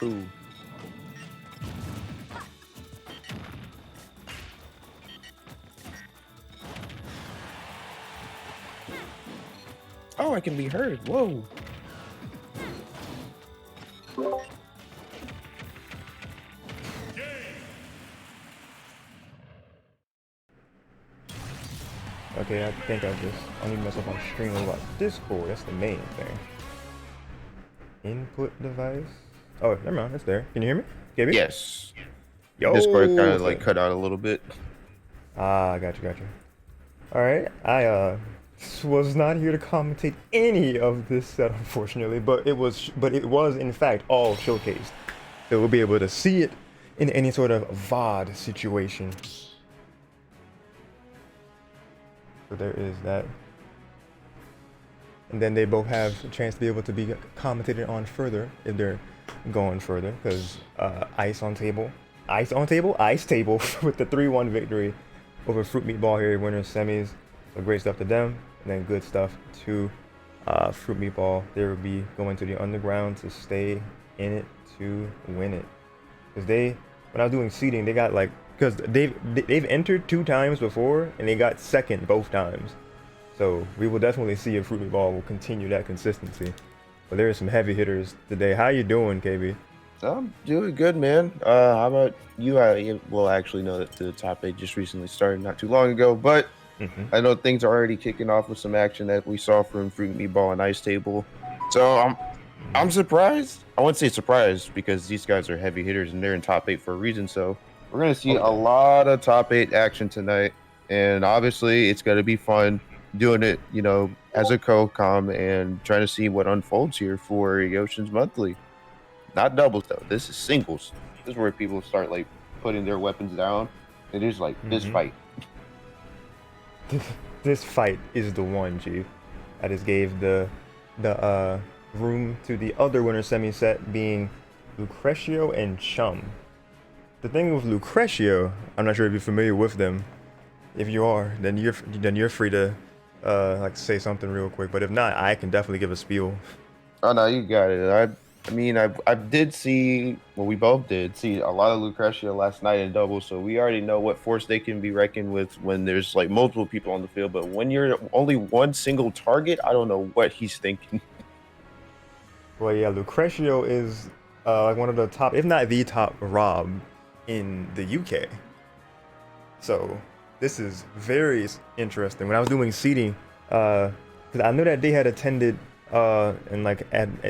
Ooh. Oh, I can be heard. Whoa. Okay, I think I need to mess up my screen about Discord. That's the main thing. Input device. Oh, never mind. It's there. Can you hear me? KB? Yes. Yo. Discord kind of like cut out a little bit. Ah, got you. All right. I was not here to commentate any of this set, unfortunately, but it was in fact all showcased. So we'll be able to see it in any sort of VOD situation. So there is that. And then they both have a chance to be able to be commentated on further if they're going further, because Ice Table with the 3-1 victory over Fruit Meatball here, winners semis. So great stuff to them, and then good stuff to Fruit Meatball. They will be going to the underground to stay in it to win it. Because when I was doing seeding, they got like, because they've entered 2 times before and they got second both times. So we will definitely see if Fruit Meat Ball will continue that consistency. But there are some heavy hitters today. How you doing, KB? I'm doing good, man. How about you? Well, actually, know that the top 8 just recently started not too long ago, but I know things are already kicking off with some action that we saw from Fruit Meat Ball and Ice Table. So I'm surprised. I wouldn't say surprised because these guys are heavy hitters and they're in top 8 for a reason. So we're gonna see a lot of top 8 action tonight, and obviously it's gonna be fun doing it, as a co-com and trying to see what unfolds here for Yoshean's monthly. Not doubles though. This is singles. This is where people start like putting their weapons down. It is like this fight. This fight is the one, Chief. I just gave the room to the other winner semi set being Lucretio and Chum. The thing with Lucretio, I'm not sure if you're familiar with them. If you are, then you're free to like say something real quick. But if not, I can definitely give a spiel. Oh no, you got it. I mean, I did see, well, we both did see a lot of Lucretio last night in doubles, so we already know what force they can be reckoned with when there's like multiple people on the field. But when you're only one single target, I don't know what he's thinking. Well, yeah, Lucretio is like one of the top, if not the top, Rob in the UK. So this is very interesting. When I was doing seeding, because I knew that they had attended and like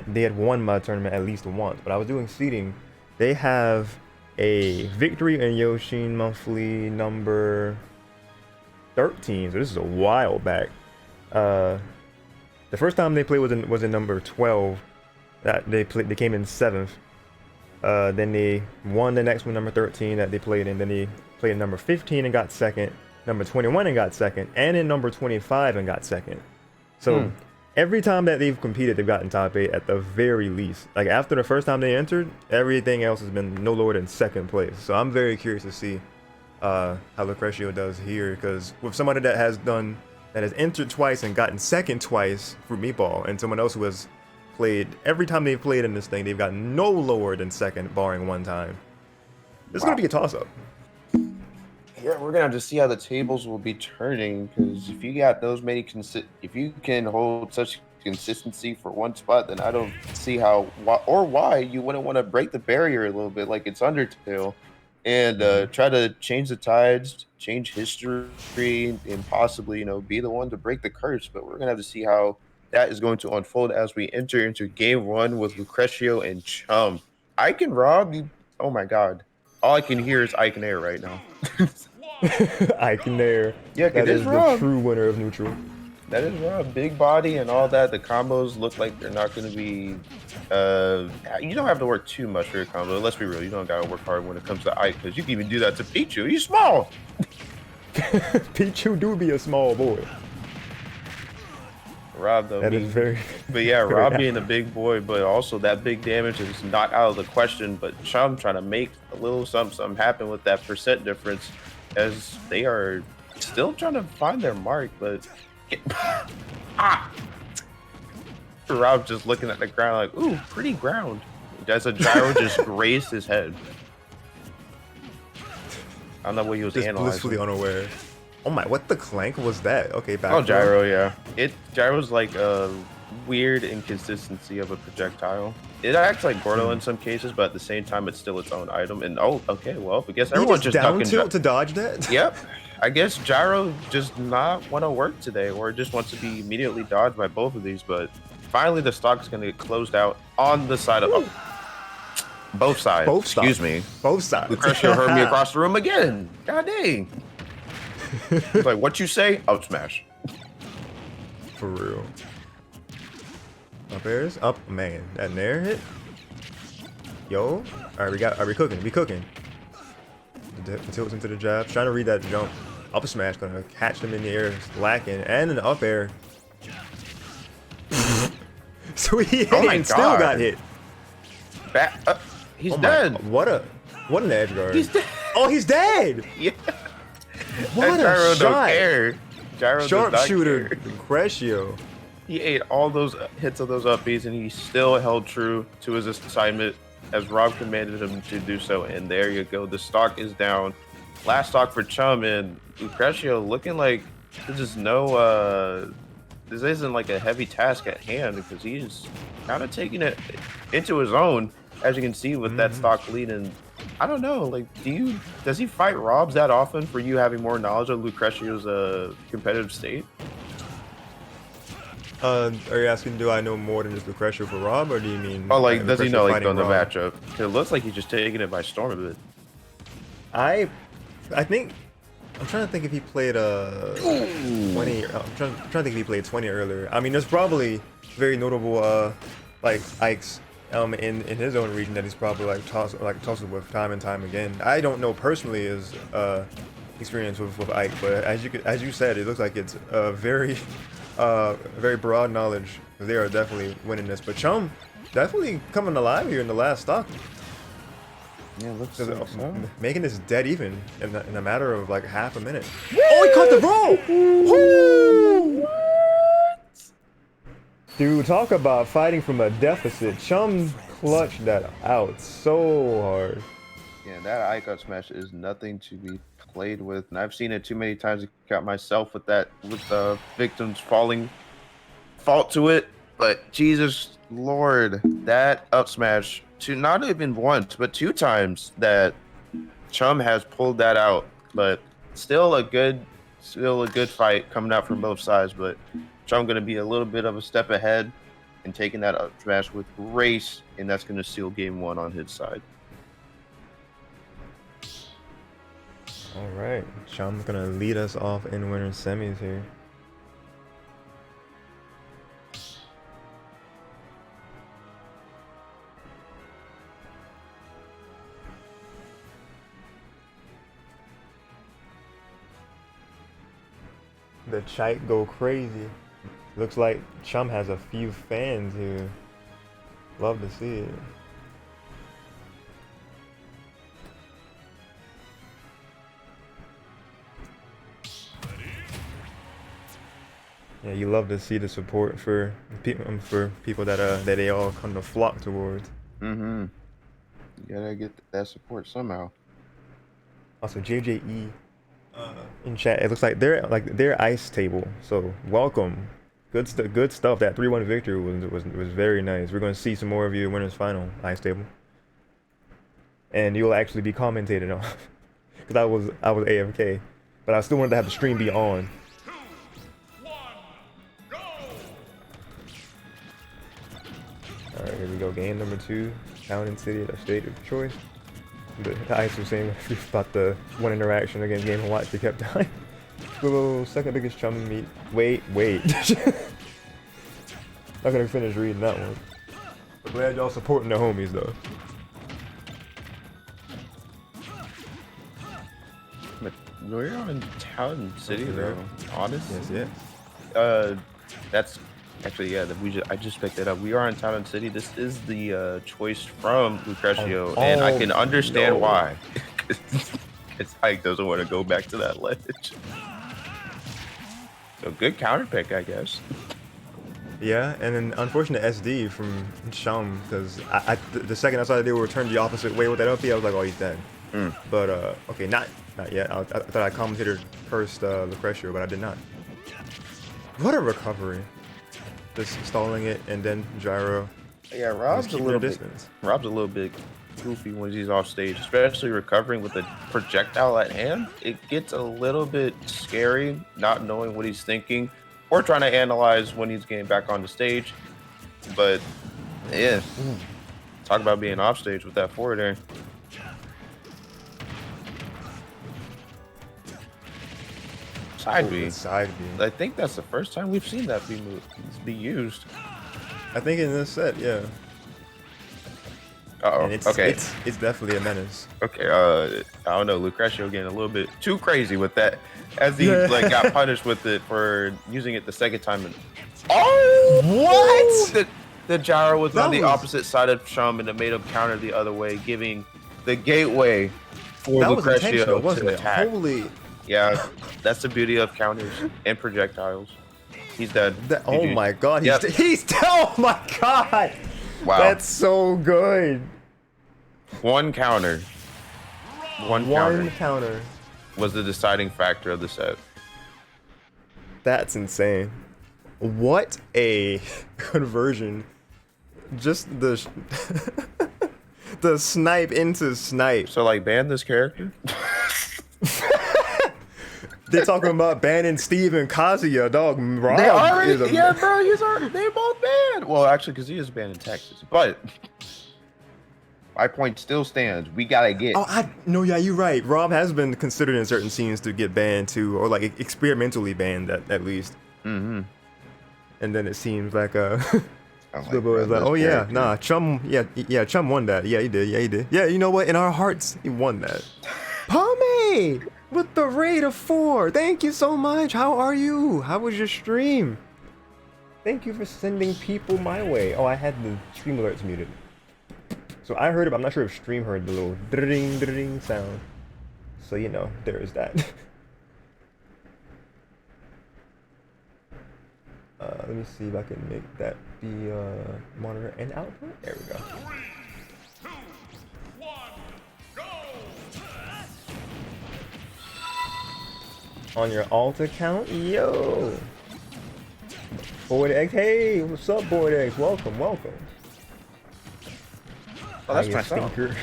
they had won my tournament at least once, but I was doing seeding. They have a victory in Yoshean monthly number 13, so this is a while back. The first time they played was in number 12. That they came in 7th. Then they won the next one, number 13, that they played in. Then they played in number 15 and got second, number 21 and got second, and in number 25 and got second. So every time that they've competed, they've gotten top 8 at the very least. Like after the first time they entered, everything else has been no lower than second place. So I'm very curious to see how Lucretio does here, because with somebody that has entered twice and gotten second twice for Meatball, and someone else who has played every time they've played in this thing, they've gotten no lower than second, barring one time. This is gonna be a toss-up. Yeah, we're gonna have to see how the tables will be turning, because if you got those many if you can hold such consistency for one spot, then I don't see how why you wouldn't want to break the barrier a little bit, like it's Undertale, and try to change the tides, change history, and possibly be the one to break the curse. But we're gonna have to see how that is going to unfold as we enter into game 1 with Lucretio and Chum. Ike and Rob, oh my god. All I can hear is Ike and Air right now. Ike and Air. Yeah, that is the true winner of neutral. That is Rob. Big body and all that. The combos look like they're not going to be... you don't have to work too much for your combo. Let's be real. You don't got to work hard when it comes to Ike, because you can even do that to Pichu. He's small. Pichu do be a small boy. Rob, though, is very, but yeah, Rob being the big boy, but also that big damage is not out of the question. But Chum trying to make a little something happen with that percent difference, as they are still trying to find their mark. But Rob just looking at the ground like, ooh, pretty ground. As a gyro just grazed his head. I don't know what he was analyzing. Blissfully unaware. Oh my, what the clank was that? Okay, back. Oh, gyro, yeah. Gyro's like a weird inconsistency of a projectile. It acts like Gordo in some cases, but at the same time, it's still its own item. And oh, okay, well, I guess everyone's just down tilt to dodge that. Yep. I guess Gyro just not want to work today, or just wants to be immediately dodged by both of these. But finally, the stock's going to get closed out on the side of both sides. Excuse me. Both sides. Lucretio heard me across the room again. God dang. He's like, what you say? Up smash. For real. Up airs? Up, man. That nair hit? Yo. Alright, we cooking. We cooking. The tilts into the jab. Trying to read that jump. Up smash gonna catch them in the air, lacking, and an up air. So he hit it and still got hit. He's dead. What an edge guard. He's dead. Oh, he's dead. Yeah. What a shot! Gyro Sharpshooter, Lucretio. He ate all those hits of those up Bs, and he still held true to his assignment as Rob commanded him to do so. And there you go. The stock is down last stock for Chum, and Lucretio looking like there's just no this isn't like a heavy task at hand because he's kind of taking it into his own, as you can see with that stock lead. And I don't know, like, does he fight Robs that often for you having more knowledge of Lucretio's competitive state? Are you asking, do I know more than just Lucretio for Rob, or do you mean? Oh, like, does he know like on the Rob? matchup? It looks like he's just taking it by storm a bit. I think I'm trying to think if he played 20. I'm trying to think if he played 20 earlier. I mean, there's probably very notable like Ike's in his own region that he's probably like tossing with time and time again. I don't know personally his experience with Ike, but as you said, it looks like it's very very broad knowledge. They are definitely winning this, but Chum definitely coming alive here in the last stock. Yeah, looks like so. Making this dead even in a matter of like half a minute. Oh, he caught the roll! Woo! What? Dude, talk about fighting from a deficit. Chum clutched that out so hard. Yeah, that eye cut smash is nothing to be played with, and I've seen it too many times to count myself with that, with the victims fault to it. But Jesus Lord, that up smash to not even once, but 2 times that Chum has pulled that out. But still a good fight coming out from both sides. But Chum going to be a little bit of a step ahead and taking that up smash with grace, and that's going to seal game 1 on his side. All right, Chum's gonna lead us off in winner semis here. The chat go crazy. Looks like Chum has a few fans here. Love to see it. Yeah, you love to see the support for people that they all kind of flock towards. You gotta get that support somehow. Also, JJE in chat. It looks like they're ice table. So welcome, good stuff. That 3-1 victory was very nice. We're going to see some more of you in winners final ice table, and you'll actually be commentated on because I was AFK, but I still wanted to have the stream be on. Alright, here we go. Game number 2. Town and City, the state of choice. The Ice was saying about the one interaction against Game & Watch, they kept dying. Go second biggest Chum meet. Wait. Not gonna finish reading that one. But glad y'all supporting the homies though. But we're on Town City though. Honest? Yes. That's actually, yeah, I just picked it up. We are in Town and City. This is the choice from Lucretio, and I can understand why. Because Ike doesn't want to go back to that ledge. So good counter pick, I guess. Yeah, and then unfortunate SD from Chum, because the second I saw that they were turned the opposite way with that up B, I was like, oh, he's dead. But okay, not yet. I thought I commentated first Lucretio, but I did not. What a recovery. Just stalling it and then gyro. Yeah, Rob's a little bit goofy when he's off stage, especially recovering with a projectile at hand. It gets a little bit scary, not knowing what he's thinking or trying to analyze when he's getting back on the stage. But yeah, talk about being off stage with that forward air. Side B. I think that's the first time we've seen that be used. I think in this set, yeah. Okay. It's definitely a menace. Okay, I don't know. Lucretio getting a little bit too crazy with that, as he got punished with it for using it the second time. And what? The gyro was on the opposite side of Chum, and it made him counter the other way, giving the gateway for Lucretio to attack. Holy. Yeah, that's the beauty of counters and projectiles. He's dead. Oh my god, oh my god! Wow. That's so good. One counter. One counter. was the deciding factor of the set. That's insane. What a conversion. Just the the snipe into snipe. So like ban this character? They're talking about banning Steve and Kazuya, dog. Rob They already, is a, yeah, bro. They both banned. Well, actually, because he is banned in Texas. But my point still stands. We gotta get. Oh, no, yeah, you're right. Rob has been considered in certain scenes to get banned too, or like experimentally banned at least. Mm-hmm. And then it seems like I'm Squibbo is like, oh yeah, character. nah, Chum, yeah, Chum won that. Yeah, he did. Yeah, you know what? In our hearts, he won that. Pomade with the raid of 4. Thank you so much. How are you? How was your stream? Thank you for sending people my way. Oh, I had the stream alerts muted. So I heard it, but I'm not sure if stream heard the little dring sound. So you know, there is that. Let me see if I can make that the monitor and output. There we go. 3, 2, 1, go! On your alt account, yo. Boyd X, hey, what's up, Boyd X? Welcome. Oh, that's I my stinker.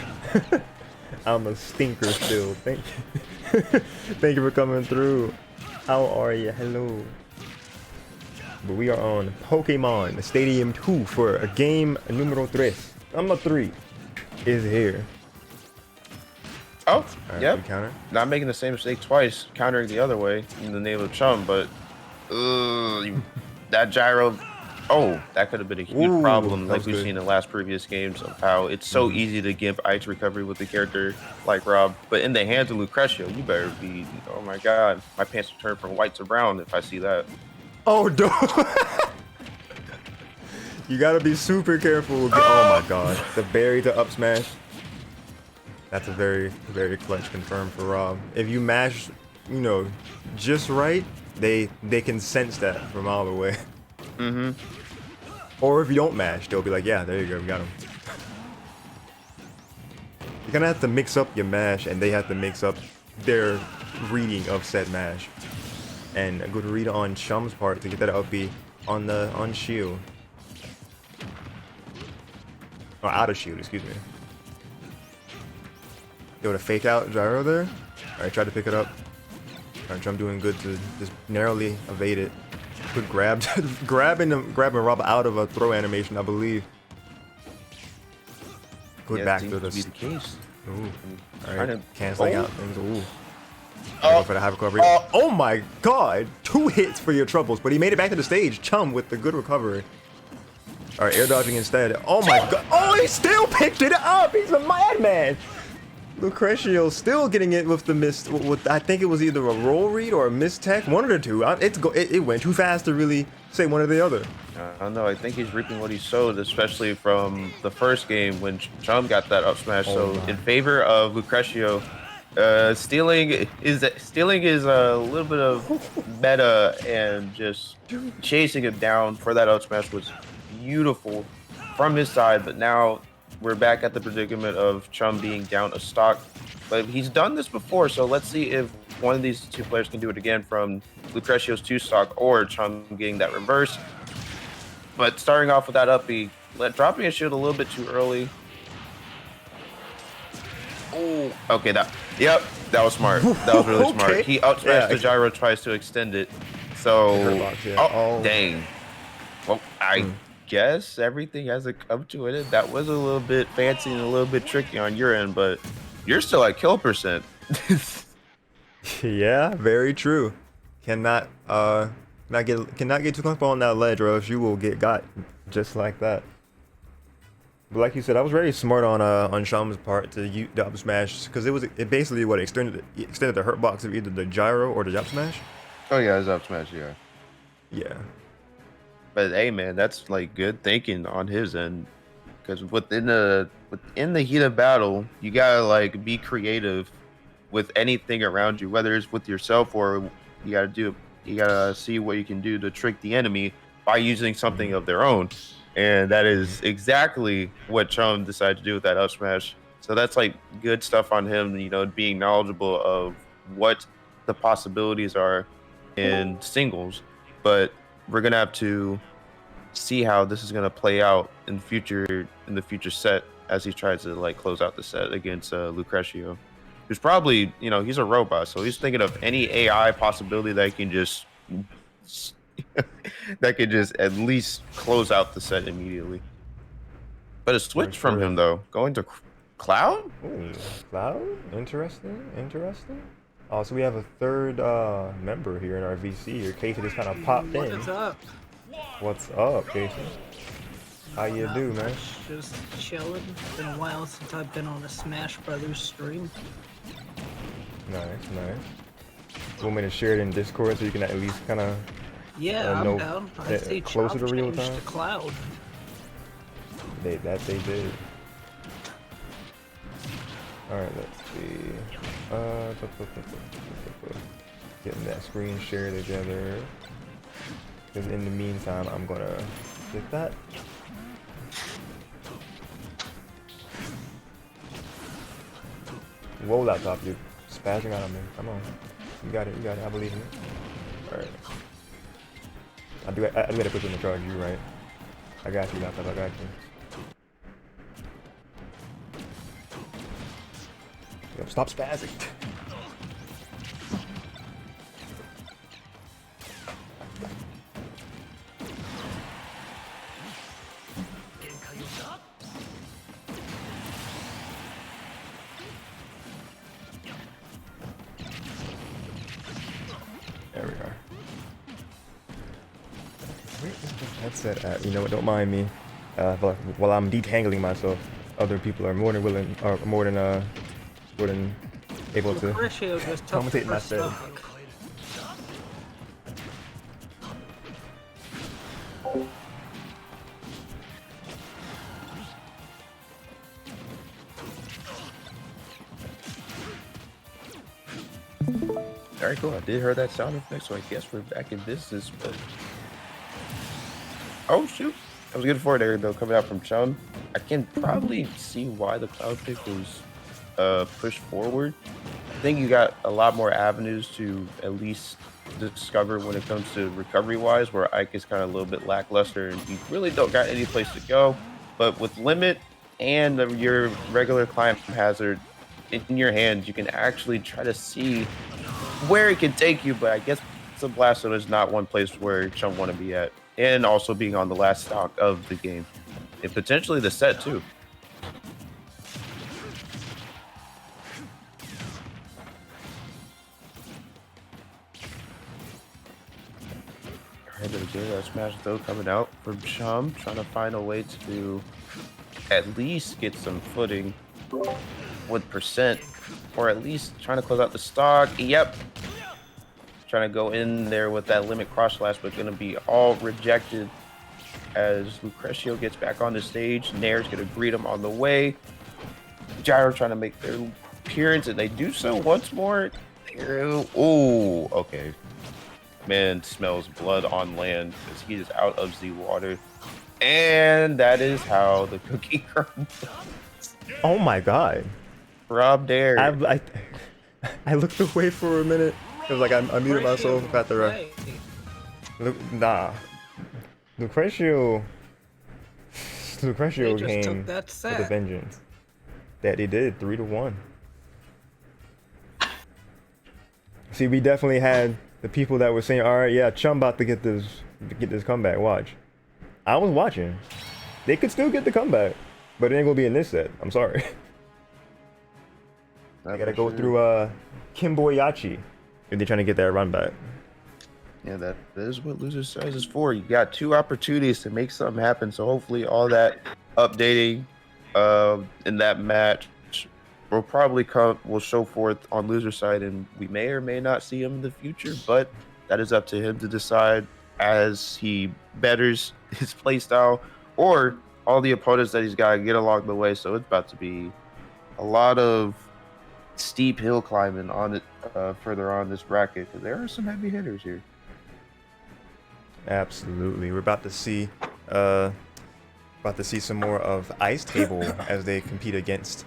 I'm a stinker still. Thank you. Thank you for coming through. How are you? Hello. But we are on Pokemon Stadium 2 for a game numero 3. Number 3 is here. Oh, Right, yep. we counter. Not making the same mistake twice, countering the other way in the name of Chum, but that gyro. Oh, that could have been a huge Ooh, problem, that like was we've good. seen in the last previous games, of how it's so easy to give ice recovery with a character like Rob. But in the hands of Lucretia, you better be, oh my god, my pants will turn from white to brown if I see that. Oh, no. You gotta be super careful. Oh my god. The berry to up smash. That's a very, very clutch confirm for Rob. If you mash, you know, just right, they can sense that from all the way. Mm-hmm. Or if you don't mash, they'll be like, yeah, there you go, we got him. You're gonna have to mix up your mash, and they have to mix up their reading of said mash. And a good read on Chum's part to get that up B on shield. Or out of shield, excuse me. Yo, to fake out gyro there. Alright, try to pick it up. Alright, Chum doing good to just narrowly evade it. Good grab, grabbing Rob out of a throw animation, I believe. Good Yeah, back seems to to be the. the case. Ooh. Trying Alright, to- canceling oh. out things. Ooh. Oh. Go for the high recovery. Oh. Oh my god! 2 hits for your troubles, but he made it back to the stage. Chum with the good recovery. Alright, air dodging instead. Oh my god! Oh, he still picked it up! He's a madman! Lucretio still getting it with the miss. With I think it was either a roll read or a mistech. One of the two. It went too fast to really say one or the other. I don't know. I think he's reaping what he sowed, especially from the first game when Chum got that up smash. Oh so my. in favor of Lucretio, stealing is a little bit of meta, and just chasing him down for that up smash was beautiful from his side. But now we're back at the predicament of Chum being down a stock. But he's done this before, so let's see if one of these two players can do it again from Lucretio's 2 stock or Chum getting that reverse. But starting off with that up B, dropping a shield a little bit too early. Oh, okay, that was smart. That was really smart. Okay. He up smashed Yeah. the gyro, tries to extend it. So, Hurtbox, yeah. Oh. Dang. Well, I guess everything has a come to it. That was a little bit fancy and a little bit tricky on your end, but you're still at kill percent. Yeah, very true. Cannot cannot get too comfortable on that ledge, or else you will get got just like that. But like you said, I was very smart on Sham's part to use the up smash, because it basically extended the hurt box of either the gyro or the up smash. Oh yeah, it's up smash, yeah. Yeah. But hey, man, that's like good thinking on his end, because within the heat of battle, you gotta like be creative with anything around you, whether it's with yourself or you gotta see what you can do to trick the enemy by using something of their own, and that is exactly what Chum decided to do with that up smash. So that's like good stuff on him, you know, being knowledgeable of what the possibilities are in singles, but we're gonna have to see how this is gonna play out in the future set as he tries to like close out the set against Lucretio, who's probably he's a robot, so he's thinking of any AI possibility that can just that could just at least close out the set immediately. But a switch from him though, going to Cloud. Ooh, Cloud? Interesting, interesting. Oh, so we have a third member here in our VC here. Casey just kind of popped in. What's up? What's up, Casey? How you Not do, man? much, just chilling. Been a while since I've been on a Smash Brothers stream. Nice, nice. Want me to share it in Discord so you can at least kind of Yeah, I'm know down. I say closer to real change time? to Cloud. They did. Alright, let's see. Getting that screen share together. Because in the meantime, I'm gonna get that. Whoa, laptop, dude. Spazzing out on me. Come on. You got it, I believe in it. Alright. I gotta put you in the charge, you right. I got you, laptop, I got you. Yo, stop spazzing. There we are. Where is the headset at? You know what? Don't mind me. While I'm detangling myself, other people are more than willing, or more than able to Lucretio just took commentate the in my first stead. stock. Very cool. I did hear that sound effect, so I guess we're back in business. But oh shoot, I was good for it, Eric, though. Coming out from Chum, I can probably see why the Cloud pick was pushed forward. I think you got a lot more avenues to at least discover when it comes to recovery wise, where Ike is kind of a little bit lackluster and you really don't got any place to go. But with Limit and your regular climb hazard in your hands, you can actually try to see where it can take you. But I guess the Blast Zone is not one place where Chum want to be at, and also being on the last stock of the game and potentially the set too. Alright, there's a smash though coming out from Chum, trying to find a way to at least get some footing with percent, or at least trying to close out the stock. Yep. Trying to go in there with that limit cross slash, but going to be all rejected as Lucretio gets back on the stage. Nair's going to greet him on the way. Gyro trying to make their appearance, and they do so once more. Oh, okay. Man smells blood on land because he is out of the water. And that is how the cookie crumbles. Oh my god. Rob Dare. I looked away for a minute. It was like I muted myself. Got the Right. nah. Lucretio They just came took that with a set. vengeance. That he did 3-1. See, we definitely had the people that were saying, "All right, yeah, Chum about to get this comeback." Watch. I was watching. They could still get the comeback, but it ain't gonna be in this set. I'm sorry. I gotta go through Kimboyachi if they're trying to get that run back. Yeah, that is what loser size is for. You got 2 opportunities to make something happen. So hopefully all that updating in that match will show forth on loser side, and we may or may not see him in the future, but that is up to him to decide as he betters his playstyle or all the opponents that he's got to get along the way. So it's about to be a lot of steep hill climbing on it further on this bracket, because there are some heavy hitters here. Absolutely, we're about to see some more of Ice Table as they compete against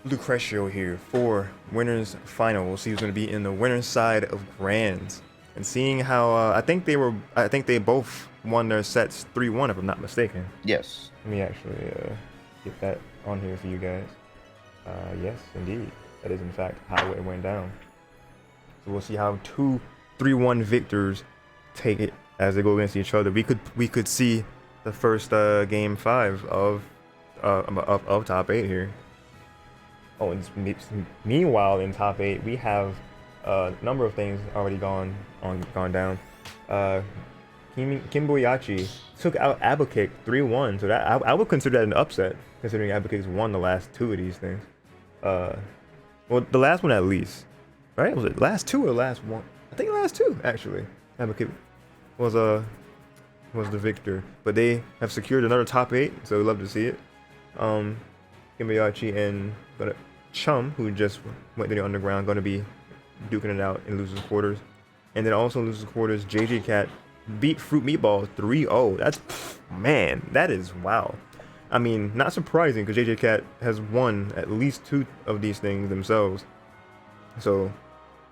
Lucretio here for winners final. We'll see who's going to be in the winner's side of Grands. And seeing how I think they both won their sets 3-1 if I'm not mistaken. Yes. Let me actually get that on here for you guys. Yes, indeed, that is in fact how it went down. So we'll see how two 3-1 victors take it as they go against each other. We could see the first game 5 of top 8 here. Oh, and meanwhile in top 8 we have a number of things already gone down. Kimboyachi took out Abakick 3-1, so that I would consider that an upset, considering Abakick's won the last 2 of these things. Well, the last one at least, right? Was it last 2 or last 1? I think last 2 actually. Abakick was the victor, but they have secured another top 8, so we love to see it. Kimboyachi and Chum, who just went to the underground, going to be duking it out in losers quarters, and then also in losers quarters, JJ Cat beat Fruit Meatball 3-0. That's, man, that is wow. I mean, not surprising because JJ Cat has won at least 2 of these things themselves, so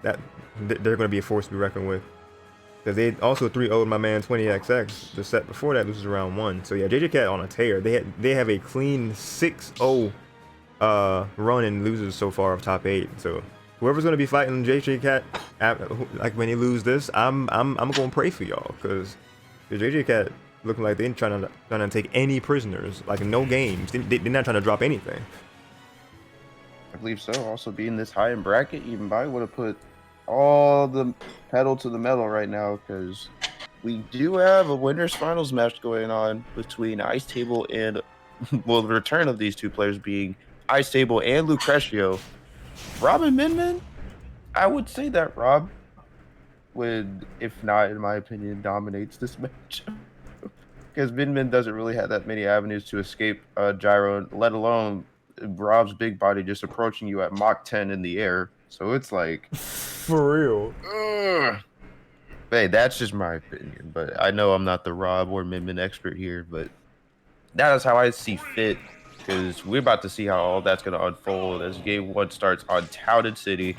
that they're going to be a force to be reckoned with. Because they also 3-0'd my man 20XX the set before that, loses round 1. So yeah, JJ Cat on a tear. They have a clean 6-0 run in losers so far of top 8. So whoever's gonna be fighting JJ Cat, like when you lose this, I'm gonna pray for y'all, because the JJ Cat looking like they're trying to take any prisoners, like no games. They're not trying to drop anything. I believe so. Also, being this high in bracket, even I would have put all the pedal to the metal right now, because we do have a winners finals match going on between Ice Table and, well, the return of these 2 players being Ice Table and Lucretio. Rob and Minmin, I would say that Rob would, if not, in my opinion, dominates this match. Because Minmin doesn't really have that many avenues to escape Gyro, let alone Rob's big body just approaching you at Mach 10 in the air. So it's like, for real. Hey, that's just my opinion. But I know I'm not the Rob or Minmin expert here, but that is how I see fit. Because we're about to see how all that's going to unfold as game 1 starts on Touted City.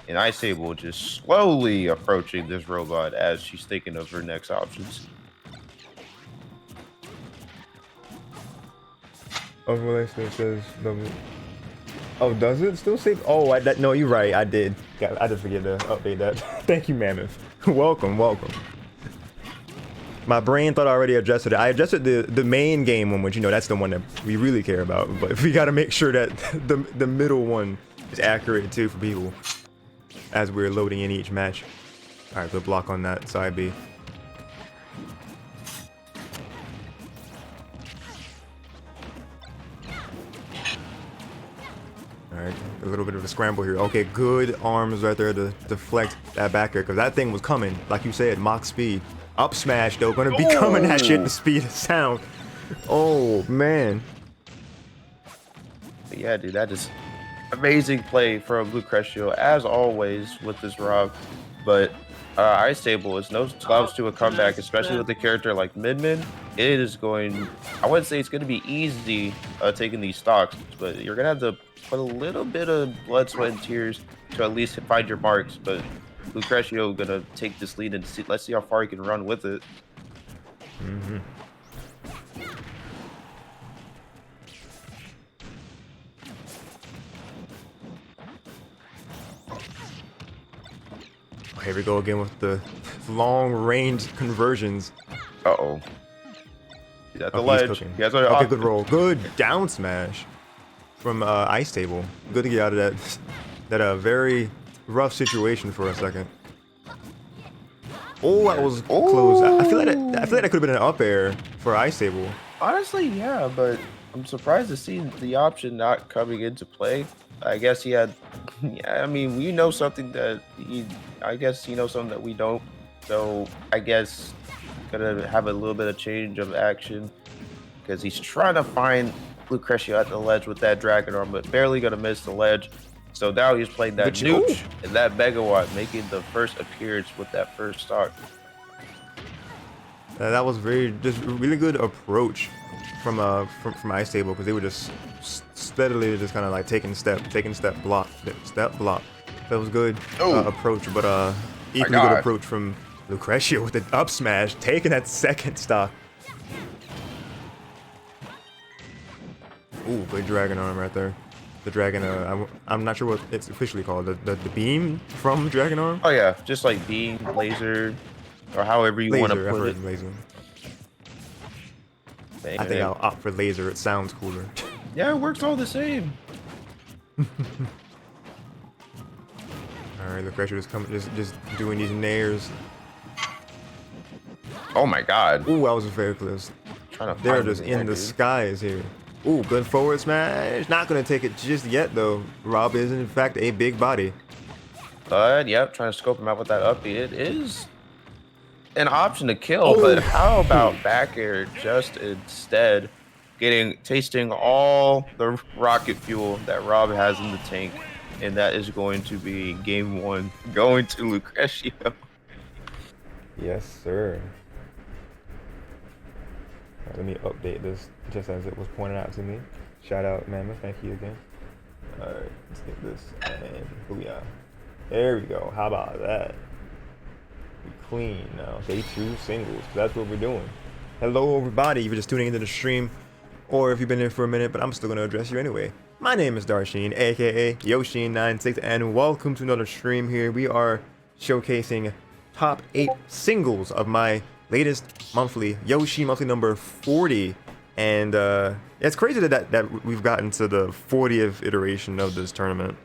And Ice Table just slowly approaching this robot as she's thinking of her next options. Overlay still says double. Oh, does it still say? Oh, no, you're right. I did. I did forget to update that. Thank you, Mammoth. welcome. My brain thought I already adjusted it. I adjusted the main game one, which, you know, that's the one that we really care about. But we got to make sure that the middle one is accurate too for people as we're loading in each match. All right, the block on that side B. Alright, a little bit of a scramble here. Okay, good arms right there to deflect that back air, because that thing was coming, like you said, Mach speed. Up smash, though, gonna be coming at shit the speed of sound. Oh, man. But yeah, dude, that is amazing play from Lucretio, as always, with this Rob. But Ice Table is no slouch to a comeback, especially with a character like Minmin. It is going, I wouldn't say it's going to be easy taking these stocks, but you're going to have to put a little bit of blood, sweat, and tears to at least find your marks. But Lucretio going to take this lead and let's see how far he can run with it. Mm-hmm. Here we go again with the long-range conversions. Uh-oh. He's at the Okay, ledge. Okay, good roll. Good down smash from Ice Table. Good to get out of that very rough situation for a second. Oh, that was close. I feel like that could have been an up air for Ice Table. Honestly, yeah, but I'm surprised to see the option not coming into play. I guess he had, yeah, I mean, we know something that I guess he knows something that we don't. So I guess gonna have a little bit of change of action because he's trying to find Lucretio at the ledge with that dragon arm, but barely gonna miss the ledge. So now he's playing that Nooch and that Megawatt, making the first appearance with that first stock. That was just really good approach from Ice Table because they were just steadily just kind of like taking step, block, step, block. That was good approach, but equally good approach from Lucretia with the up smash, taking that second stock. Ooh, good dragon arm right there. The dragon, I'm not sure what it's officially called. The beam from dragon arm. Oh yeah, just like beam, laser, or however you want to Laser, I've put heard it. laser. Dang, I think I'll opt for laser. It sounds cooler. Yeah, it works all the same. All right, Lucretia just coming, just doing these nairs. Oh my god. Ooh, I was very close. Trying to They're find just it in there, the dude. skies here. Ooh, good forward smash. Not gonna take it just yet though. Rob is in fact a big body. But yep, trying to scope him out with that up B. It is an option to kill, but how about back air just instead tasting all the rocket fuel that Rob has in the tank, and that is going to be game 1 going to Lucretia. Yes, sir. All right, let me update this just as it was pointed out to me. Shout out, Mammoth. Thank you again. All right, let's get this and booyah. There we go. How about that? We clean now. Day 2 singles. That's what we're doing. Hello, everybody. If you're just tuning into the stream, or if you've been here for a minute, but I'm still gonna address you anyway. My name is Yoshean, aka Yoshean96, and welcome to another stream here. We are showcasing top 8 singles of my latest monthly, Yoshi monthly number 40. And it's crazy that we've gotten to the 40th iteration of this tournament.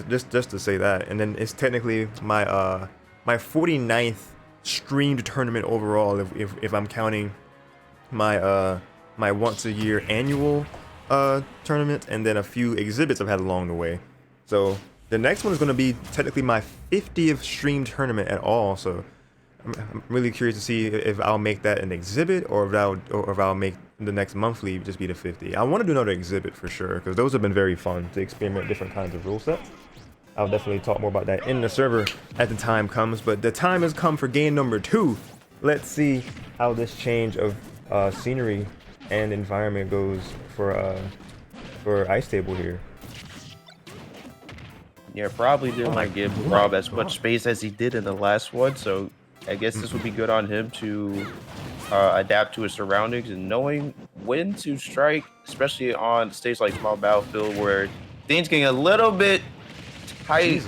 Just to say that. And then it's technically my my 49th streamed tournament overall if I'm counting my my once a year annual tournament and then a few exhibits I've had along the way. So the next one is going to be technically my 50th streamed tournament at all. So I'm really curious to see if I'll make that an exhibit or if I'll make the next monthly just be the 50. I want to do another exhibit for sure because those have been very fun to experiment different kinds of rule sets. I'll definitely talk more about that in the server as the time comes, but the time has come for game number 2. Let's see how this change of scenery and environment goes for Ice Table here. Yeah, probably didn't like give Rob as much space as he did in the last one, so I guess this would be good on him to adapt to his surroundings and knowing when to strike, especially on stage like Small Battlefield where things getting a little bit tight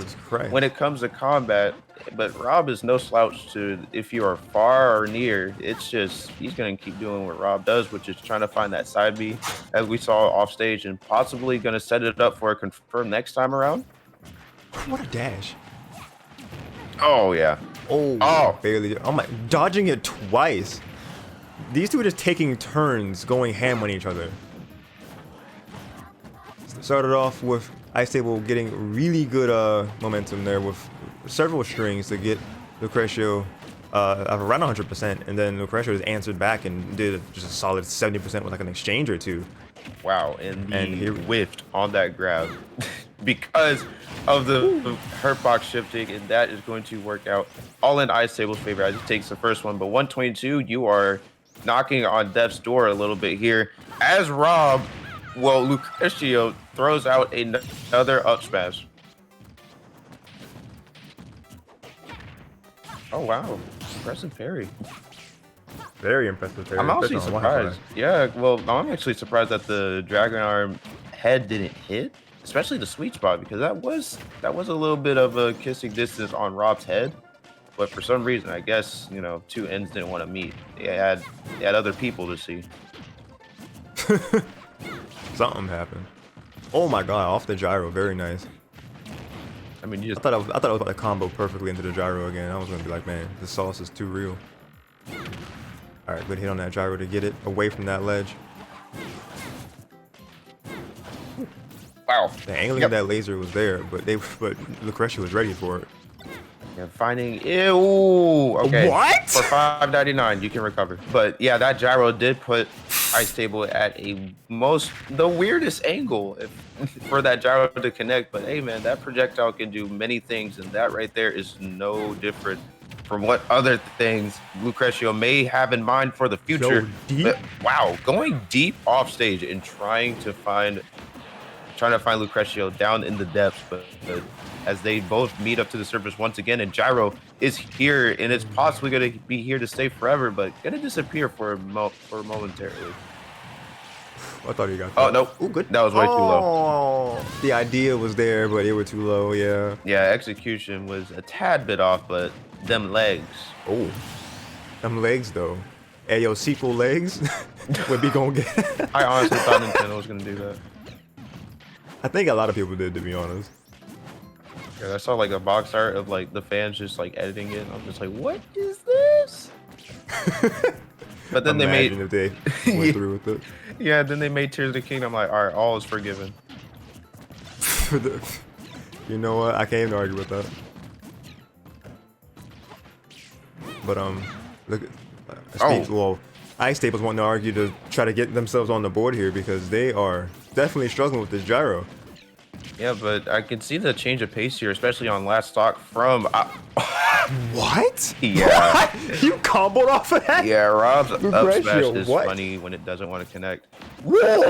when it comes to combat. But Rob is no slouch to if you are far or near. It's just he's gonna keep doing what Rob does, which is trying to find that side B as we saw off stage and possibly gonna set it up for a confirm next time around. What a dash. Oh yeah. Oh, barely. Oh my, dodging it twice. These two are just taking turns going ham on each other. Started off with Ice Table getting really good momentum there with several strings to get Lucretia around 100%, and then Lucretia just answered back and did just a solid 70% with like an exchange or two. Wow, and he whiffed on that grab because of the hurtbox shifting, and that is going to work out all in Ice Table's favor as he takes the first one. But 122, you are knocking on death's door a little bit here as Lucretia throws out another up smash. Oh wow, impressive parry. Very impressive parry. I'm actually surprised. Yeah, well, I'm actually surprised that the Dragon Arm head didn't hit, especially the sweet spot, because that was a little bit of a kissing distance on Rob's head. But for some reason, I guess, you know, two ends didn't want to meet. They had other people to see. Something happened. Oh my god, off the gyro, very nice. I mean, I thought I was about to combo perfectly into the gyro again. I was gonna be like, man, this sauce is too real. All right, good hit on that gyro to get it away from that ledge. Wow. The angling of that laser was there, but Lucretia was ready for it. Yeah, finding ew. Okay. What? For $5.99, you can recover. But yeah, that gyro did put Ice Table at the weirdest angle for that gyro to connect. But hey, man, that projectile can do many things, and that right there is no different from what other things Lucretio may have in mind for the future. So deep. But, wow, going deep off stage and trying to find Lucretio down in the depths, but as they both meet up to the surface once again, and Gyro is here, and it's possibly going to be here to stay forever, but going to disappear for momentarily. I thought you got that. Oh, no. Ooh, good. That was way too low. The idea was there, but it was too low, yeah. Yeah, execution was a tad bit off, but them legs. Oh, them legs, though. Hey, yo, sequel legs would be gonna get... I honestly thought Nintendo was going to do that. I think a lot of people did, to be honest. Yeah, I saw like a box art of like the fans just like editing it. I'm just like, what is this? But then Imagine if they went Yeah. through with it. Yeah, then they made Tears of the Kingdom. I'm like, all right, all is forgiven. You know what? I can't even argue with that. But look, well, Ice Tape was wanting to argue to try to get themselves on the board here because they are definitely struggling with this gyro. Yeah, but I can see the change of pace here, especially on last stock from. What? Yeah. What? You comboed off of that? Yeah, Rob's up Lucretio, smash is what? funny when it doesn't want to connect. What?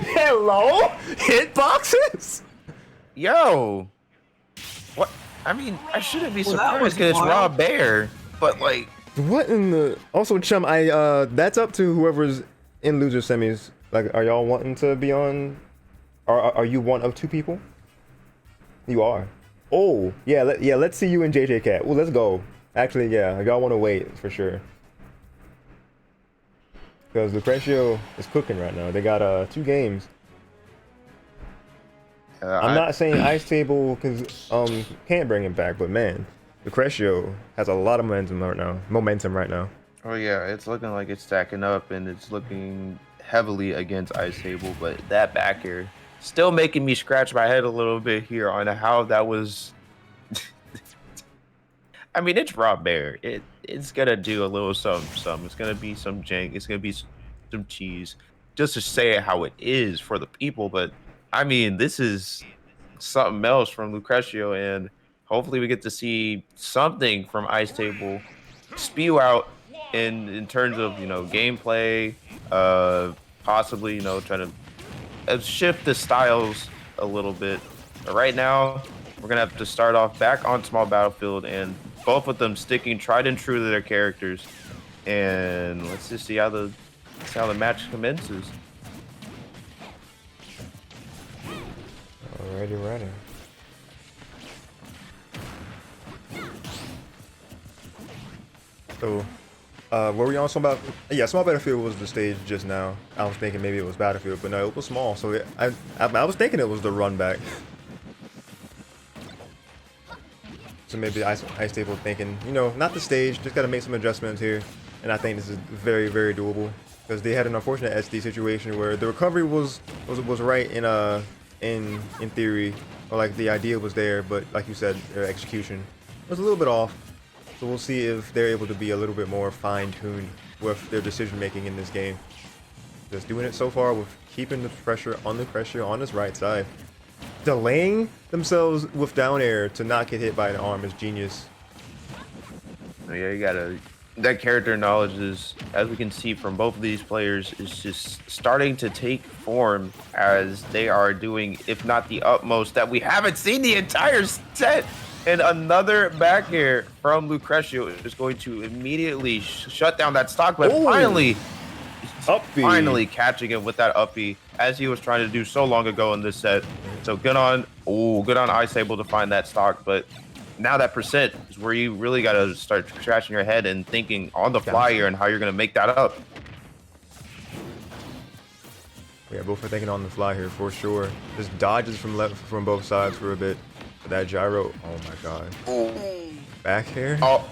Hello? Hitboxes? Yo, what? I mean, I shouldn't be Well, that surprised was because it's wild. Rob Bear, but like, What in the... Also, Chum, that's up to whoever's in loser semis. Like, are y'all wanting to be on... Are you one of two people? You are. Oh, yeah, let's see you and JJ Cat. Well, let's go. Actually, yeah, y'all want to wait for sure. Because Lucretio is cooking right now. They got 2 games. I'm not saying Ice Table can't bring him back, but man, Lucretio has a lot of momentum right now. Oh yeah, it's looking like it's stacking up, and it's looking heavily against Ice Table, but that back air still making me scratch my head a little bit here on how that was. I mean, it's Rob Bear. It's gonna do a little some. It's gonna be some jank. It's gonna be some cheese, just to say it how it is for the people. But I mean, this is something else from Lucretio, and hopefully we get to see something from Ice Table spew out in terms of gameplay, possibly trying to shift the styles a little bit. But right now, we're gonna have to start off back on small battlefield, and both of them sticking tried and true to their characters. And let's just see how the match commences. Alrighty. So, were we on small battlefield was the stage just now. I was thinking maybe it was battlefield, but no, it was small. So I was thinking it was the run back. So maybe Ice Table thinking, not the stage, just got to make some adjustments here. And I think this is very, very doable because they had an unfortunate SD situation where the recovery was right in theory, or like the idea was there, but like you said, their execution was a little bit off. So we'll see if they're able to be a little bit more fine-tuned with their decision making in this game. Just doing it so far with keeping the pressure on this right side. Delaying themselves with down air to not get hit by an arm is genius. Yeah, that character knowledge is, as we can see from both of these players, is just starting to take form as they are doing, if not the utmost, that we haven't seen the entire set. And another back air from Lucretio is going to immediately shut down that stock, but finally catching him with that uppy as he was trying to do so long ago in this set. So good on Ice Table to find that stock, but now that percent is where you really got to start scratching your head and thinking on the fly here and how you're going to make that up. Yeah, both are thinking on the fly here for sure. Just dodges from both sides for a bit. But that gyro, oh my god. Back here. Oh,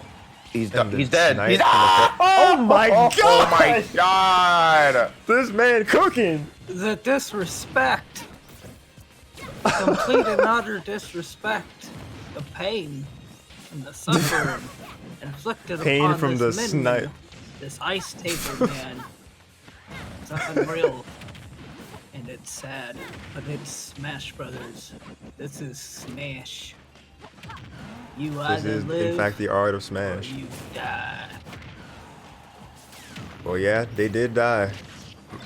he's dead. He's dead. Oh my god! Oh my god! This man cooking! The disrespect. Complete and utter disrespect. The pain and the suffering inflicted Pain upon from this the minion, snipe. this Ice Table man. It's unreal. And it's sad, but it's Smash Brothers. This is Smash. You This either is, in live fact, the art of or Smash. you die. Well, yeah, they did die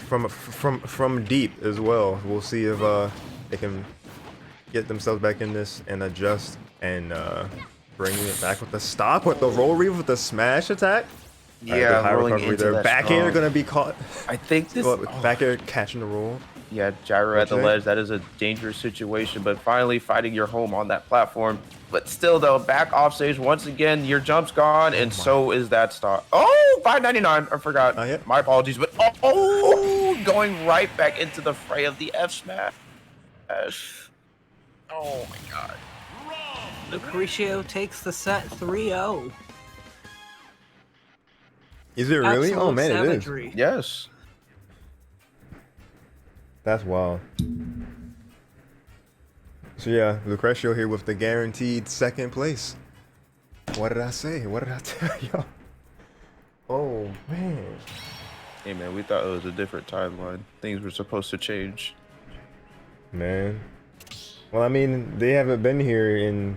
from deep as well. We'll see if they can get themselves back in this and adjust and bring it back with the stock with the roll reave with the smash attack. All right, good Yeah, high rolling recovery into there. that Back air strong. gonna be caught. I think this. Well, Oh, back air catching the roll. yeah, gyro at the Okay. ledge. That is a dangerous situation, but finally fighting your home on that platform. But still, though, back off stage once again. Your jump's gone, and so is that stock. Oh, 599. I forgot. Yeah. My apologies, but going right back into the fray of the F smash. Oh my god. Lucrecio takes the set 3-0. Is it really? Oh Absolute man, it is. savagery. Yes. That's wild. So yeah, Lucrecio here with the guaranteed second place. What did I say? What did I tell y'all? Oh man. Hey man, we thought it was a different timeline. Things were supposed to change. Man. Well, I mean, they haven't been here in.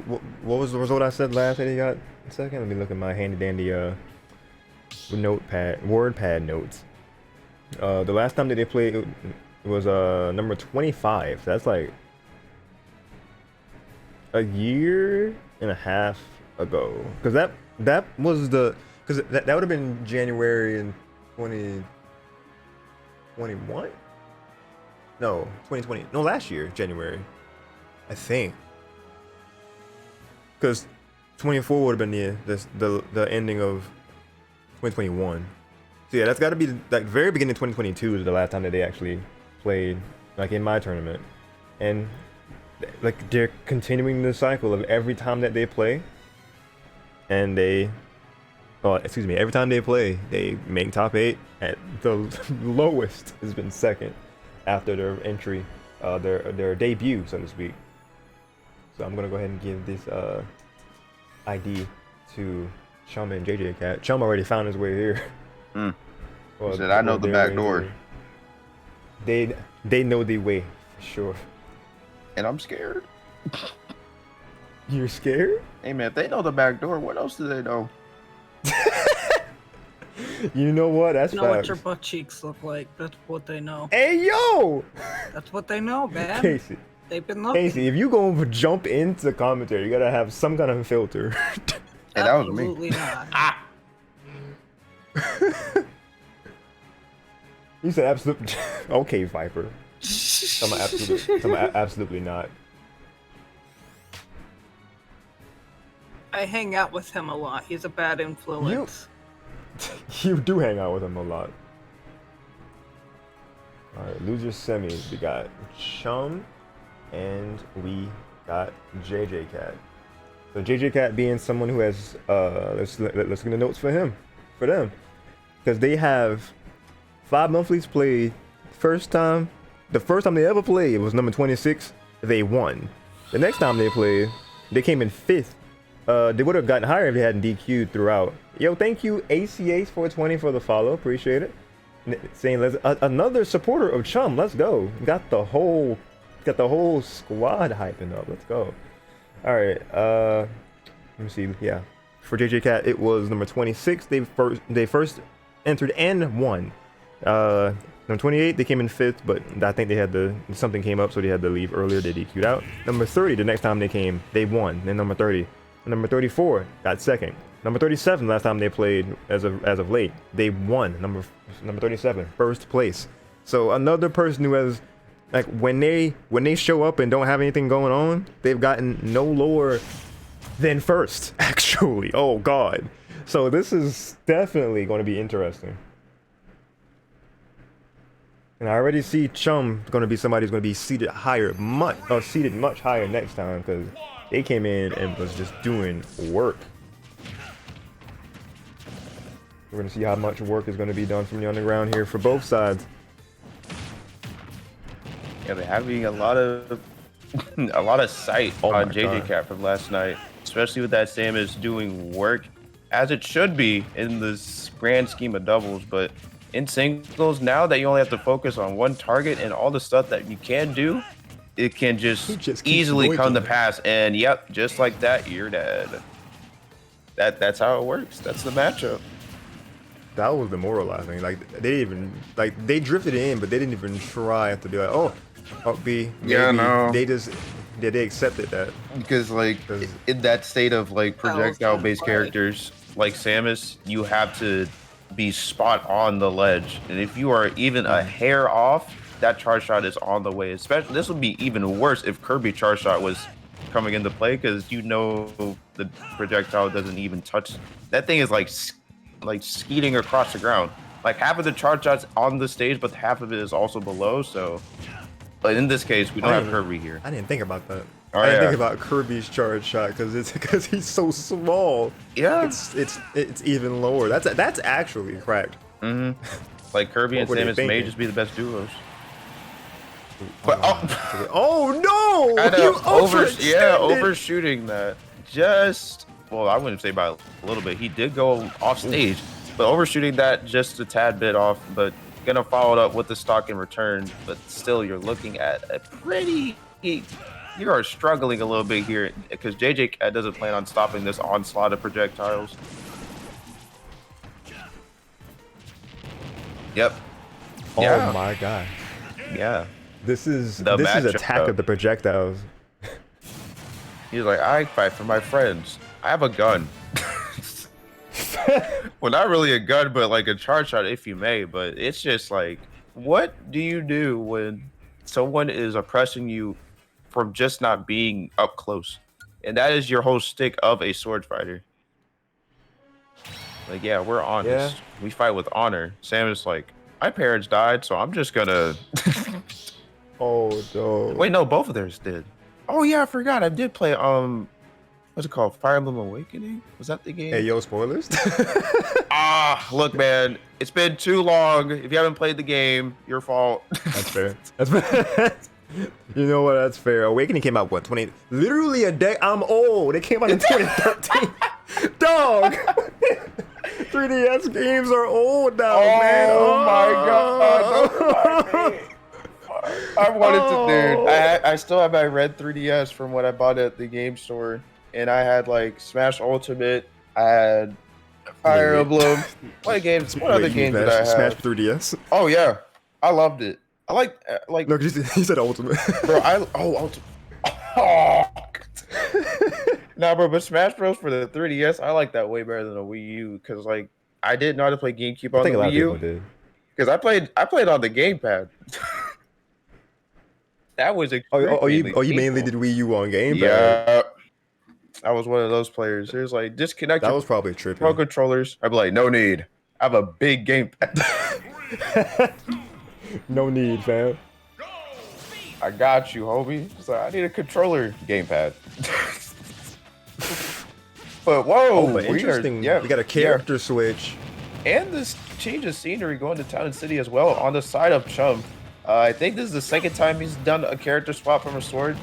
What was the result I said last that he got second? Let me look at my handy dandy notepad, WordPad notes. The last time that they played it was number 25. That's like a year and a half ago. Cause that was the that would have been January in 2021. No, 2020. No, last year, January. I think. Because 24 would have been the ending of 2021. So yeah, that's got to be like very beginning of 2022 is the last time that they actually played, like in my tournament. And like they're continuing the cycle of every time that they play. And every time they play, they make top 8 at the lowest has been second after their entry, their debut, so to speak. So I'm gonna go ahead and give this ID to Chum and JJ Cat. Chum already found his way here. Mm. Well, He said, "I know the back door." They know the way for sure. And I'm scared. You're scared? Hey man, if they know the back door, what else do they know? You know what? That's You know what facts. your butt cheeks look like. That's what they know. Hey yo! That's what they know, man. Casey. They've been looking. Casey, if you go to jump into commentary, you gotta have some kind of filter. Hey, that was me. Absolutely not. You said absolutely. Okay, Viper. Absolutely not. I hang out with him a lot. He's a bad influence. You do hang out with him a lot. Alright, loser semis. We got Chum and we got JJ Cat. So JJ Cat being someone who has let's look at the notes for them. Because they have 5 monthlies played. The first time they ever played was number 26. They won. The next time they played, they came in 5th. They would have gotten higher if they hadn't DQ'd throughout. Yo, thank you ACH420 for the follow. Appreciate it. Saying another supporter of Chum. Let's go. Got the whole squad hyping up. Let's go. All right. Let me see. Yeah, for JJ Cat, it was number 26. They first entered and won. Number 28, they came in 5th, but I think they had something came up, so they had to leave earlier. They DQ'd out. Number 30, the next time they came, they won. Then number 30. Number 34 got second. Number 37, last time they played as of late, they won. Number 37, first place. So another person who has, like, when they show up and don't have anything going on, they've gotten no lower than first, actually. Oh god. So this is definitely going to be interesting. And I already see Chum going to be somebody who's going to be seated much higher next time, because they came in and was just doing work. We're going to see how much work is going to be done from the underground here for both sides. Yeah, they're having a lot of sight on JJ Cat from last night, especially with that Samus doing work as it should be in this grand scheme of doubles. But in singles, now that you only have to focus on one target and all the stuff that you can do, it can He just just keeps easily come to yoinking. pass. And yep, just like that, you're dead. That's how it works. That's the matchup. That was demoralizing. Like they didn't even like they drifted in, but they didn't even try to be like, oh, up B. Yeah, Maybe no. they accepted that. Because like 'Cause- in that state of like That was projectile fun based play. characters like Samus, you have to be spot on the ledge. And if you are even a hair off, that charge shot is on the way. Especially this would be even worse if Kirby charge shot was coming into play, because you know the projectile doesn't even touch. That thing is like skeeting across the ground. Like half of the charge shots on the stage, but half of it is also below. So, but in this case, we don't have Kirby here. I didn't think about that. Oh, I didn't yeah. think about Kirby's charge shot because he's so small. Yeah. It's even lower. That's actually cracked. Like Kirby What and were they Samus may thinking? just be the best duos. But Oh no! kind You of overextended. overshooting that. Just well, I wouldn't say by a little bit. He did go off stage, but overshooting that just a tad bit off. But gonna follow it up with the stock in return. But still, you're looking at a pretty. You are struggling a little bit here because JJ Cat doesn't plan on stopping this onslaught of projectiles. Yep. Oh Yeah. my god! Yeah. This is The Attack matchup. of the Projectiles. He's like, I fight for my friends. I have a gun. Well, not really a gun, but like a charge shot, if you may. But it's just like, what do you do when someone is oppressing you from just not being up close? And that is your whole stick of a sword fighter. Like, yeah, we're honest. Yeah. We fight with honor. Sam is like, my parents died, so I'm just gonna. Oh no! Wait, no, both of theirs did. Oh yeah, I forgot. I did play what's it called? Fire Emblem Awakening? Was that the game? Hey yo, spoilers. Look, man, it's been too long. If you haven't played the game, your fault. That's fair. That's fair. You know what? That's fair. Awakening came out what 20? Literally a day. I'm old. It came out in 2013. Dog. 3DS games are old now, man. Oh my god. I wanted to, dude. I still have my red 3DS from what I bought at the game store, and I had like Smash Ultimate. I had Fire Wait. Emblem. What games? What other Wait, you games did I have? Smash 3DS. Oh yeah, I loved it. I like No, he said Ultimate. bro. Ultimate. Oh. Nah, bro, but Smash Bros for the 3DS, I like that way better than a Wii U, because like I didn't know how to play GameCube I on think the a lot Wii of people U, did. because I played on the gamepad. That was You mainly painful. did Wii U on Gamepad. Yeah, I was one of those players. There's like disconnect That your was probably pro trippy. controllers. I'd be like, no need. I have a big gamepad. No need, fam. I got you, homie. It's like, I need a controller gamepad. But whoa, Oh, but we are- interesting. yeah, We got a character switch. and this change of scenery going to town and city as well on the side of Chum. I think this is the second time he's done a character swap from a sword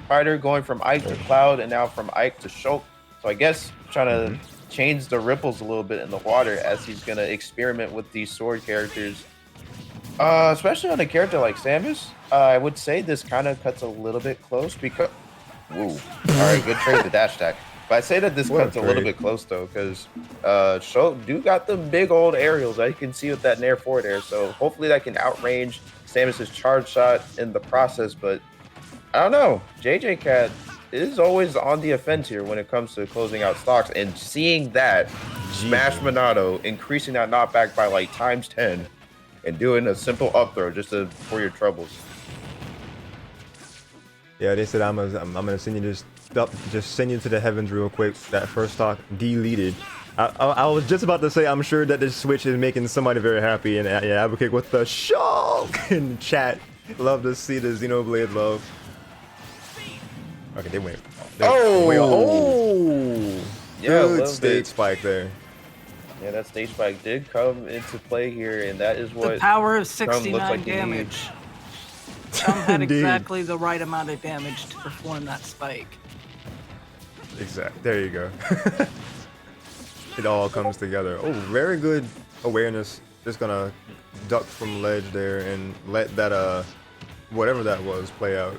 fighter, going from Ike to Cloud and now from Ike to Shulk. So I guess trying to change the ripples a little bit in the water as he's gonna experiment with these sword characters. Especially on a character like Samus, I would say this kind of cuts a little bit close because. Woo! All right, good trade the dash attack. But I say that this What a cuts a little trade. bit close though, because Shulk do got them big old aerials that you can see with that Nair forward air. So hopefully that can outrange Samus's charge shot in the process. But I don't know. JJ Cat is always on the offense here when it comes to closing out stocks, and seeing that Smash Monado increasing that knockback by like times 10 and doing a simple up throw just for your troubles. Yeah, they said I'm gonna send you this stuff, just send you to the heavens real quick. That first stock deleted. I was just about to say I'm sure that this switch is making somebody very happy, and yeah, advocate with the Shulk in chat. Love to see the Xenoblade love. Okay, they went. Oh, Yeah, good love stage it. spike there. Yeah, that stage spike did come into play here, and that is what The power of Chum looks 69 like he damage. needs. Chum had Indeed. exactly the right amount of damage to perform that spike. Exactly. There you go. It all comes together. Oh, very good awareness. Just gonna duck from ledge there and let that whatever that was play out.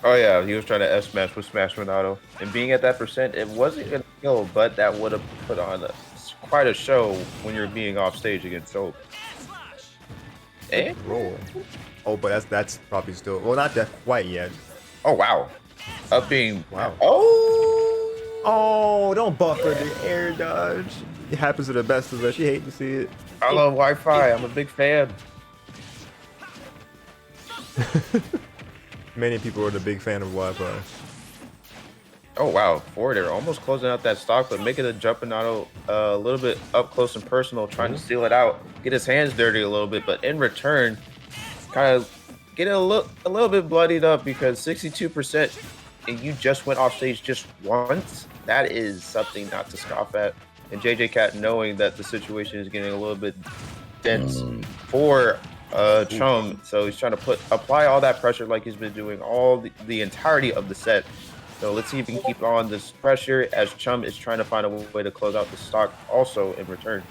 Oh yeah, he was trying to F smash with Smash Ronaldo, and being at that percent, it wasn't gonna kill, but that would have put on quite a show when you're being off stage against Soap. Eh? Roll. Oh, but that's probably still well, not that quite yet. Oh wow, up being Wow. Oh, Oh, don't buffer the air dodge. It happens to the best of us. You hate to see it. I love Wi-Fi. I'm a big fan. Many people are the big fan of Wi-Fi. Oh wow, forward air, almost closing out that stock, but making the jumping auto a little bit up close and personal, trying to steal it out, get his hands dirty a little bit, but in return, kind of get a little bit bloodied up because 62%, and you just went off stage just once. That is something not to scoff at. And JJ Cat knowing that the situation is getting a little bit dense for Chum, so he's trying to apply all that pressure like he's been doing all the entirety of the set. So let's see if he can keep on this pressure as Chum is trying to find a way to close out the stock also in return.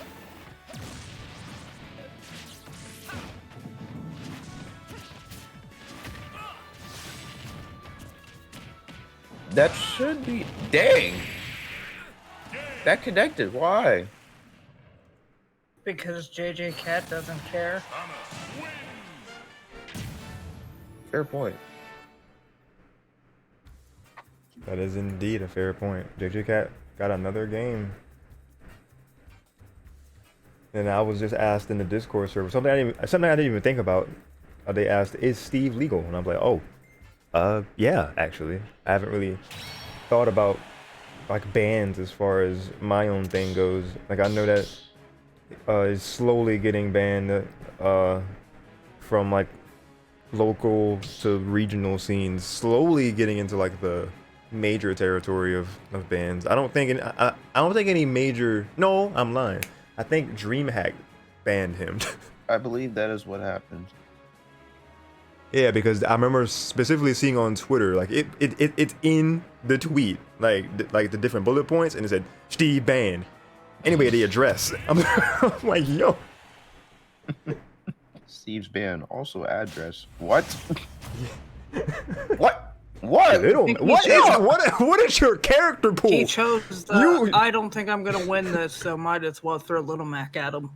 That should be... Dang! That connected. Why? Because JJ Cat doesn't care. Fair point. That is indeed a fair point. JJ Cat got another game. And I was just asked in the Discord server, something I didn't even think about. They asked, is Steve legal? And I'm like, oh, yeah, actually. I haven't really thought about like bans as far as my own thing goes. Like I know that is slowly getting banned from like local to regional scenes, slowly getting into like the major territory of bans. I don't think any major. No, I'm lying. I think DreamHack banned him. I believe that is what happened. Yeah, because I remember specifically seeing on Twitter, like it's in the tweet, like the different bullet points, and it said Steve banned. Anyway, the address. I'm like, yo. Steve's ban also address. What? What? What is your character pool? He chose the, I don't think I'm gonna win this, so might as well throw Little Mac at him.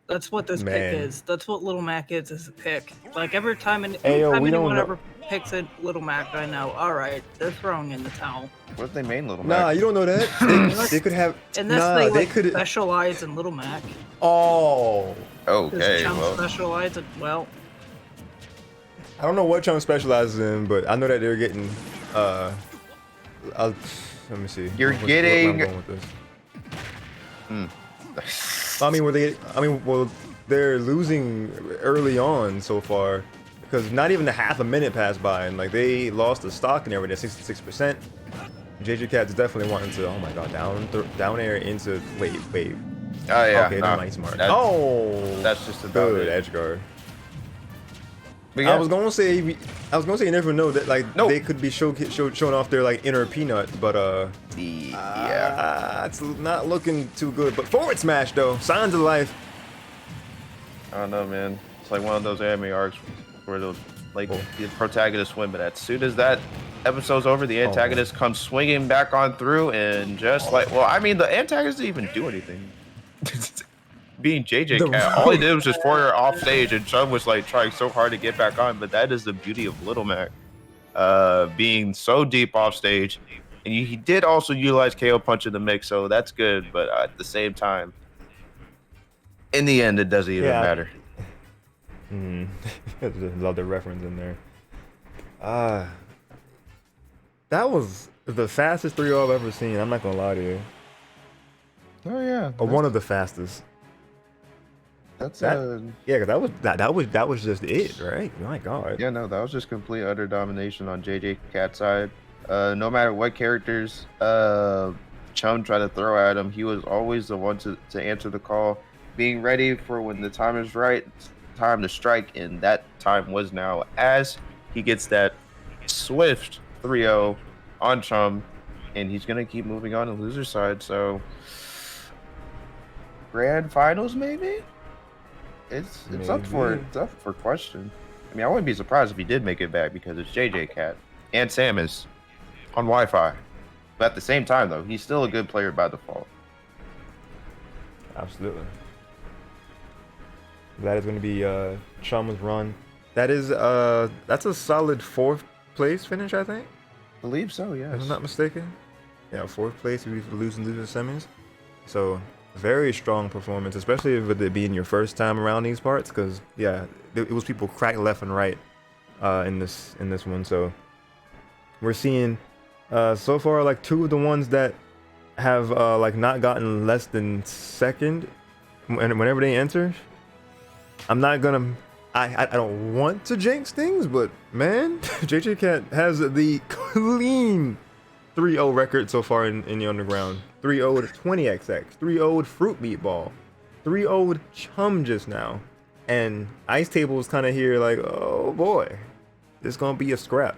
That's what this pick is. That's what Little Mac is a pick. Like every time anyone ever picks a Little Mac, I know, alright, they're throwing in the towel. What if they main Little Mac? Nah, you don't know that. They could have. Unless they could specialize in Little Mac. Oh. Okay. Well. Specialize in, well. I don't know what Chum specializes in, but I know that they're getting. Let me see. You're getting. Where I'm going with this. Well, they're losing early on so far because not even a half a minute passed by, and like they lost the stock and everything, 66%. JJ Cat's definitely wanting to. Oh my god, down air into. Wait. Oh yeah. Okay, nah, nice smart. That's just a good edge guard. But yeah. I was gonna say you never know that like they could be showing off their like inner peanut, but it's not looking too good. But forward smash though, signs of life. I don't know, man. It's like one of those anime arcs where the protagonist win, but as soon as that episode's over, the antagonist comes swinging back on through, and just the antagonist didn't even do anything. Being JJ Cat, all he did was just forward her off stage, and Chum was like trying so hard to get back on. But that is the beauty of Little Mac, being so deep off stage, and he did also utilize KO punch in the mix, so that's good. But at the same time, in the end, it doesn't even matter. Love the reference in there. That was the fastest 3-0 I've ever seen. I'm not gonna lie to you. Oh yeah, one of the fastest. That's yeah, that was just it, right? My god. Yeah, no, that was just complete utter domination on JJ Cat's side. No matter what characters Chum tried to throw at him, he was always the one to answer the call, being ready for when the time is right, time to strike, and that time was now as he gets that swift 3-0 on Chum, and he's gonna keep moving on the loser side. So grand finals maybe? It's up for question. I mean, I wouldn't be surprised if he did make it back because it's JJ Cat. and Samus on Wi-Fi. But at the same time, though, he's still a good player by default. Absolutely. That is going to be Chum's run. That is that's a solid 4th place finish, I think. I believe so, yes. If I'm not mistaken. Yeah, 4th place if you lose the semis. So very strong performance, especially with it being your first time around these parts, because yeah, it was people cracked left and right in this one. So we're seeing so far like 2 of the ones that have like not gotten less than 2nd whenever they enter. I'm not gonna. I don't want to jinx things, but man, JJ Cat has the clean 3-0 record so far in the underground. 3-0'd 20XX, 3-0'd Fruit Meatball, 3-0'd Chum just now, and Ice Table is kind of here like, oh boy, this gonna be a scrap.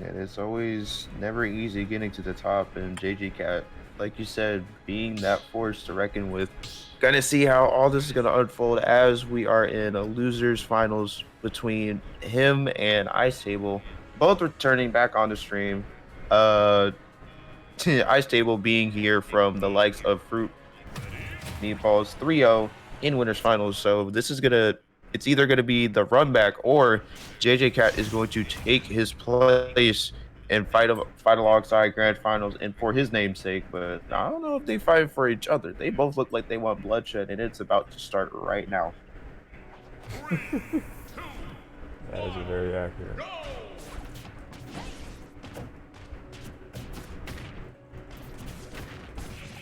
Yeah, it's always never easy getting to the top, and JJ Cat, like you said, being that force to reckon with. Gonna see how all this is gonna unfold as we are in a losers finals between him and Ice Table, both returning back on the stream. Ice Table being here from the likes of Fruit Meatballs 3-0 in winners finals. So this is it's either gonna be the run back or JJ Cat is going to take his place and fight alongside grand finals and for his namesake. But I don't know if they fight for each other. They both look like they want bloodshed, and it's about to start right now. That is very accurate.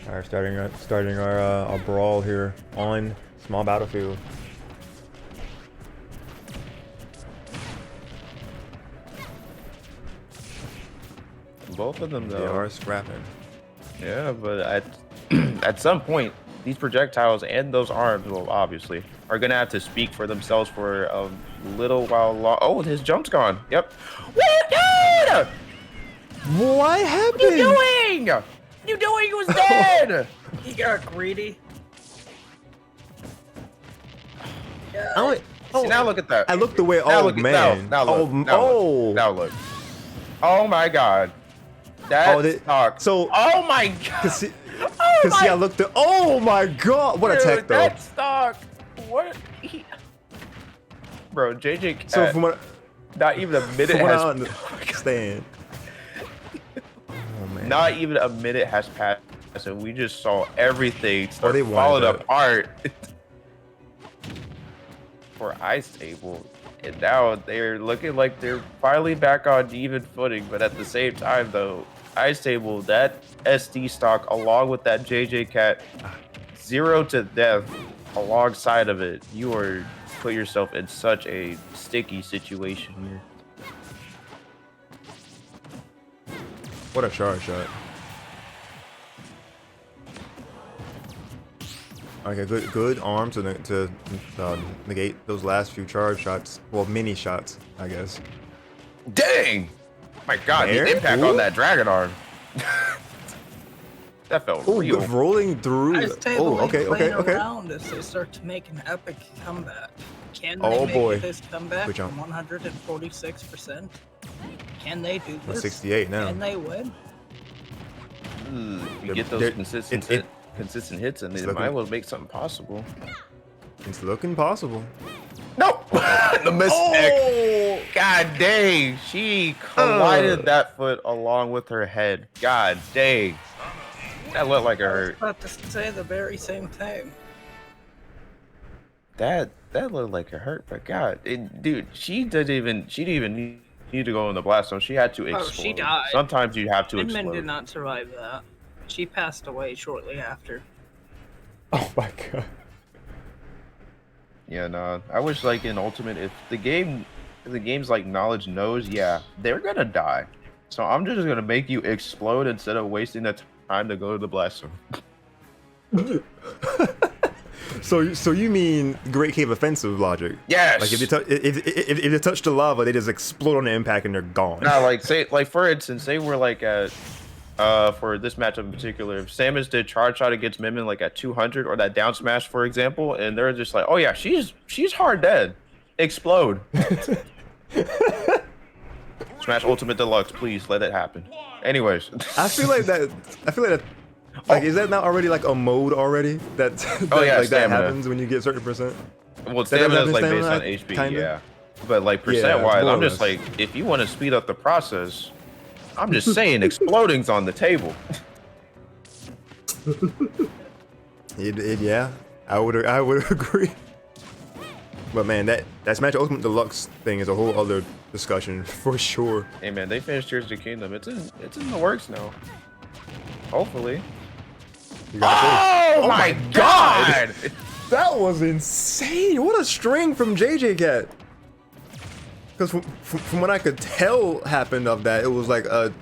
All right, starting our brawl here on small battlefield. Both of them, though. They are scrapping. Yeah, but at some point, these projectiles and those arms, well, obviously, are gonna have to speak for themselves for a little while. Oh, his jump's gone. Yep. What are you doing? What happened? What are you doing? You doing? He was dead. He got greedy. See, now look at that. I looked away. Now Oh look at- man. Now look. Now look. Oh my God. That's talk. So. Oh my God. Cause see, I looked at. Oh my God! What a tech though. That's stock. What? Bro, JJ Cat. So from what? Not even a minute From what I has. understand. Oh man. Not even a minute has passed, and we just saw everything start they wanted falling that. apart for Ice Table. And now they're looking like they're finally back on even footing. But at the same time, though, Ice Table, that SD stock, along with that JJ Cat, 0 to death alongside of it, you are put yourself in such a sticky situation here. What a charge shot. Okay, good arm to negate those last few charge shots. Well, mini shots, I guess. Dang! My God, There? the impact Ooh. on that dragon arm. That felt real. Rolling through. Ice Table Okay. around as they start to make an epic comeback. Can they make this comeback Good from jump. 146%? Can they do We're this? 68 now. Can they win? You get those They're- consistent hits, and they looking- might well make something possible. It's looking possible. Nope! The mistake. God dang. She collided that foot along with her head. God dang. That looked like it I was hurt. about to say the very same thing. That looked like it hurt, but God, dude, she didn't even need to go in the blast zone. She had to explode. Oh, she died. Sometimes you have to Min explode. did not survive that. She passed away shortly after. Oh my God. Yeah, no. I wish like in Ultimate, if the game's like knowledge knows, yeah, they're gonna die. So I'm just gonna make you explode instead of wasting the time to go to the blast zone. So you mean Great Cave offensive logic? Yes. Like if they touch the lava, they just explode on the impact and they're gone. No, like for instance, say we're like at for this matchup in particular, if Samus did charge shot against Min like at 200 or that down smash, for example, and they're just like, oh yeah, she's hard dead, explode. Smash Ultimate Deluxe, please let it happen. Anyways. I feel like that. Like, is that not already like a mode already? That, Oh yeah, like stamina. that happens when you get certain percent. Well, stamina is like based on stamina, HP, kinda? yeah. But like Yeah, percent wise, more or I'm just less. like, if you want to speed up the process, I'm just saying, exploding's on the table. Yeah, I would agree. But man, that Smash Ultimate Deluxe thing is a whole other discussion for sure. Hey man, they finished Tears of the Kingdom. It's in the works now. Hopefully. You gotta say. Oh my god! That was insane! What a string from JJ Cat. Because from what I could tell happened of that, it was like a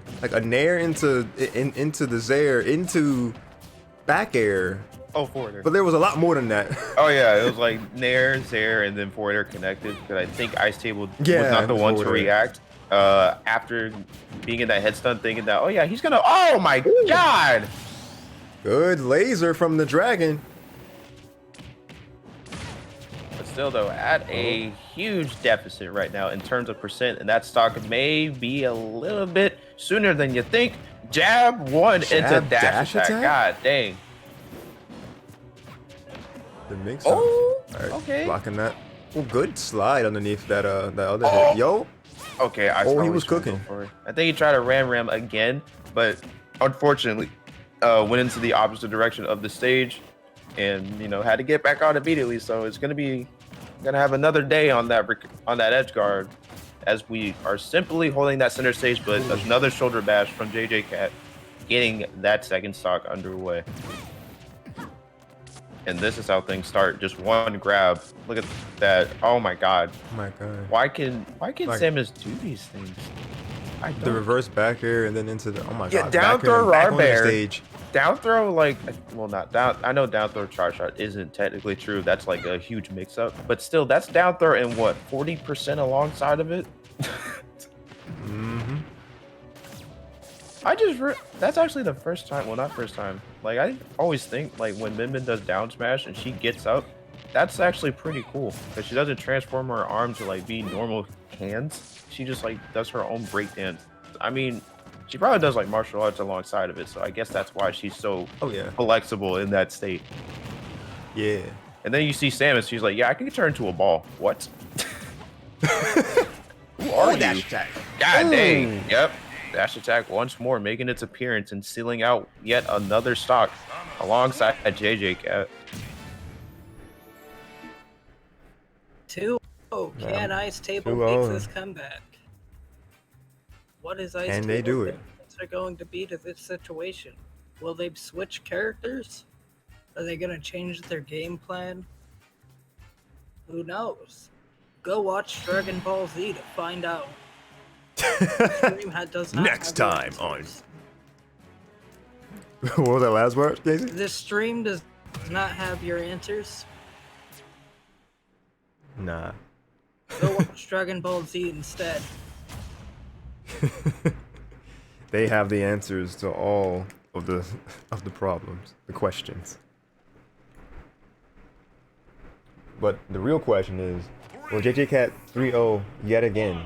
nair into the Zaire into back air. Oh, forward air. But there was a lot more than that. Oh yeah, it was like Nair, Zaire, and then forward air connected. Because I think Ice Table was Yeah, not the one to forward air. react. After being in that head stun, thinking that, oh yeah, he's gonna. Oh my god! Good laser from the dragon. But still though, at a huge deficit right now in terms of percent, and that stock may be a little bit sooner than you think. Jab one into Jab dash attack. God dang. The mix. Oh, Alright, okay. blocking that. Oh, good slide underneath that that other hit. Yo. Okay, I Oh, saw he what was he's gonna cooking. go for. I think he tried to ram again, but unfortunately, went into the opposite direction of the stage, and had to get back out immediately. So it's gonna have another day on that edge guard, as we are simply holding that center stage. But another shoulder bash from JJ Cat, getting that second stock underway. And this is how things start. Just one grab. Look at that. Oh my god. Oh my god. Why can Like- Samus do these things? I The don't. reverse back air and then into the my Yeah, god. down back air throw and back raw on the bear. stage. Down throw, like, well, not down. I know down throw charge shot isn't technically true. That's like a huge mix up. But still, that's down throw and what, 40% alongside of it? Mm-hmm. That's actually the first time. Well, not first time. Like, I always think, like, when Min Min does down smash and she gets up, that's actually pretty cool. Because she doesn't transform her arm to, like, be normal hands. She just, like, does her own breakdance. I mean, she probably does, like, martial arts alongside of it. So I guess that's why she's so Oh yeah. flexible in that state. Yeah. And then you see Samus, she's like, yeah, I can turn into a ball. What? Who are you? Dash attack. God dang. Yep. Dash attack once more, making its appearance and sealing out yet another stock alongside a JJ Cat. 2-0. Can Ice Table 2-0. make this comeback? What is Ice And Table they do it. are going to be to this situation? Will they switch characters? Are they going to change their game plan? Who knows? Go watch Dragon Ball Z to find out. Does not Next have time the on. answers. What was that last word, Casey? This stream does not have your answers. Nah. Go watch Dragon Ball Z instead. They have the answers to all of the problems, the questions. But the real question is, will JJ Cat 3-0 yet again?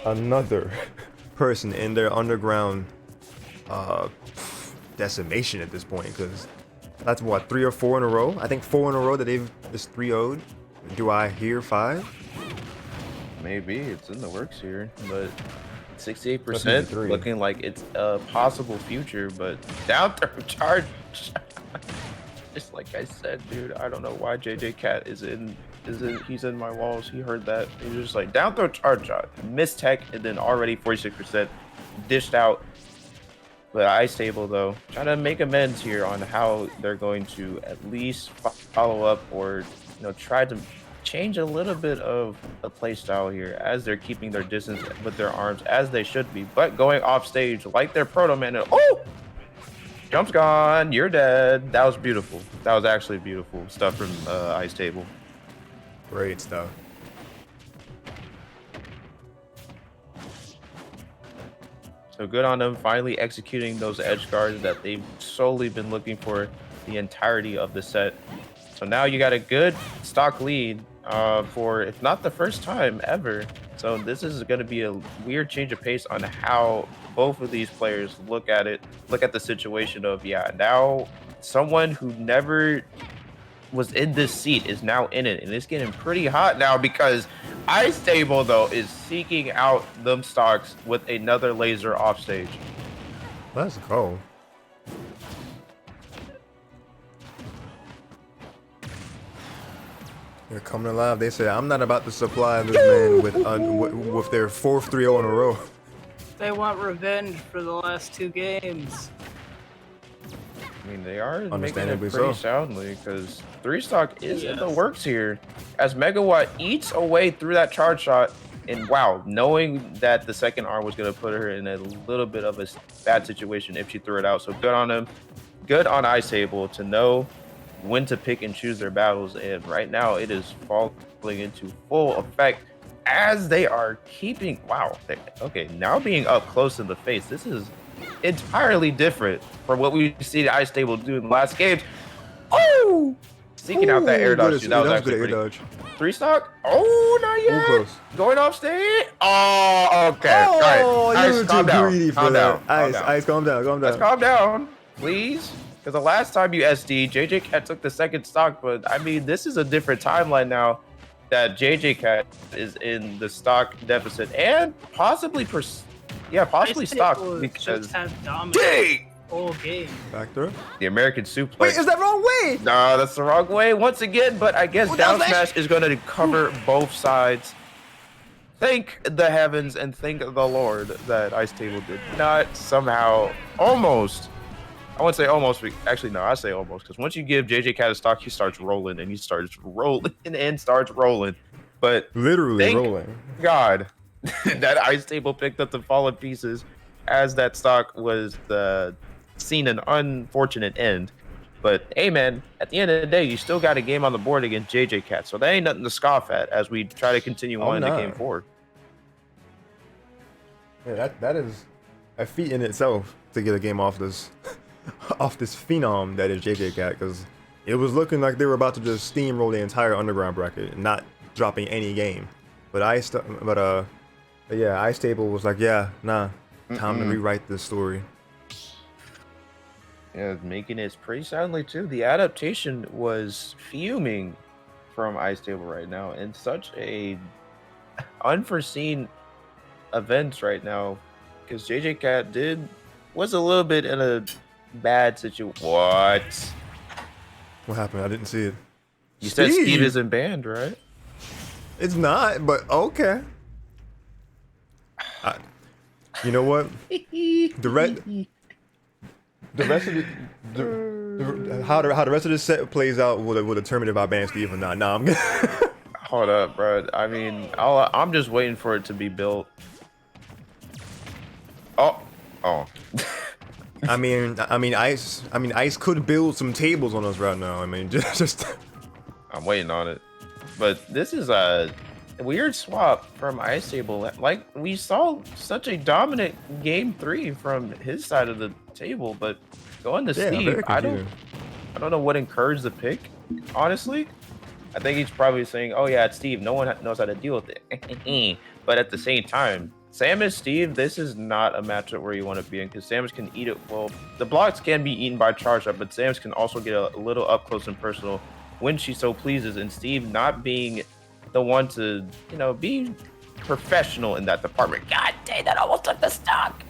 Another person in their underground decimation at this point, because that's what, 3 or 4 in a row? I think 4 in a row that they've just 3-0'd. Do I hear 5? Maybe it's in the works here, but Let's use 68% 3. looking like it's a possible future, but down throw charge. Just like I said, dude, I don't know why JJ Cat he's in my walls. He heard that. He's just like down throw charge shot, missed tech, and then already 46% dished out. But Ice Table though, trying to make amends here on how they're going to at least follow up or try to change a little bit of a play style here as they're keeping their distance with their arms as they should be, but going off stage like their Proto Man. And oh, jump's gone. You're dead. That was beautiful. That was actually beautiful stuff from Ice Table. Great stuff. So good on them finally executing those edge guards that they've solely been looking for the entirety of the set. So now you got a good stock lead. for if not the first time ever. So this is going to be a weird change of pace on how both of these players look at it, look at the situation of, yeah, now someone who never was in this seat is now in it, and it's getting pretty hot now because Ice Table though is seeking out them stocks with another laser off stage. Let's go. They're coming alive. They say, I'm not about to supply this man with their 4th 3-0 in a row. They want revenge for the last 2 games. I mean, they are making it Understandably pretty so. soundly because 3 stock is in the works here as Megawatt eats away through that charge shot. And wow, knowing that the second arm was going to put her in a little bit of a bad situation if she threw it out. So good on him. Good on Ice Table to know when to pick and choose their battles. And right now it is falling into full effect as they are keeping, wow, okay, now being up close in the face. This is entirely different from what we've seen Ice Table do in the last games. Oh, seeking out that air dodge. That was actually pretty dodge. 3 stock. Oh, not yet. Close. Going off stage. Oh, okay. All right. Oh, Ice, you were calm too down. greedy for Calm that. down. Calm Ice, down. Ice, calm down, calm Let's down. calm down, please. Because the last time you SD, JJ Cat took the second stock, but I mean, this is a different timeline now that JJ Cat is in the stock deficit and possibly, possibly Ice stock Table because just have dominated the whole game. Back through. the American suplex. Wait, is that wrong way? No, that's the wrong way once again, but I guess down down smash is going to cover both sides. Thank the heavens and thank the Lord that Ice Table did not somehow almost. I wouldn't say almost. Actually, no, I say almost because once you give JJ Cat a stock, he starts rolling and he starts rolling and starts rolling. But Literally thank rolling. God that Ice Table picked up the fallen pieces as that stock was seen an unfortunate end. But hey, man, at the end of the day, you still got a game on the board against JJ Cat, so that ain't nothing to scoff at as we try to continue on in the game forward. Yeah, that is a feat in itself to get a game off this off this phenom that is JJ Cat, because it was looking like they were about to just steamroll the entire underground bracket, not dropping any game. But Ice Table was like, yeah, nah, time to rewrite this story. Yeah, making it pretty soundly too. The adaptation was fuming from Ice Table right now, and such a unforeseen events right now, because JJ Cat was a little bit in a bad situation. What happened? I didn't see it. You said Steve isn't banned, right? It's not, but okay. You know what? The rest of how the rest of the set plays out will determine if I ban Steve or not. Nah, I'm good. Hold up, bro. I mean, I'm just waiting for it to be built. Oh. I mean, Ice could build some tables on us right now. I mean, just. I'm waiting on it, but this is a weird swap from Ice Table. Like, we saw such a dominant game 3 from his side of the table, but going to Steve, I don't know what encouraged the pick. Honestly, I think he's probably saying, "Oh yeah, it's Steve. No one knows how to deal with it." But at the same time, Samus Steve, this is not a matchup where you want to be in, because Samus can eat it. Well, the blocks can be eaten by charge up, but Samus can also get a little up close and personal when she so pleases. And Steve not being the one to, be professional in that department. God dang, that almost took the stock.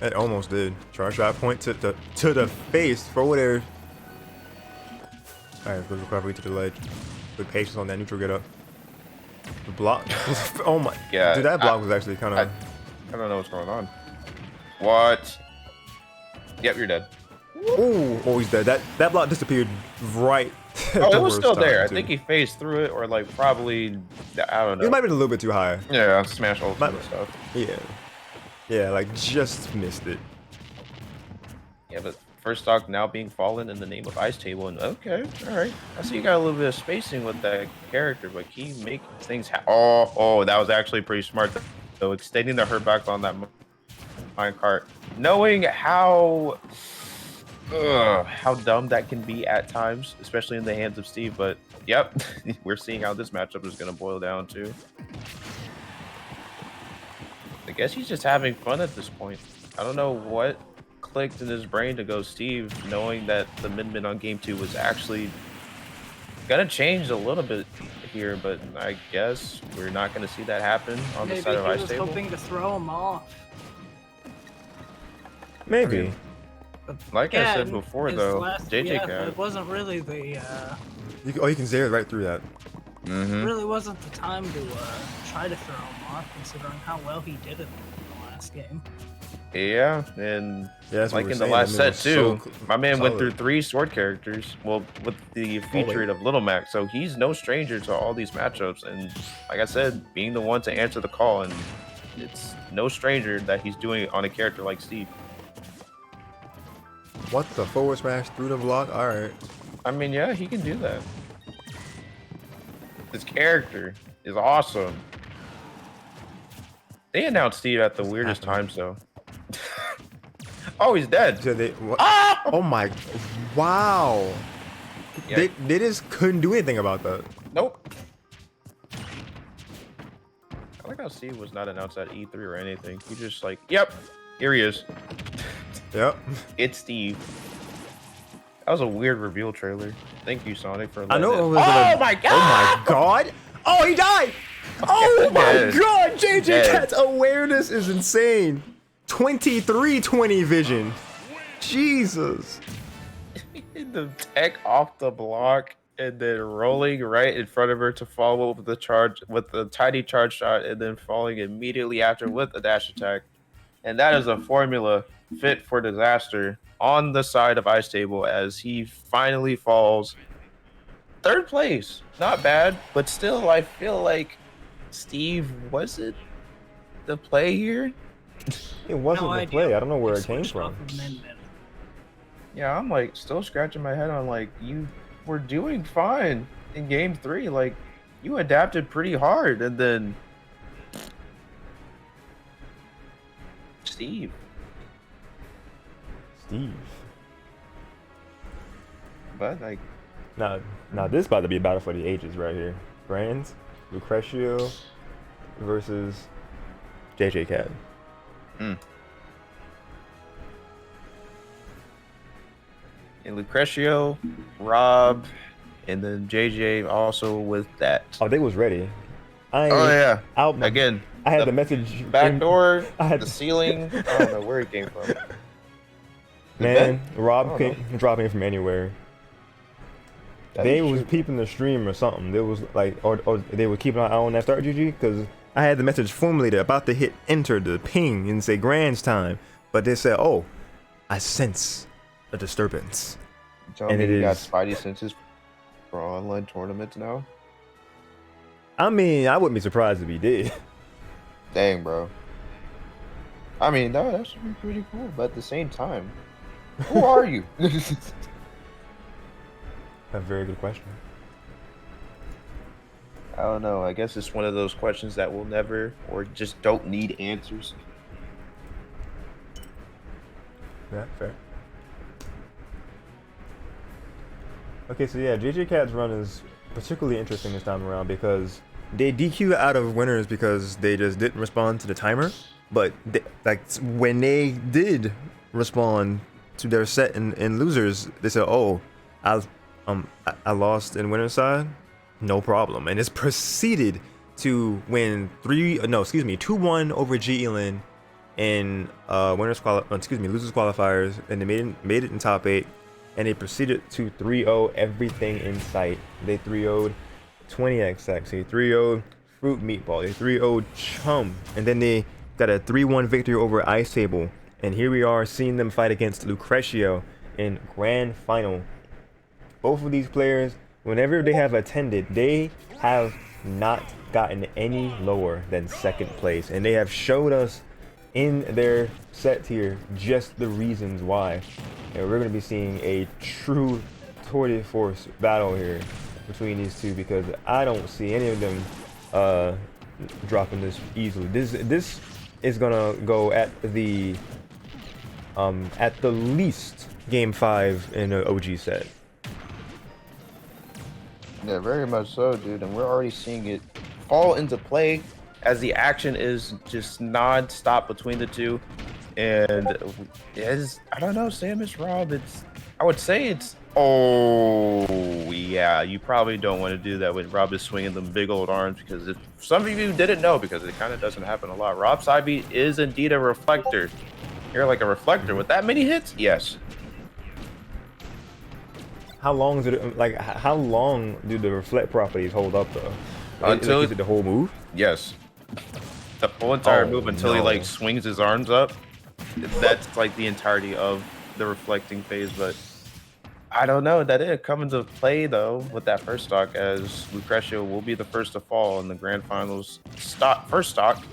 It almost did. Charge shot point to the face. Throw it there. All right, good recovery to the ledge. Good patience on that neutral get up. The block. Oh my. Yeah. Dude, that block was actually kind of. I don't know what's going on. What? Yep, you're dead. Oh, he's dead. That block disappeared right. Oh, it was still there. I think he phased through it, or like probably, I don't know. It might have been a little bit too high. Yeah, smash ult and stuff. Yeah, like just missed it. Yeah, but first stock now being fallen in the name of Ice Table, and okay, all right. I see you got a little bit of spacing with that character, but can you make things oh, that was actually pretty smart, though, extending the hurt back on that minecart, knowing how dumb that can be at times, especially in the hands of Steve. But Yep, we're seeing how this matchup is going to boil down to. I guess he's just having fun at this point. I don't know what clicked in his brain to go Steve, knowing that the min-min on game 2 was actually going to change a little bit here, but I guess we're not going to see that happen on the side of Ice Maybe he Table. was hoping to throw him off. Maybe. I mean, like I said before, though, JJ Cat. It wasn't really the. You can zero right through that. Really wasn't the time to try to throw him off, considering how well he did it in the last game. Yeah, and that's like what in we're the last saying. I set mean, it too, was so my man went solid. through 3 sword characters. Well, with the featuring of Little Mac, so he's no stranger to all these matchups. And like I said, being the one to answer the call, and it's no stranger that he's doing it on a character like Steve. What the forward smash through the block? All right. I mean, yeah, he can do that. His character is awesome. They announced Steve at the weirdest times, though. Oh, he's dead. So they, what? Ah! Oh my! Wow. Yeah. They just couldn't do anything about that. Nope. I like how Steve was not announced at E3 or anything. He just like, yep, here he is. Yep. It's Steve. That was a weird reveal trailer. Thank you, Sonic, for I know letting it it. was. Oh my god! Oh my god! Oh, he died! Oh my Dead. god! JJ Dead. Cat's awareness is insane. 2320 vision. Jesus. The tech off the block and then rolling right in front of her to follow up with the charge with the tiny charge shot and then falling immediately after with a dash attack. And that is a formula fit for disaster on the side of Ice Table as he finally falls. 3rd place. Not bad, but still I feel like Steve, was it the play here? It wasn't No the idea. play. I don't know where They it came switched from. off of Min Min. Yeah, I'm like still scratching my head on like you were doing fine in game 3. Like you adapted pretty hard and then Steve. But like Now this about to be a battle for the ages right here. Brands, Lucretio versus JJ Cat. and Lucretio, Rob, and then JJ also with that. Oh, they was ready. Oh yeah. Out Again, I had the the message back door, I had the ceiling. I don't know where it came from. Man, I Rob don't came dropping from anywhere. That They is was true. peeping the stream or something. They was like, or they were keeping an eye on that start GG because I had the message formulated about to hit enter the ping and say Grand's time, but they said, oh, I sense a disturbance. Tell and me it you got is- Spidey senses for online tournaments now? I mean, I wouldn't be surprised if he did. Dang, bro. I mean, no, that should be pretty cool. But at the same time, who are you? A very good question. I don't know. I guess it's one of those questions that we'll never or just don't need answers. Yeah, fair. Okay, so yeah, JJ Cat's run is particularly interesting this time around because they DQ out of winners because they just didn't respond to the timer. But they, like when they did respond to their set in losers, they said, "Oh, I lost in winner's side, no problem," and it's proceeded to win 2-1 over G Elin in losers qualifiers, and they made it in top 8. And they proceeded to 3-0 everything in sight. They 3-0'd 20XX. They 3-0'd Fruit Meatball. They 3-0'd Chum. And then they got a 3-1 victory over Ice Table. And here we are seeing them fight against Lucretio in Grand Final. Both of these players, whenever they have attended, they have not gotten any lower than 2nd place. And they have showed us in their set tier just the reasons why. And we're going to be seeing a true tour de force battle here between these two because I don't see any of them dropping this easily. This is gonna go at the least game 5 in an OG set. Yeah, very much so, dude. And we're already seeing it fall into play as the action is just non-stop between the two. And I don't know, Samus Rob, I would say it's, oh, yeah, you probably don't want to do that when Rob is swinging them big old arms, because if some of you didn't know, because it kind of doesn't happen a lot, Rob side B is indeed a reflector. You're like a reflector with that many hits? Yes. How long did it, like, how long do the reflect properties hold up though? Until is it the whole move? Yes. The whole entire Oh, move until he no. like swings his arms up. That's like the entirety of the reflecting phase, but I don't know. That it come into play though with that first stock, as Lucretia will be the first to fall in the grand finals. First stock.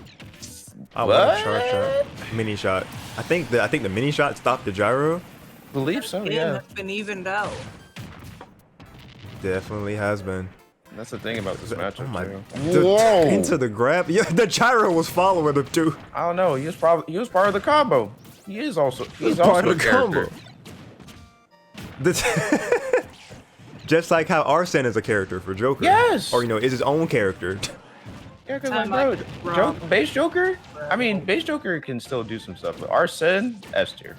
I want a charge shot, mini shot. I think the mini shot stopped the gyro. Believe so, Game yeah. has been evened out. Definitely has been. That's the thing about this matchup. Oh my! Whoa! Into the grab. Yeah, the gyro was following him too. I don't know. He was part of the combo. He's also Part a of the character. combo. Just like how Arsene is a character for Joker. Yes. Or is his own character. Yeah, because like, bro, base Joker. I mean, base Joker can still do some stuff, but Arsene S tier.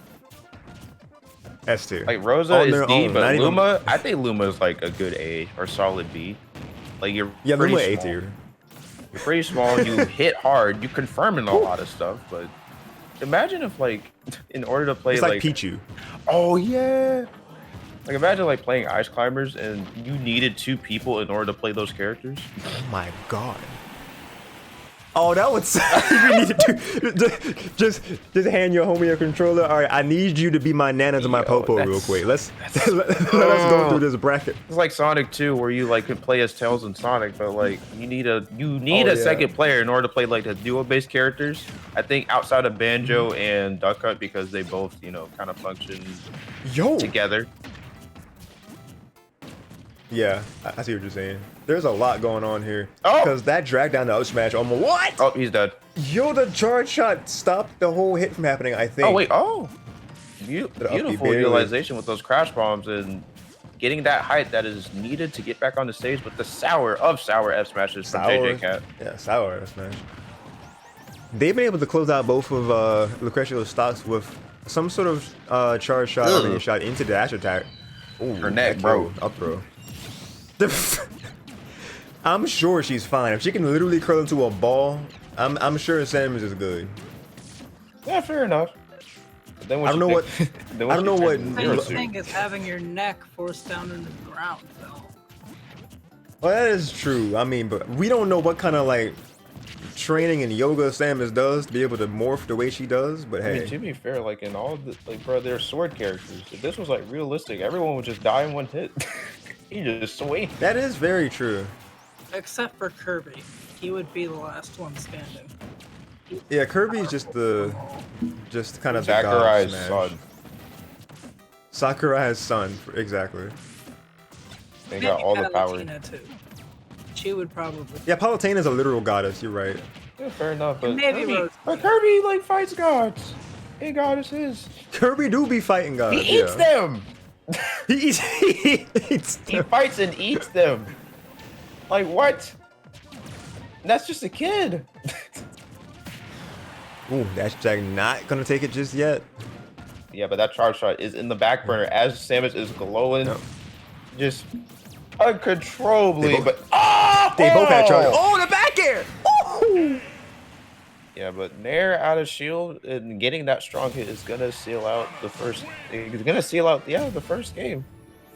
S tier. Like Rosa On is their D, own, but not even- Luma, I think Luma is like a good A or solid B. Like you're Yeah, pretty Luma A small. tier. You're pretty small. You hit hard. You confirm in a lot of stuff, but imagine if like in order to play It's like Pichu. oh yeah. Like imagine like playing Ice Climbers and you needed 2 people in order to play those characters. Oh my god. Oh, that would suck. You need to just hand your homie a controller. All right, I need you to be my Nana to my Popo real quick. Let's let us go through this bracket. It's like Sonic 2 where you like can play as Tails and Sonic, but like you need a yeah. second player in order to play like the duo based characters. I think outside of Banjo and Duck Hunt, because they both, kind of function together. Yeah, I see what you're saying. There's a lot going on here. Oh! Because that drag down the up smash almost. What? Oh, he's dead. Yo, the charge shot stopped the whole hit from happening, I think. Oh wait, beautiful barely. utilization with those crash bombs and getting that height that is needed to get back on the stage with the sour F smashes from JJ Cat. Yeah, sour F smash. They've been able to close out both of Lucretia's stocks with some sort of charge shot or mini shot into the dash attack. Ooh, Her neck, that bro. Up throw. I'm sure she's fine. If she can literally curl into a ball, I'm sure Samus is good. Yeah, fair enough. But then I don't know what. I I don't know what. The thing is having your neck forced down into the ground, though. Well, that is true. I mean, but we don't know what kind of like training and yoga Samus does to be able to morph the way she does. But I hey, mean, to be fair, like in all the bro, they're sword characters. If this was like realistic, everyone would just die in one hit. He just swing. that is very true. Except for Kirby. He would be the last one standing. Yeah, Kirby's just kind of Sakurai's the god son. smash. Sakurai's son, exactly. They got all the power. Palutena, too. She would probably. Yeah, Palutena's a literal goddess. You're right. Yeah, fair enough. But Maybe Rose. Kirby like fights gods and goddesses. Kirby do be fighting gods. He eats them. He eats. He eats. He fights and eats them. Like what? That's just a kid. Ooh, Dash Jack not gonna take it just yet. Yeah, but that charge shot is in the back burner as Samus is glowing, just uncontrollably. They But They both had charge. Oh, the back air! Ooh. yeah, but Nair out of shield and getting that strong hit is gonna seal out the first. It's gonna seal out the first game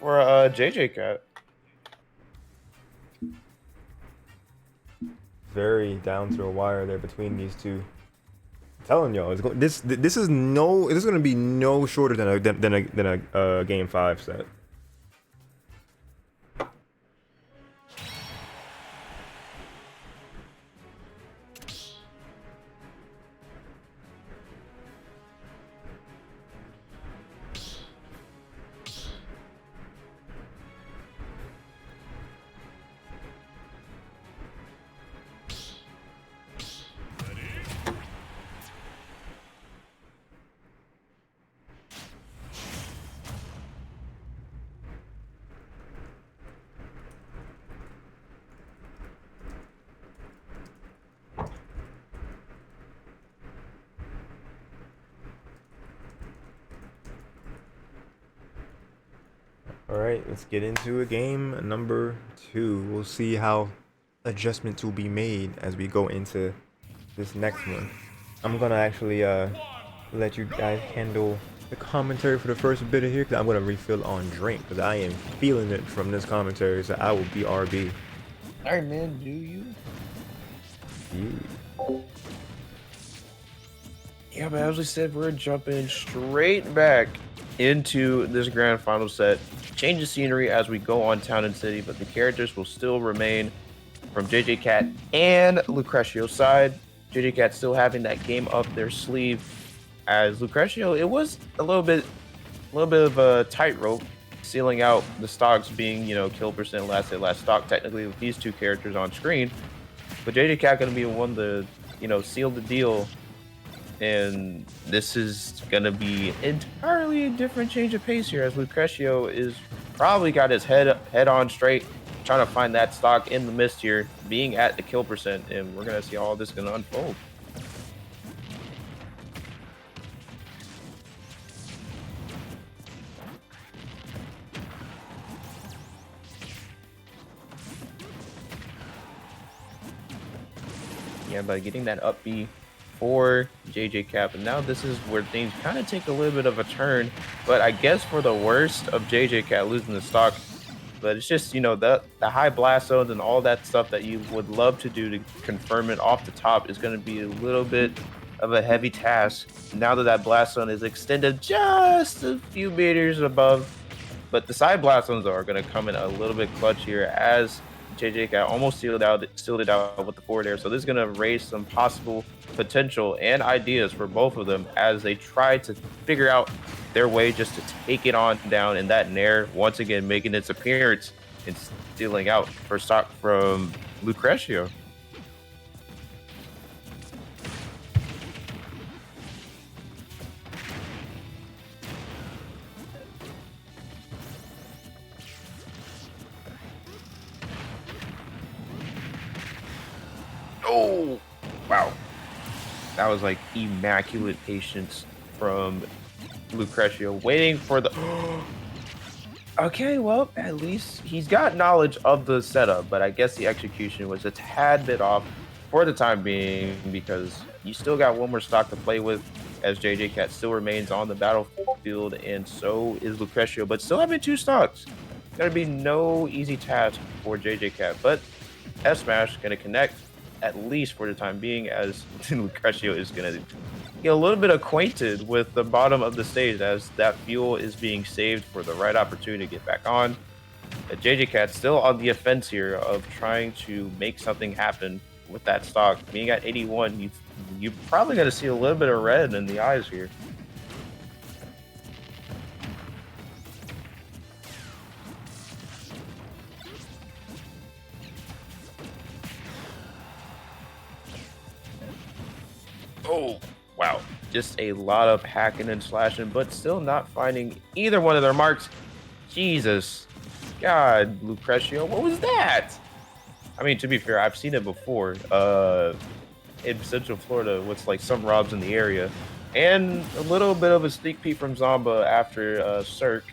for JJ Cat. Very down to a wire there between these two. I'm telling y'all, this is gonna be no shorter than a game 5 set. All right, let's get into it. Game number 2. We'll see how adjustments will be made as we go into this next one. I'm gonna actually let you guys handle the commentary for the first bit of here, because I'm gonna refill on drink, because I am feeling it from this commentary. So I will be RB. All right, man. Do you? Yeah, but as we said, we're jumping straight back into this grand final set. Change the scenery as we go on Town and City, but the characters will still remain from JJ Cat and Lucretio's side. JJ Cat still having that game up their sleeve. As Lucretio, it was a little bit of a tightrope, sealing out the stocks being, kill percent, last hit, last stock, technically with these two characters on screen. But JJ Cat gonna be the one to, seal the deal. And this is going to be entirely a different change of pace here, as Lucretio is probably got his head on straight, trying to find that stock in the mist here, being at the kill percent, and we're going to see all this going to unfold. Yeah, by getting that up B for JJ Cap, and now this is where things kind of take a little bit of a turn, but I guess for the worst of JJ Cap losing the stock. But it's just, the high blast zones and all that stuff that you would love to do to confirm it off the top is going to be a little bit of a heavy task now that blast zone is extended just a few meters above. But the side blast zones are going to come in a little bit clutch here, as JJ Cat almost sealed it out with the forward air. So this is going to raise some possible potential and ideas for both of them as they try to figure out their way just to take it on down in that nair, once again making its appearance and stealing out for stock from Lucretio. Oh, wow. That was like immaculate patience from Lucretio, waiting for the... Okay, well, at least he's got knowledge of the setup, but I guess the execution was a tad bit off for the time being, because you still got one more stock to play with, as JJ Cat still remains on the battlefield, and so is Lucretio, but still having two stocks. Gonna be no easy task for JJ Cat, but F Smash gonna connect, at least for the time being, as Lucretio is going to get a little bit acquainted with the bottom of the stage, as that fuel is being saved for the right opportunity to get back on. JJ Cat's still on the offense here of trying to make something happen with that stock. Being at 81, you're probably going to see a little bit of red in the eyes here. Oh, wow. Just a lot of hacking and slashing, but still not finding either one of their marks. Jesus. God, Lucretio, what was that? I mean, to be fair, I've seen it before. In Central Florida, with like some robs in the area. And a little bit of a sneak peek from Zomba after Cirque.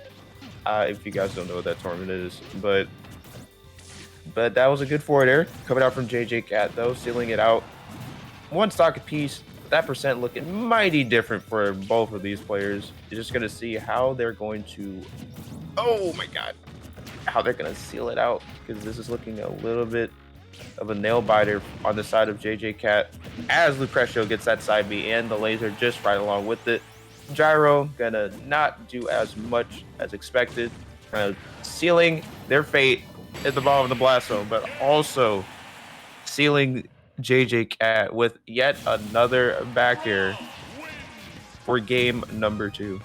If you guys don't know what that tournament is. But that was a good forward air. Coming out from JJ Cat, though, sealing it out. One stock apiece. That percent looking mighty different for both of these players. You're just going to see how they're going to... Oh, my God. How they're going to seal it out, because this is looking a little bit of a nail biter on the side of JJ Cat, as Lucretio gets that side B and the laser just right along with it. Gyro going to not do as much as expected, sealing their fate at the bottom of the blast zone, but also sealing JJ Cat with yet another back air for game number 2.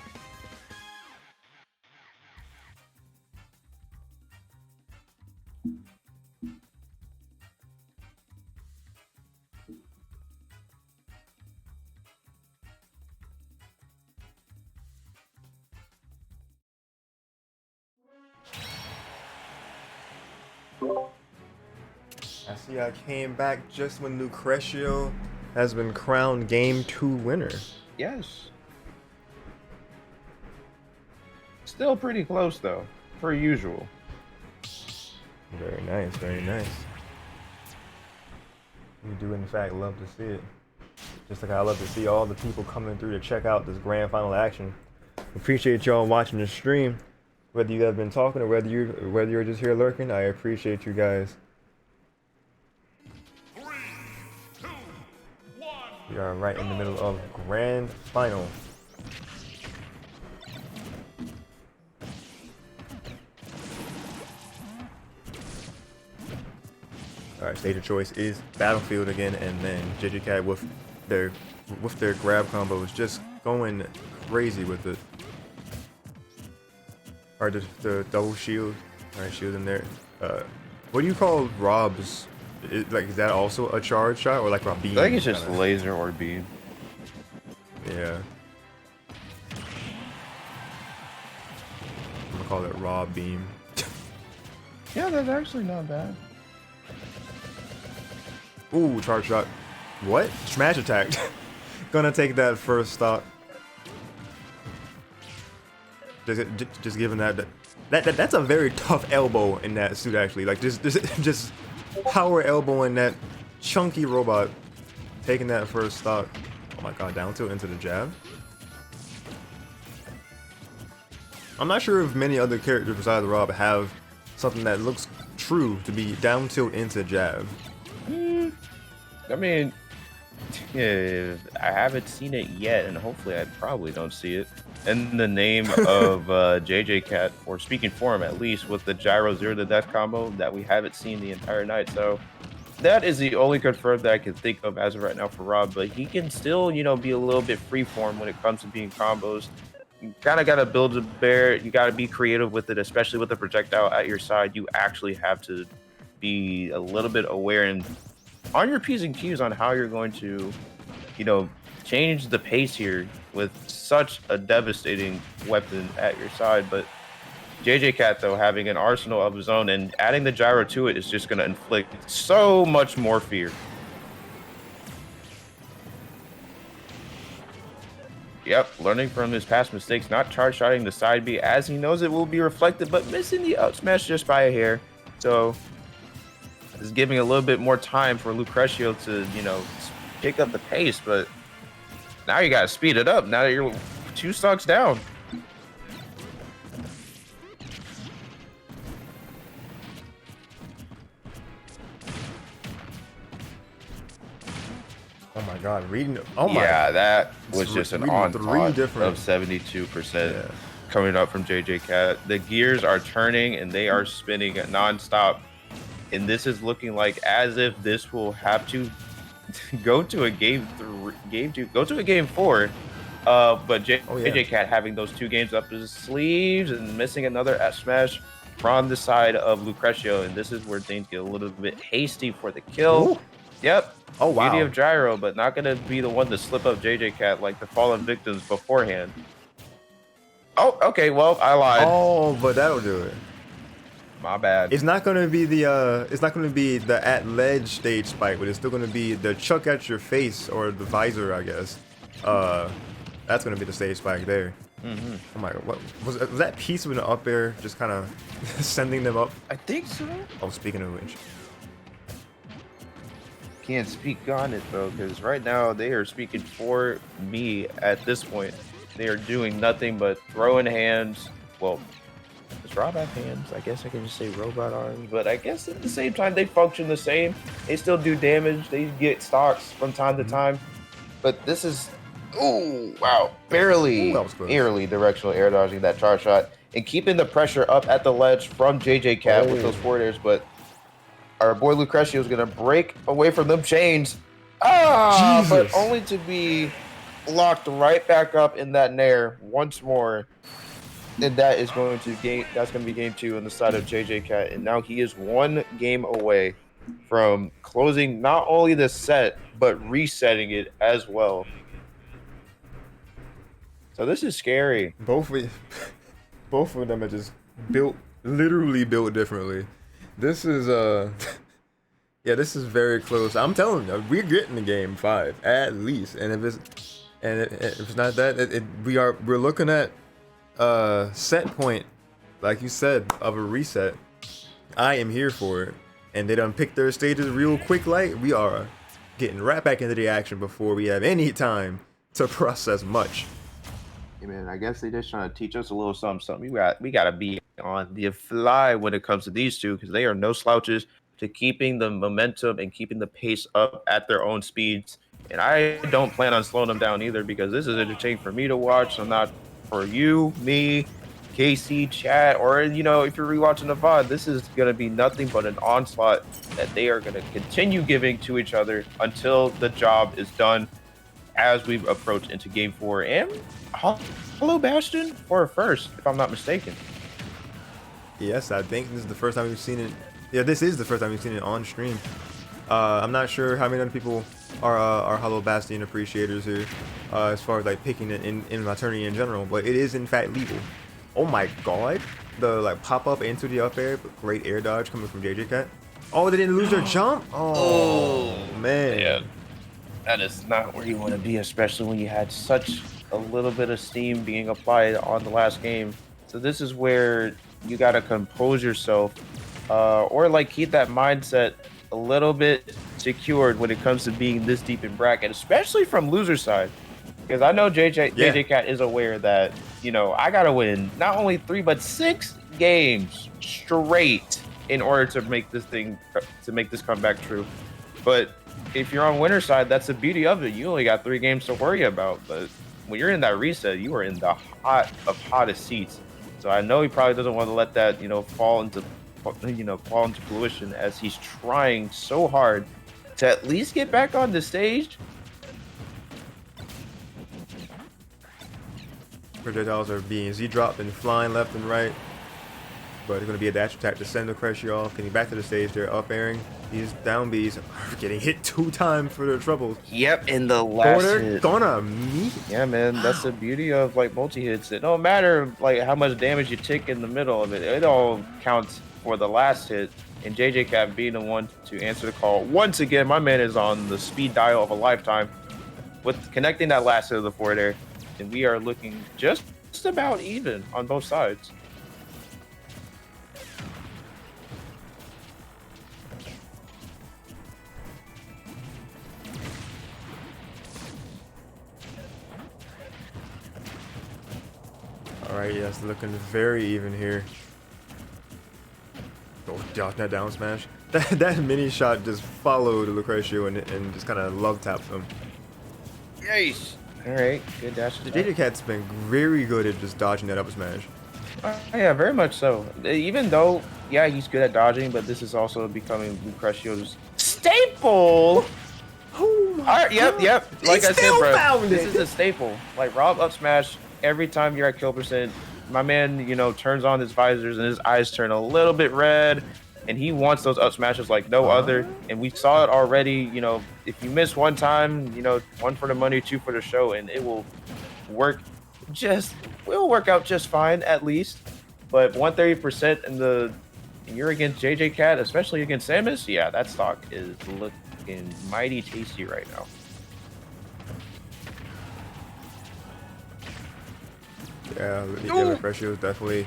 I see I came back just when Lucretio has been crowned Game 2 winner. Yes. Still pretty close, though. per usual. Very nice, very nice. We do in fact love to see it. Just like I love to see all the people coming through to check out this grand final action. Appreciate y'all watching the stream. Whether you have been talking or whether you're just here lurking, I appreciate you guys. 3, 2, 1. We are right in the middle of grand final. Alright, stage of choice is Battlefield again, and then JJ Cat with their grab combo is just going crazy with it. Alright, the double shield. Alright, shield in there. What do you call Rob's? Is that also a charge shot or like a beam? I think it's just laser or beam. Yeah. I'm gonna call it Rob beam. Yeah, that's actually not bad. Ooh, charge shot. What? Smash attack. Gonna take that first stock. Just given that's a very tough elbow in that suit actually. Like just power elbowing that chunky robot, taking that first stock. Oh my god, down tilt into the jab. I'm not sure if many other characters besides Rob have something that looks true to be down tilt into jab. I mean, yeah, I haven't seen it yet, and hopefully I probably don't see it. In the name of JJ Cat, or speaking for him at least, with the gyro 0 to death combo that we haven't seen the entire night. So that is the only confirmed that I can think of as of right now for Rob, but he can still, you know, be a little bit freeform when it comes to being combos. You kind of got to build a bear. You got to be creative with it, especially with the projectile at your side. You actually have to be a little bit aware and on your P's and Q's on how you're going to, you know, change the pace here with such a devastating weapon at your side. But JJ Cat, though, having an arsenal of his own and adding the gyro to it is just going to inflict so much more fear. Yep, learning from his past mistakes, not charge shotting the side B as he knows it will be reflected, but missing the up smash just by a hair. So is giving a little bit more time for Lucretio to, you know, pick up the pace, but now you gotta speed it up now that you're 2 stocks down. Oh my god, reading. Oh my. Yeah, that was just an on of 72% Yeah. coming up from JJ Cat. The gears are turning and they are spinning nonstop. And this is looking like as if this will have to go to a game 4. But JJ Cat having those 2 games up his sleeves and missing another F smash from the side of Lucretio, and this is where things get a little bit hasty for the kill. Ooh. Yep. Oh wow. Beauty of gyro, but not gonna be the one to slip up JJ Cat like the fallen victims beforehand. Oh, okay. Well, I lied. Oh, but that'll do it. My bad. It's not gonna be the at ledge stage spike, but it's still gonna be the chuck at your face or the visor, I guess. That's gonna be the stage spike there. Mm-hmm. Oh my god, what was that piece with an up air just kind of sending them up? I think so. Oh, speaking of which, Can't speak on it though, because right now they are speaking for me at this point. They are doing nothing but throwing hands. Well, does Rob have hands? I guess I can just say robot arms, but I guess at the same time they function the same. They still do damage. They get stocks from time to time. But this is, ooh, wow, barely directional air dodging that charge shot and keeping the pressure up at the ledge from JJ Cat with those forward airs. But our boy Lucretio is gonna break away from them chains. Jesus. But only to be locked right back up in that nair once more. And that is going to be game 2 on the side of JJ Cat. And now he is 1 game away from closing not only the set, but resetting it as well. So this is scary. both of them are just literally built differently. This is yeah, this is very close. I'm telling you, we're getting to game 5 at least. And if it's not that, we're looking at set point like you said, of a reset. I am here for it. And they done picked their stages real quick like. We are getting right back into the action before we have any time to process much. Hey man, I guess they just trying to teach us a little something. We gotta be on the fly when it comes to these two because they are no slouches to keeping the momentum and keeping the pace up at their own speeds. And I don't plan on slowing them down either because this is entertaining for me to watch. So not for you, me, Casey, chat, or if you're rewatching the VOD, this is gonna be nothing but an onslaught that they are gonna continue giving to each other until the job is done. As we approach into Game 4, and hello Bastion for a first, if I'm not mistaken. Yes, I think this is the first time we've seen it. Yeah, this is the first time we've seen it on stream. I'm not sure how many other people are Hollow Bastion appreciators here, as far as like picking it in my tourney in general, but it is in fact legal. Oh my god, the like pop up into the up air, great air dodge coming from JJ Cat. Oh, they didn't lose their jump. Oh man. Yeah. That is not where you want to be, especially when you had such a little bit of steam being applied on the last game. So this is where you got to compose yourself, or like keep that mindset a little bit secured when it comes to being this deep in bracket, especially from loser side. Because I know JJ Cat is aware that, I got to win not only 3, but 6 games straight in order to make this comeback true. But if you're on winner side, that's the beauty of it. You only got 3 games to worry about. But when you're in that reset, you are in the hottest seats. So I know he probably doesn't want to let that, fall into fruition as he's trying so hard to at least get back on the stage. Projectiles are being Z-dropped and flying left and right. But it's going to be a dash attack to send the Crescio off. Getting back to the stage, they're up airing. These down Bs are getting hit 2 times for their troubles. Yep, in the last hit. Gonna meet. Yeah, man, that's the beauty of like multi-hits. It don't matter like how much damage you take in the middle of it. It all counts for the last hit. And JJ Cat being the one to answer the call. Once again, my man is on the speed dial of a lifetime with connecting that last hit of the forward air. And we are looking just about even on both sides. Alright, yes, looking very even here. Oh, dodge that down smash. That mini shot just followed Lucretio and just kind of love tapped him. Yes. Alright, good dash. The JJ Cat's been very good at just dodging that up smash. Yeah, very much so. Even though, yeah, he's good at dodging, but this is also becoming Lucretio's staple. Oh my God. Yep. Like He I said, still bro, found this it. is a staple. Like Rob up smash every time you're at kill percent. My man, turns on his visors and his eyes turn a little bit red, and he wants those up smashes like no other. And we saw it already. If you miss one time, 1 for the money, 2 for the show, and it will work out just fine at least. But 130% and you're against JJ Cat, especially against Samus, yeah, that stock is looking mighty tasty right now. Yeah, Lucretio is definitely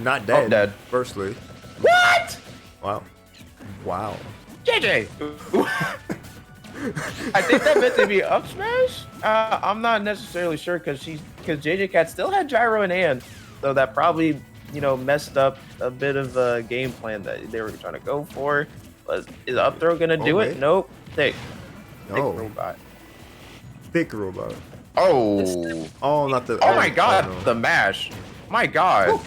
not dead. Dead. Firstly. What? Wow. JJ! I think that meant to be up smash. I'm not necessarily sure because JJ Cat still had gyro in hand, so that probably messed up a bit of a game plan that they were trying to go for. But is up throw gonna do it? Nope. Thick robot. Thick robot. Oh, Not the. Oh my God, no. the mash. My God. Woo.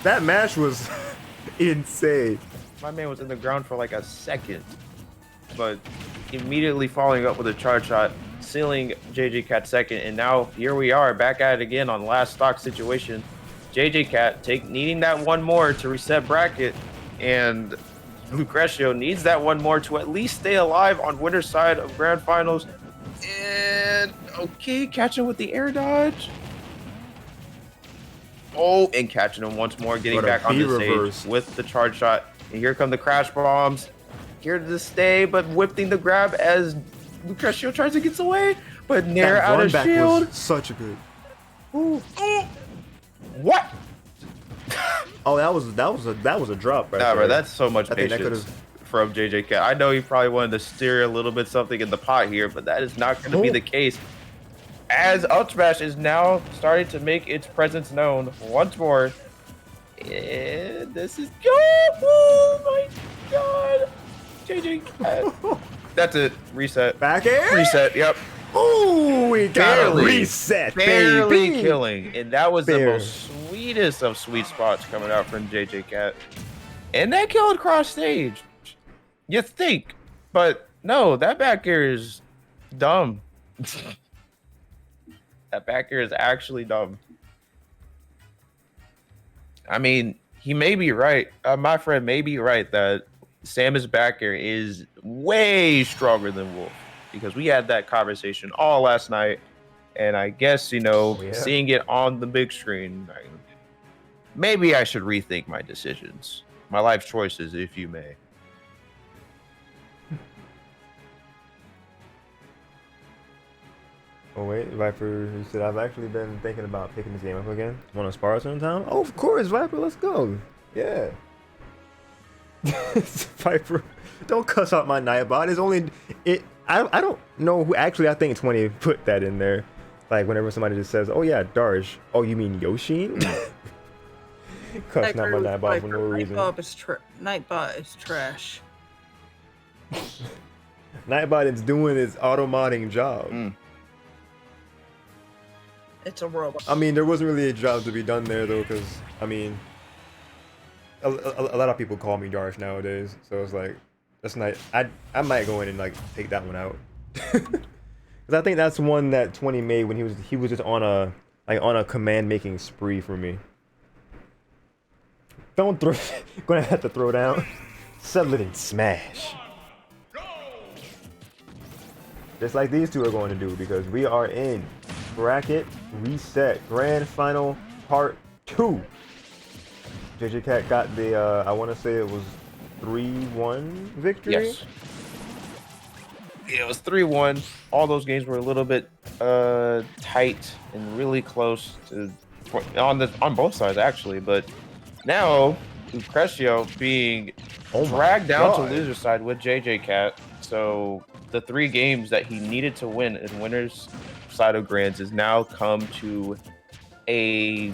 That mash was insane. My man was in the ground for like a second, but immediately following up with a charge shot, sealing JJ Cat second, and now here we are back at it again on last stock situation. JJ Cat needing that 1 more to reset bracket, and Lucretio needs that 1 more to at least stay alive on winner's side of grand finals. And okay, catching with the air dodge. Oh, and catching him once more, getting back on the stage with the charge shot. And here come the crash bombs. Here to stay, but whipping the grab as Lucretio tries to get away. But Nair out of shield. Was such a good. Ooh. What? Oh, that was a drop right Nah, bro, there. that's so much I think that patience could've- from JJ Cat. I know he probably wanted to steer a little bit something in the pot here, but that is not going to be Oh. the case. As Up Smash is now starting to make its presence known once more. And this is oh my god. JJ Cat. That's it. Reset. Back air. Reset. Yep. Ooh, we got a Barely, reset, barely baby. killing, and that was the Barely. most sweetest of sweet spots coming out from JJ Cat. And that killed cross stage. You think, but no, that back air is dumb. That back air is actually dumb. I mean, he may be right. My friend may be right that Samus back air is way stronger than Wolf, because we had that conversation all last night. And I guess, you know, Oh, yeah? seeing it on the big screen, maybe I should rethink my decisions, my life choices, if you may. Oh wait, Viper, you said I've actually been thinking about picking this game up again. Want to spar sometime? Oh, of course, Viper, let's go. Yeah. Viper, don't cuss out my Nightbot. It's only it. I don't know who actually. I think 20 put that in there. Like whenever somebody just says, "Oh yeah, Darsh." Oh, you mean Yoshean? Cussing out my Nightbot for no reason. Nightbot is trash. Nightbot is doing its auto modding job. It's a robot. I mean, there wasn't really a job to be done there though, because I mean, a lot of people call me Darsh nowadays, so it's like that's not. I might go in and like take that one out, because I think that's one that 20 made when he was just on a command making spree for me. Don't throw. Gonna have to throw down. Settle it and smash. Just like these two are going to do, because we are in bracket reset grand final part 2. JJ Cat got the I want to say it was 3-1 victory. Yes. Yeah, it was 3-1. All those games were a little bit tight and really close to on both sides actually, but now Lucrecio being dragged down to loser side with JJ Cat. So the 3 games that he needed to win in winners side of grands has now come to a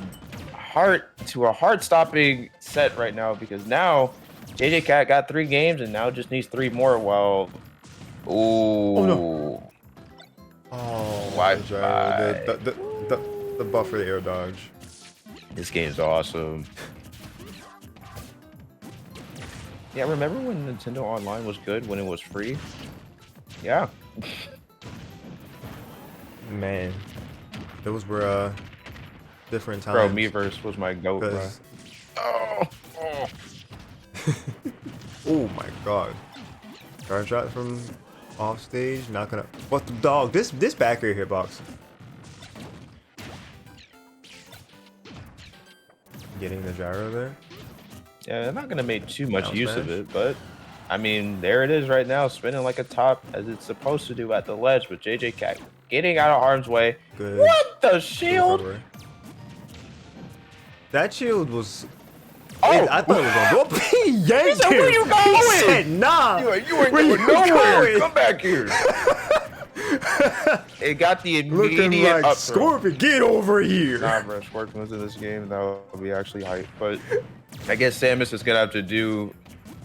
heart-stopping set right now, because now JJ Cat got 3 games and now just needs 3 more. While Oh Wi-Fi. The buffer air dodge. This game's awesome. Yeah, remember when Nintendo Online was good when it was free? Yeah. Man, those were different times. Bro, Miiverse was my goat, bro. 'Cause- Oh. Oh my god. Charge shot from off stage, not gonna. What the dog? This back air hitbox. Getting the gyro there. Yeah, they're not gonna make too much Down use of smash. it, but I mean, there it is right now, spinning like a top as it's supposed to do at the ledge, with JJ Cat getting out of harm's way. Good. What the Good shield? recovery. That shield was. Oh, I thought it was gonna go. He yanked said, him. "Where you He going?" said, "Nah." You ain't Where going you nowhere. going? Come back here. It got the Looking immediate like up throw. Scorpion, get over here. Nah, bro, Scorpion's in this game. That would be actually hype. But I guess Samus is gonna have to do.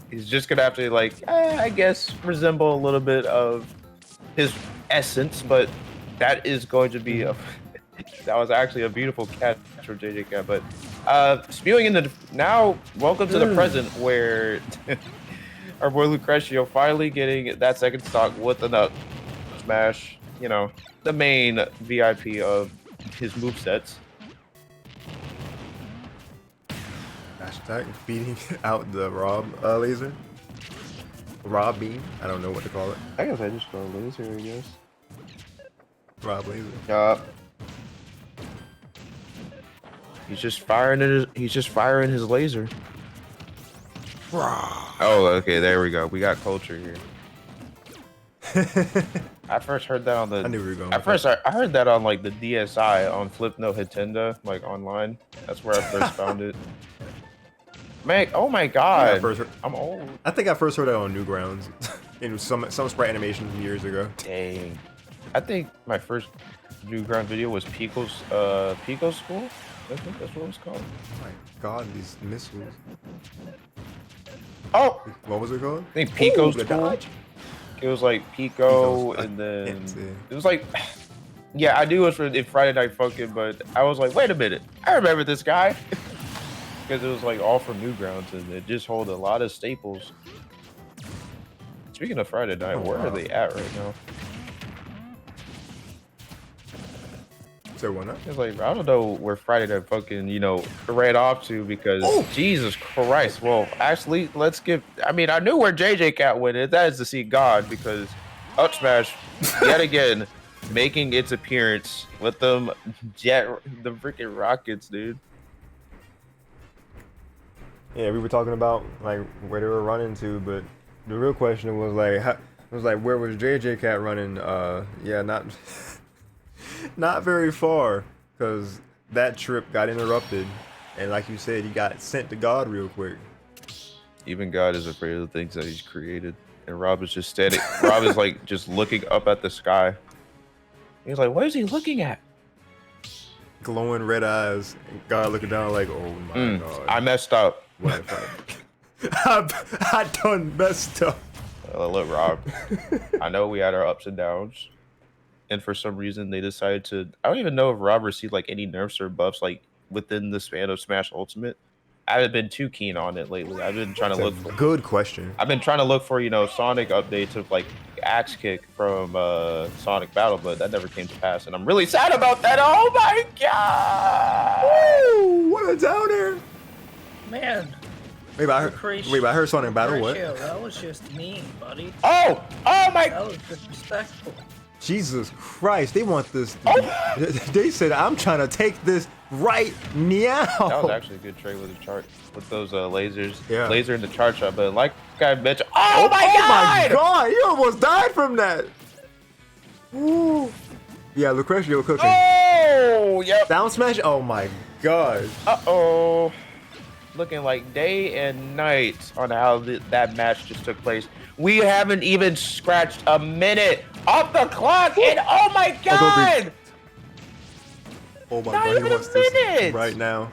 He's just gonna have to I guess resemble a little bit of his essence, but that is going to be a. That was actually a beautiful catch from JJ Cat. But spewing in the now, welcome to the present where our boy Lucrecio finally getting that second stock with an up smash. You know, the main VIP of his movesets. Hashtag beating out the Rob laser. Rob beam. I don't know what to call it. I guess I just go laser, I guess. Rob laser. He's just firing his laser. Oh, okay, there we go. We got culture here. I first heard that on the. I knew we were going. At first, I heard that on like the DSI on Flip No Hitenda, like online. That's where I first found it. Man, oh my I god. first heard, I'm old. I think I first heard that on Newgrounds in some sprite animation from years ago. Dang. I think my first Newground video was Pico's School. I think that's what it was called. Oh my god, these missiles. Oh! What was it called? I think Pico's the School. dodge? It was like Pico, Pico's- and then yeah. it was like, yeah, I knew it was in Friday Night Funkin', but I was like, wait a minute, I remember this guy, because it was like all from Newgrounds, and it just hold a lot of staples. Speaking of Friday Night, where are they at right now? So what? It's like I don't know where Friday Night Funkin', ran off to because Jesus Christ. Well, actually, let's give. I mean, I knew where JJ Cat went. That is to see God because Up Smash yet again making its appearance with them the freaking Rockets, dude. Yeah, we were talking about like where they were running to, but the real question was like, where was JJ Cat running? Yeah, not not very far, because that trip got interrupted, and like you said, he got sent to God real quick. Even God is afraid of the things that He's created, and Rob is just standing. Rob is like just looking up at the sky. He's like, what is he looking at? Glowing red eyes, and God looking down like, oh my god, I messed up. what I done messed up. Look, Rob, I know we had our ups and downs, and for some reason they decided to. I don't even know if Rob received like any nerfs or buffs like within the span of Smash Ultimate. I haven't been too keen on it lately. I've been trying to look for. Good question. I've been trying to look for Sonic updates of like Axe Kick from Sonic Battle, but that never came to pass, and I'm really sad about that. Oh my god! Woo, what a downer! Man, Wait, but I heard Sonic Battle. What? Ratio, that was just mean, buddy. Oh my! That was disrespectful. Jesus Christ, they want this. They said, I'm trying to take this right now. That was actually a good trade with the chart, with those lasers. Yeah. Laser in the chart shot, but like I mentioned, oh my god! my god, you almost died from that. Woo. Yeah, Lucretio cooking. Oh, yep. Down smash? Oh my god. Uh-oh. Looking like day and night on how that match just took place. We haven't even scratched a minute off the clock, and oh my god! Oh my Not god, he even a wants this minute. right now.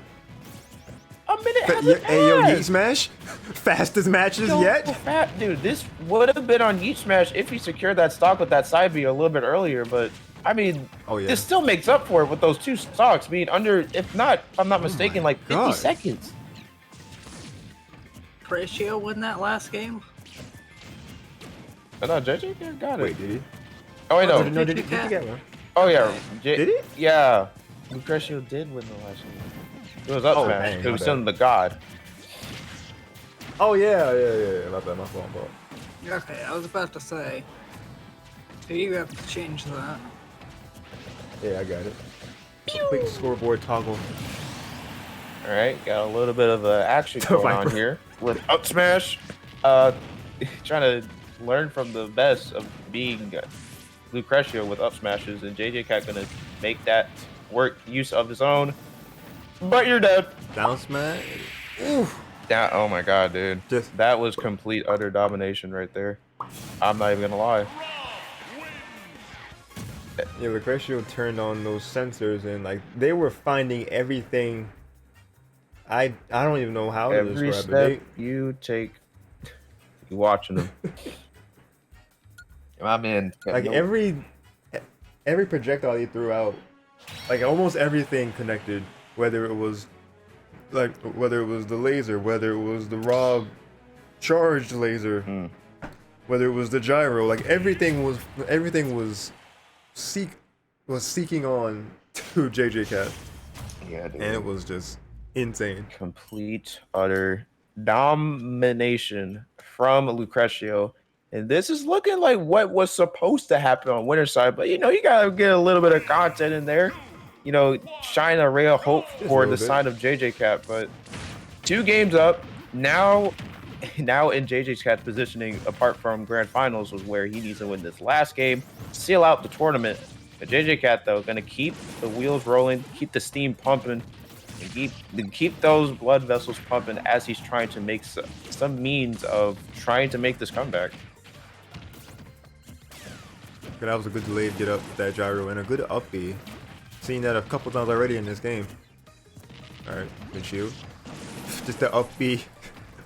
A minute hasn't Hey yo, Yeet passed. Smash? Fastest matches So yet? fat, dude. This would have been on Yeet Smash if he secured that stock with that side B a little bit earlier, but I mean, this still makes up for it with those two stocks being under, if I'm not mistaken, like 50 God. seconds. Ratio win that last game? Oh, no, JJ got it. Wait, did he? Oh, wait, no. No, did he get one? Oh, yeah. Did he? Yeah. Lucretio did win the last one. It was up smash. dang, It my was bad. still the god. Oh yeah. My bad, my fault. Okay, I was about to say. So you have to change that. Yeah, I got it. Quick scoreboard toggle. All right, got a little bit of action going on Viper. here with up smash. Trying to learn from the best of being Lucretio with up smashes, and JJ Cat gonna make that work use of his own. But you're dead. Down smash. Down. Oh my god, dude. Just- That was complete utter domination right there. I'm not even gonna lie. Yeah, Lucretio turned on those sensors and like they were finding everything. I don't even know how to Every describe step it. you take, you watching them. My man. Like every projectile he threw out, like almost everything connected. Whether it was the laser, whether it was the raw charged laser, whether it was the gyro, like everything was seeking on to JJ Cat, Yeah, dude. and it was just insane. Complete utter domination from Lucretio. And this is looking like what was supposed to happen on winner's side, but you gotta get a little bit of content in there. Shine a ray of hope for the side of JJ Cat. But 2 games up now in JJ Cat's positioning, apart from grand finals, was where he needs to win this last game, seal out the tournament. But JJ Cat though gonna keep the wheels rolling, keep the steam pumping, And keep those blood vessels pumping as he's trying to make some means of trying to make this comeback. That was a good delayed get up with that gyro and a good up B. Seen that a couple times already in this game. Alright, good shield. Just the up B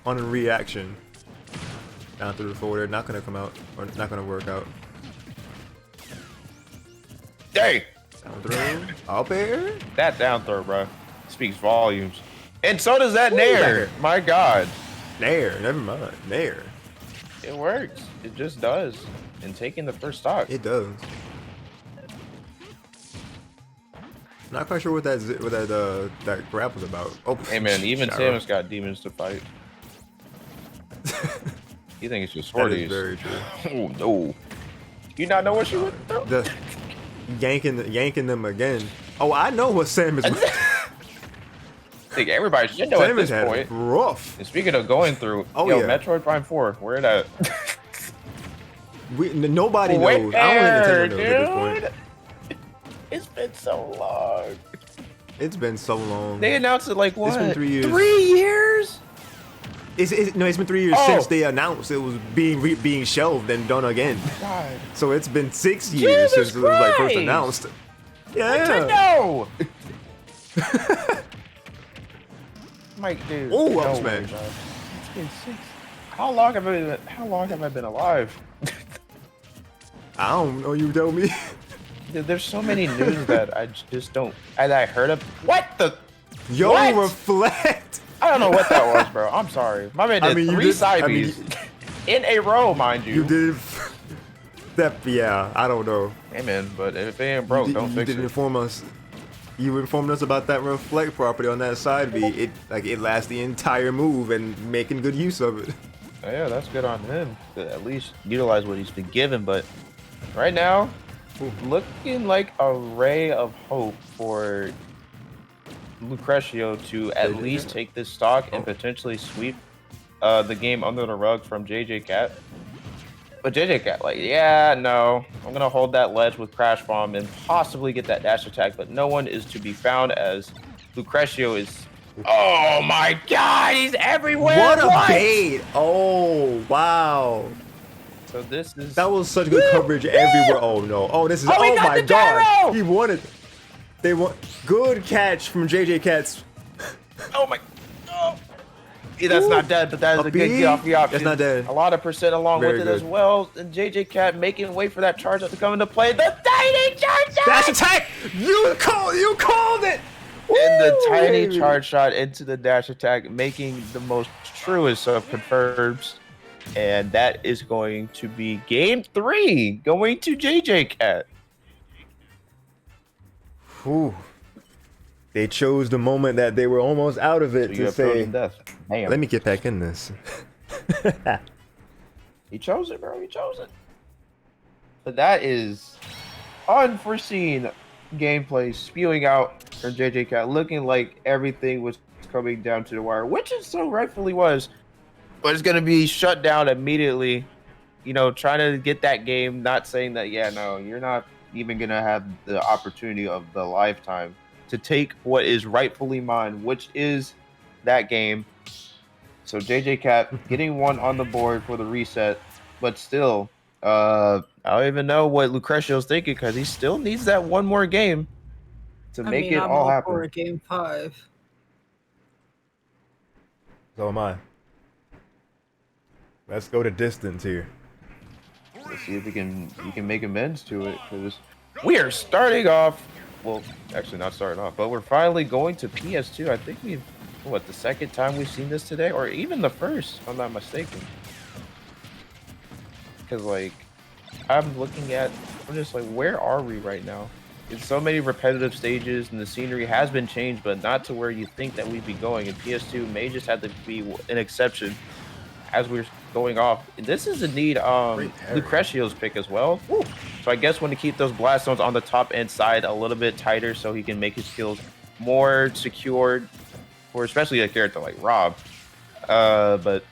on a reaction. Down through the forward, not gonna come out, or not gonna work out. Dang! Down throw, up air. That down throw, bro, speaks volumes. And so does that Ooh, nair. My God. Nair, never mind. Nair. It works. It just does. And taking the first stock. It does. Not quite sure what that grab was about. Oh, Hey man, even gyro. Samus got demons to fight. You think it's just That swordies? is very true. Oh no. You not know what she went through? The yanking them again. Oh, I know what Samus. I think everybody should know at Samus this had point. it rough. And speaking of going through, Oh, yo, yeah. Metroid Prime 4, where it at? Nobody knows. I don't think Nintendo knows at this point. It's been so long. It's been so long. They announced it like what? It's been 3 years. 3 years? No, it's been 3 years Oh. since they announced it was being shelved and done again. God. So it's been 6 years Jesus since it was like first Christ. announced. Yeah. Nintendo! Mike, dude. Ooh, no up way, smash. bro. It's been 6. How long have I been alive? I don't know. You tell me. Dude, there's so many news that I just don't. And I heard of. What the? Yo, What? reflect. I don't know what that was, bro. I'm sorry. My man did I mean, you 3 did- side I mean, Bs in a row, mind you. You did. That yeah. I don't know. Hey man, but if it ain't broke, don't you fix didn't it. inform us. You informed us about that reflect property on that side B. It lasts the entire move and making good use of it. Oh, yeah, that's good on him to at least utilize what he's been given. But right now, looking like a ray of hope for Lucretio to at least take this stock and potentially sweep the game under the rug from JJ Cat. But JJ Cat, like, yeah, no, I'm gonna hold that ledge with Crash Bomb and possibly get that dash attack, but no one is to be found as Lucretio is. Oh my God, he's everywhere! What a bait! Oh wow. So this is That was such good coverage everywhere. Oh no. Oh, this is. Oh, he Oh got my the gyro! God. He won it. They won. Good catch from JJ Cats. oh my. Oh. Yeah, that's not dead, but that is A a good B? get off the option. That's not dead. A lot of percent along Very with it as good. well. And JJ Cat making way for that charge up to come into play. The tiny charge shot! Dash attack. You called it. And the Woo, tiny baby. charge shot into the dash attack, making the most truest of confirms. And that is going to be game 3, going to JJ Cat. Whew. They chose the moment that they were almost out of it So you to have say, frozen death. Damn. "Let me get back in this." He chose it, bro. He chose it. But that is unforeseen gameplay spewing out from JJ Cat, looking like everything was coming down to the wire, which it so rightfully was. But it's going to be shut down immediately. You know, trying to get that game, not saying that, yeah, no, you're not even going to have the opportunity of the lifetime to take what is rightfully mine, which is that game. So JJ Cat getting one on the board for the reset, but still, I don't even know what Lucretio's thinking because he still needs that one more game to make it I'm all all happen. for a game 5. So am I. Let's go to distance here. Let's see if we can make amends to it because we are starting off. Well, actually not starting off, but we're finally going to PS2. I think we've the second time we've seen this today, or even the first, if I'm not mistaken. Because like I'm looking at, I'm just like, where are we right now? It's so many repetitive stages, and the scenery has been changed, but not to where you think that we'd be going. And PS2 may just have to be an exception as we're going off. This is indeed Lucretio's pick as well. Woo. So I guess when to keep those blast zones on the top and side a little bit tighter so he can make his kills more secured for especially a character like Rob. But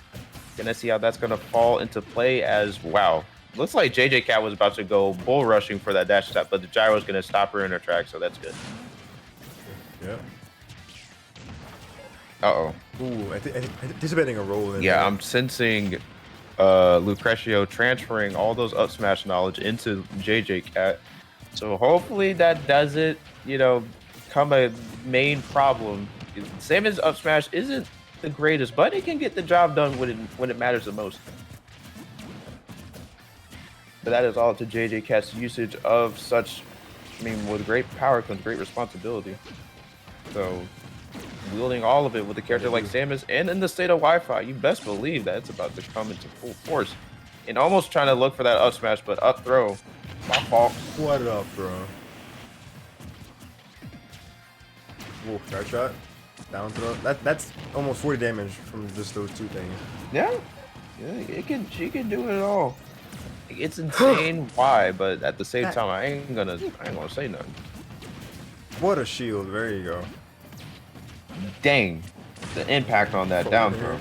gonna see how that's gonna fall into play as wow. Looks like JJ Cat was about to go bull rushing for that dash attack, but the gyro's gonna stop her in her track, so that's good. Yeah. Uh-oh. Ooh, anticipating a roll in Yeah, there. I'm sensing Lucretio transferring all those up smash knowledge into JJ Cat. So hopefully that doesn't, become a main problem. Samus up smash isn't the greatest, but it can get the job done when it matters the most. But that is all to JJ Cat's usage of such. I mean, with great power comes great responsibility. So wielding all of it with a character like Samus and in the state of Wi-Fi, you best believe that it's about to come into full force. And almost trying to look for that up smash, but up throw. My fault. What up, bro? Whoa, charge shot. Down throw. That's almost 40 damage from just those two things. Yeah. She can do it all. It's insane why, but at the same time I ain't gonna say nothing. What a shield. There you go. Dang. The impact on that down throw.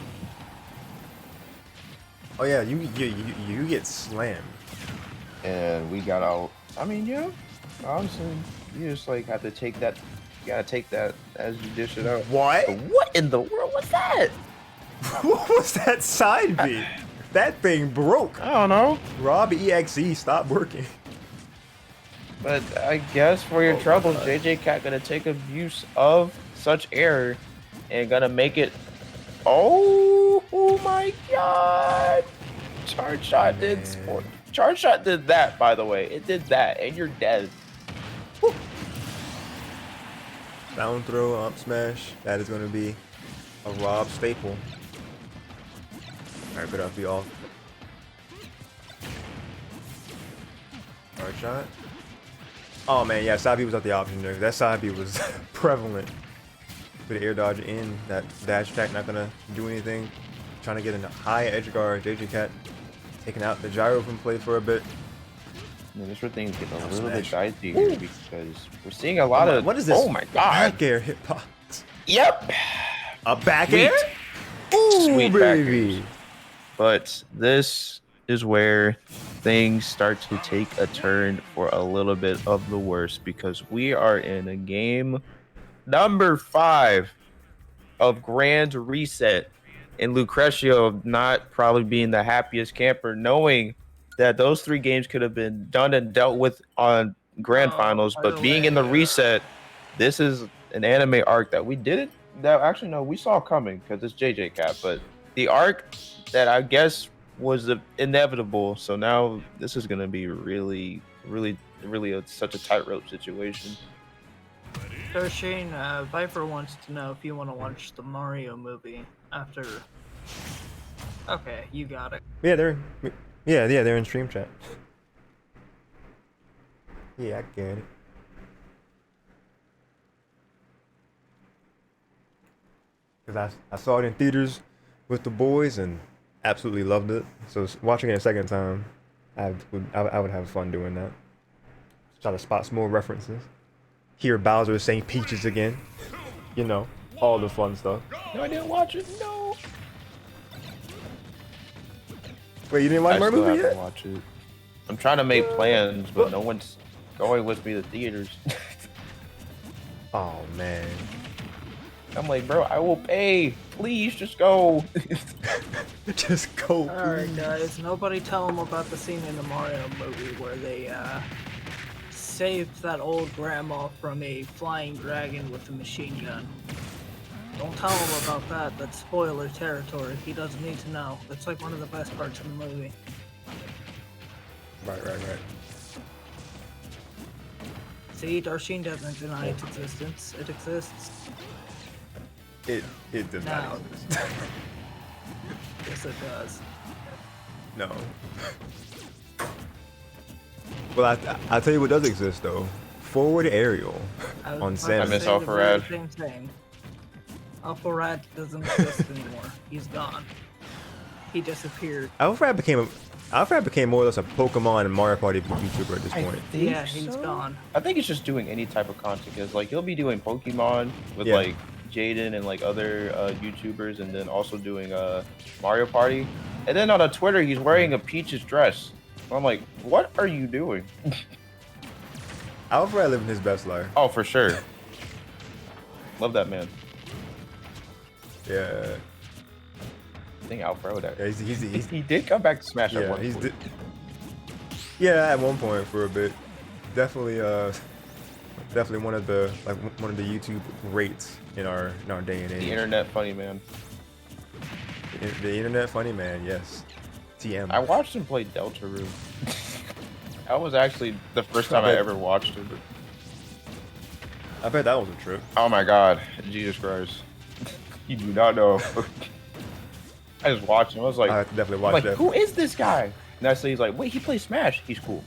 Oh yeah, you get slammed. And we got out. I mean, yeah. Honestly, you just like have to take that. You gotta take that as you dish it out. What? But what in the world was that? What was that side beat? That thing broke. I don't know. Rob EXE, stop working. But I guess for your troubles, JJ Cat gonna take abuse of such error and gonna make it. Oh my God! Charge shot did sport. Charge shot did that, by the way. It did that, and you're dead. Whew. Down throw, up smash. That is going to be a Rob staple. Alright, good up, be off. Hard shot. Oh man, yeah, side B was not the option there. That side B was prevalent. With the air dodge in, that dash attack not gonna do anything. Trying to get in a high edge guard. JJ Cat taking out the gyro from play for a bit. Man, this whole thing's getting a little bit dicey here because we're seeing a lot of. What is this? Oh my God! Back air hitbox. Yep. A back Sweet. air? Ooh, Sweet back baby. airs. But this is where things start to take a turn for a little bit of the worse because we are in a game number 5 of Grand Reset, and Lucretio not probably being the happiest camper, knowing that those 3 games could have been done and dealt with on Grand Finals, but being in the reset, this is an anime arc that we didn't. That actually no, we saw coming because it's JJ Cat, but the arc that I guess was inevitable. So now this is gonna be really such a tightrope situation. Yoshean, Viper wants to know if you want to watch the Mario movie after. Okay, you got it. Yeah, they're in stream chat. Yeah, I get it. Cause I saw it in theaters with the boys and absolutely loved it. So watching it a second time, I would have fun doing that. Try to spot some more references. Hear Bowser saying Peaches again. You know, all the fun stuff. No, I didn't watch it. No. Wait, you didn't watch I my still movie have yet? to watch it. I'm trying to make plans, but no one's going with me to theaters. Oh man. I'm like, bro, I will pay. Please, just go. Just go. Alright, guys, nobody tell them about the scene in the Mario movie where they saved that old grandma from a flying dragon with a machine gun. Don't tell him about that. That's spoiler territory. He doesn't need to know. That's like one of the best parts of the movie. Right. See, Yoshean doesn't deny its existence. It exists. It does Now. not exist. Yes, it does. No. Well, I'll tell you what does exist though. Forward aerial on I miss Alpharad. Same thing. Alpharad doesn't exist anymore. He's gone. He disappeared. Alpharad became more or less a Pokemon and Mario Party YouTuber at this point. Yeah, he's gone. I think it's just doing any type of content because like he'll be doing Pokemon with Yeah. like Jaden and like other YouTubers, and then also doing Mario Party. And then on Twitter, he's wearing a Peach's dress. I'm like, what are you doing? Alpharad living his best life. Oh, for sure. Love that man. Yeah. I think Alfredo. Yeah, he's He did come back to Smash at yeah, one he's point. yeah, at one point for a bit. Definitely definitely one of the YouTube greats in our day and age. The internet funny man. The internet funny man, yes. TM. I watched him play Deltarune. That was actually the first time I ever watched him. I bet that was a trip. Oh my god, Jesus Christ. You do not know. I just watched him. I was like, I have to definitely watch that. who is this guy? And I say he's like, wait, he plays Smash. He's cool.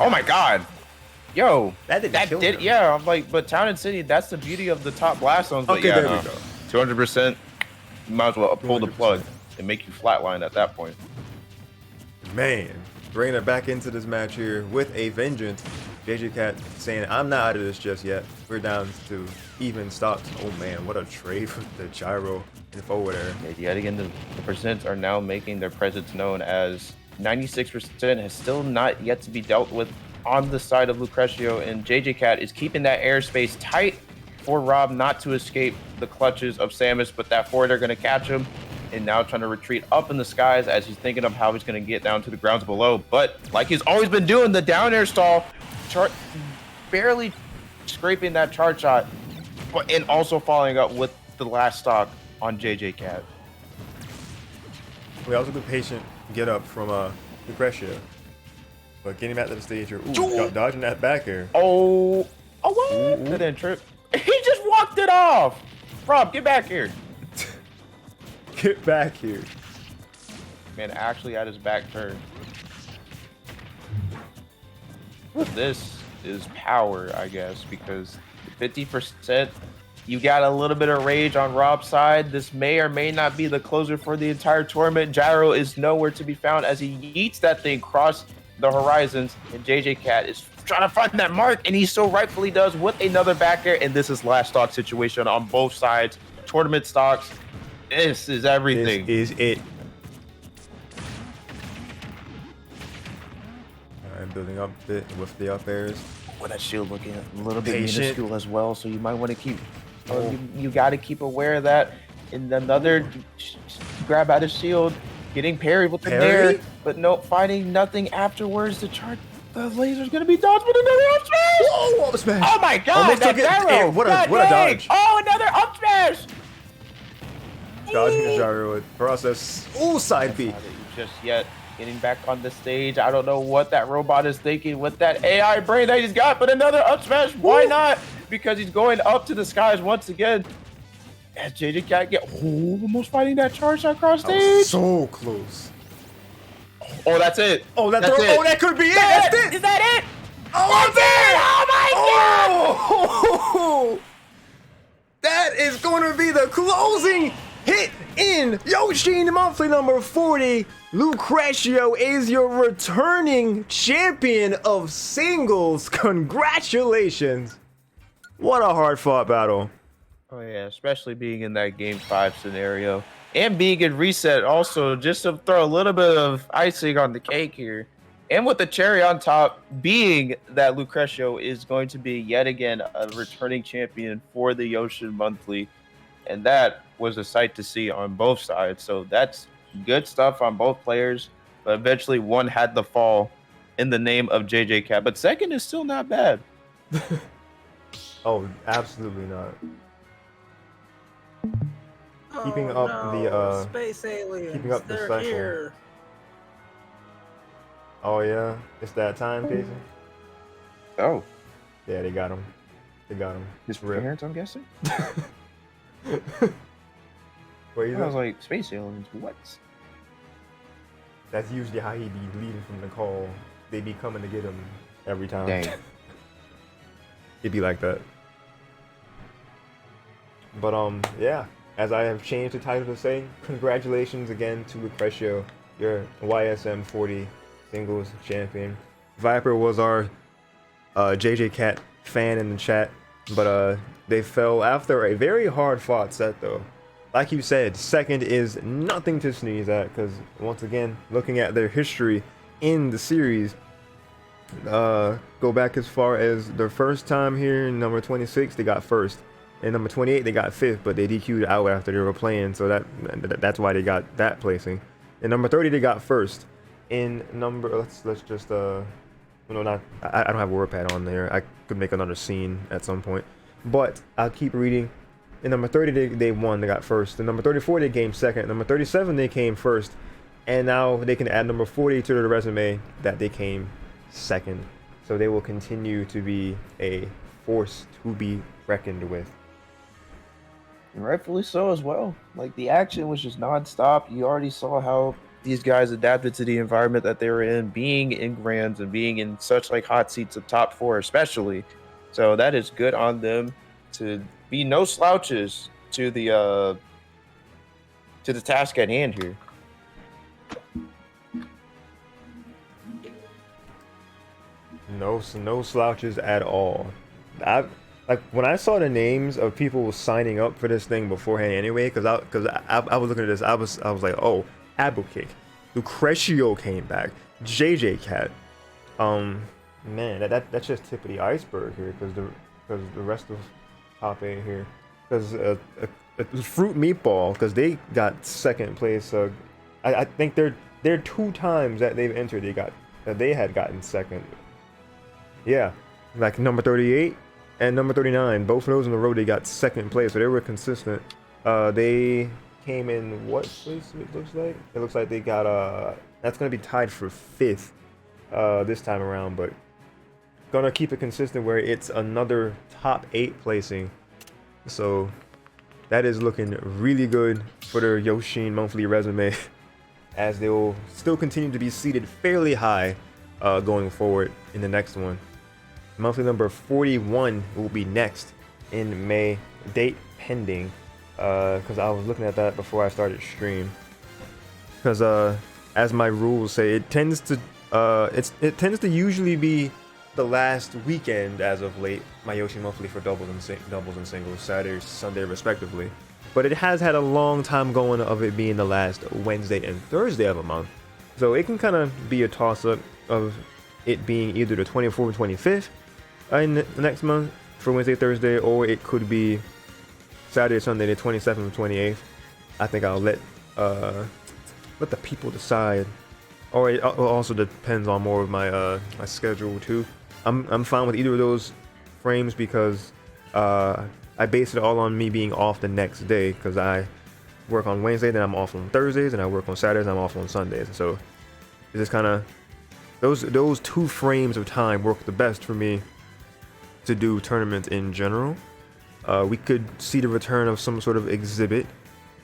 Oh my god. Yo, That did him. yeah, I'm like, but Town and City, that's the beauty of the top blast zones. But Okay, yeah, there no. we go. 200%, you might as well pull the 200%. plug and make you flatline at that point. Man, bringing it back into this match here with a vengeance. JJ Cat saying, I'm not out of this just yet. We're down to even stocks. Oh man, what a trade with the gyro and forward air. Yeah, yet again, the percents are now making their presence known as 96% has still not yet to be dealt with on the side of Lucretio, and JJ Cat is keeping that airspace tight for Rob not to escape the clutches of Samus, but that forward are going to catch him, and now trying to retreat up in the skies as he's thinking of how he's going to get down to the grounds below. But like he's always been doing, the down air stall, barely scraping that charge shot, and also following up with the last stock on JJ Cat. We also good patient get up from Lucretia. But getting back to the stage here. Ooh, dodging that back air. Oh, what? Ooh. That didn't trip. He just walked it off. Rob, get back here. Get back here. Man, actually had his back turned. This is power, I guess, because 50%, you got a little bit of rage on Rob's side. This may or may not be the closer for the entire tournament. Gyro is nowhere to be found as he yeets that thing across the horizons, and JJ Cat is trying to find that mark, and he so rightfully does with another back air, and this is last stock situation on both sides. Tournament stocks, this is everything. This is it. Alright, building up a bit with the up airs. Well, that shield looking a little bit Patient. minuscule as well, so you might want to keep, you got to keep aware of that. And another grab out of shield, getting parried with the Parry? nair, but no, finding nothing afterwards. The laser's gonna be dodged with another up smash. Whoa, up smash! Oh my god, Almost that took it. arrow! Yeah, what a God dodge. dang. Oh, another up smash! Dodging the gyro with process. Ooh, side B. Not just yet getting back on the stage. I don't know what that robot is thinking with that AI brain that he's got, but another up smash. Why not? Because he's going up to the skies once again. As JJ Cat almost fighting that charge shot across That was stage. so close. Oh, that's it. Oh, That's throw. it. Oh, that could be it. That's That's it. Is that it? Oh, That's it! Oh my god! Oh! That is going to be the closing hit in Yoshean monthly number 40. Lucretio is your returning champion of singles. Congratulations. What a hard fought battle. Oh yeah, especially being in that game 5 scenario. And being in reset also, just to throw a little bit of icing on the cake here. And with the cherry on top being that Lucretio is going to be yet again a returning champion for the Yoshean Monthly. And that was a sight to see on both sides. So that's good stuff on both players. But eventually one had the fall in the name of JJ Cat. But second is still not bad. Oh, absolutely not. Keeping Oh, up no. the, space aliens. keeping up the They're cycle. here. Oh yeah, it's that time, Casey. Oh, Yeah, they got him. They got him. his Rip. parents, I'm guessing? Wait, I was like, space aliens, what? that's usually how he be leading from the call. They be coming to get him every time. Dang. It'd be like that. But yeah, as I have changed the title to say, congratulations again to Lucretio, your YSM 40 singles champion. Viper was our JJ Cat fan in the chat, but they fell after a very hard fought set though. Like you said, second is nothing to sneeze at, because once again, looking at their history in the series, go back as far as their first time here in number 26, they got first. And number 28, they got 5th, but they DQ'd out after they were playing, so that's why they got that placing. And number 30, they got 1st. In number, let's just not I don't have a WordPad on there. I could make another scene at some point, but I'll keep reading. In number 30, they won. They got 1st. In number 34, they came 2nd. Number 37, they came 1st. And now they can add number 40 to their resume that they came 2nd. So they will continue to be a force to be reckoned with. And rightfully so as well. Like, the action was just nonstop. You already saw how these guys adapted to the environment that they were in, being in grands and being in such like hot seats of top 4 especially. So that is good on them to be no slouches to the task at hand here. No slouches at all. Like when I saw the names of people signing up for this thing beforehand anyway, because I was looking at this, I was like, oh, Abukick, Lucretio came back, JJ Cat, man, that's just tip of the iceberg here, because the rest of top 8 here, because Fruit Meatball, because they got 2nd place. I think they're 2 times that they've entered they had gotten 2nd. Yeah, like number 38 and number 39, both of those in the row, they got 2nd place, so they were consistent. They came in what place? It looks like they got that's gonna be tied for 5th this time around, but gonna keep it consistent where it's another top 8 placing. So that is looking really good for their Yoshean monthly resume, as they will still continue to be seated fairly high going forward in the next one. Monthly number 41 will be next in May, date pending, because I was looking at that before I started stream. Because as my rules say, it tends to usually be the last weekend as of late, my Yoshi monthly for doubles and singles, Saturday, Sunday respectively. But it has had a long time going of it being the last Wednesday and Thursday of a month, so it can kind of be a toss-up of it being either the 24th or 25th in the next month for Wednesday, Thursday, or it could be Saturday, Sunday, the 27th or 28th. I think I'll let the people decide. Or it also depends on more of my my schedule too. I'm fine with either of those frames because I base it all on me being off the next day, because I work on Wednesday, then I'm off on Thursdays, and I work on Saturdays, and I'm off on Sundays. So it's just kind of those 2 frames of time work the best for me to do tournaments in general. We could see the return of some sort of exhibit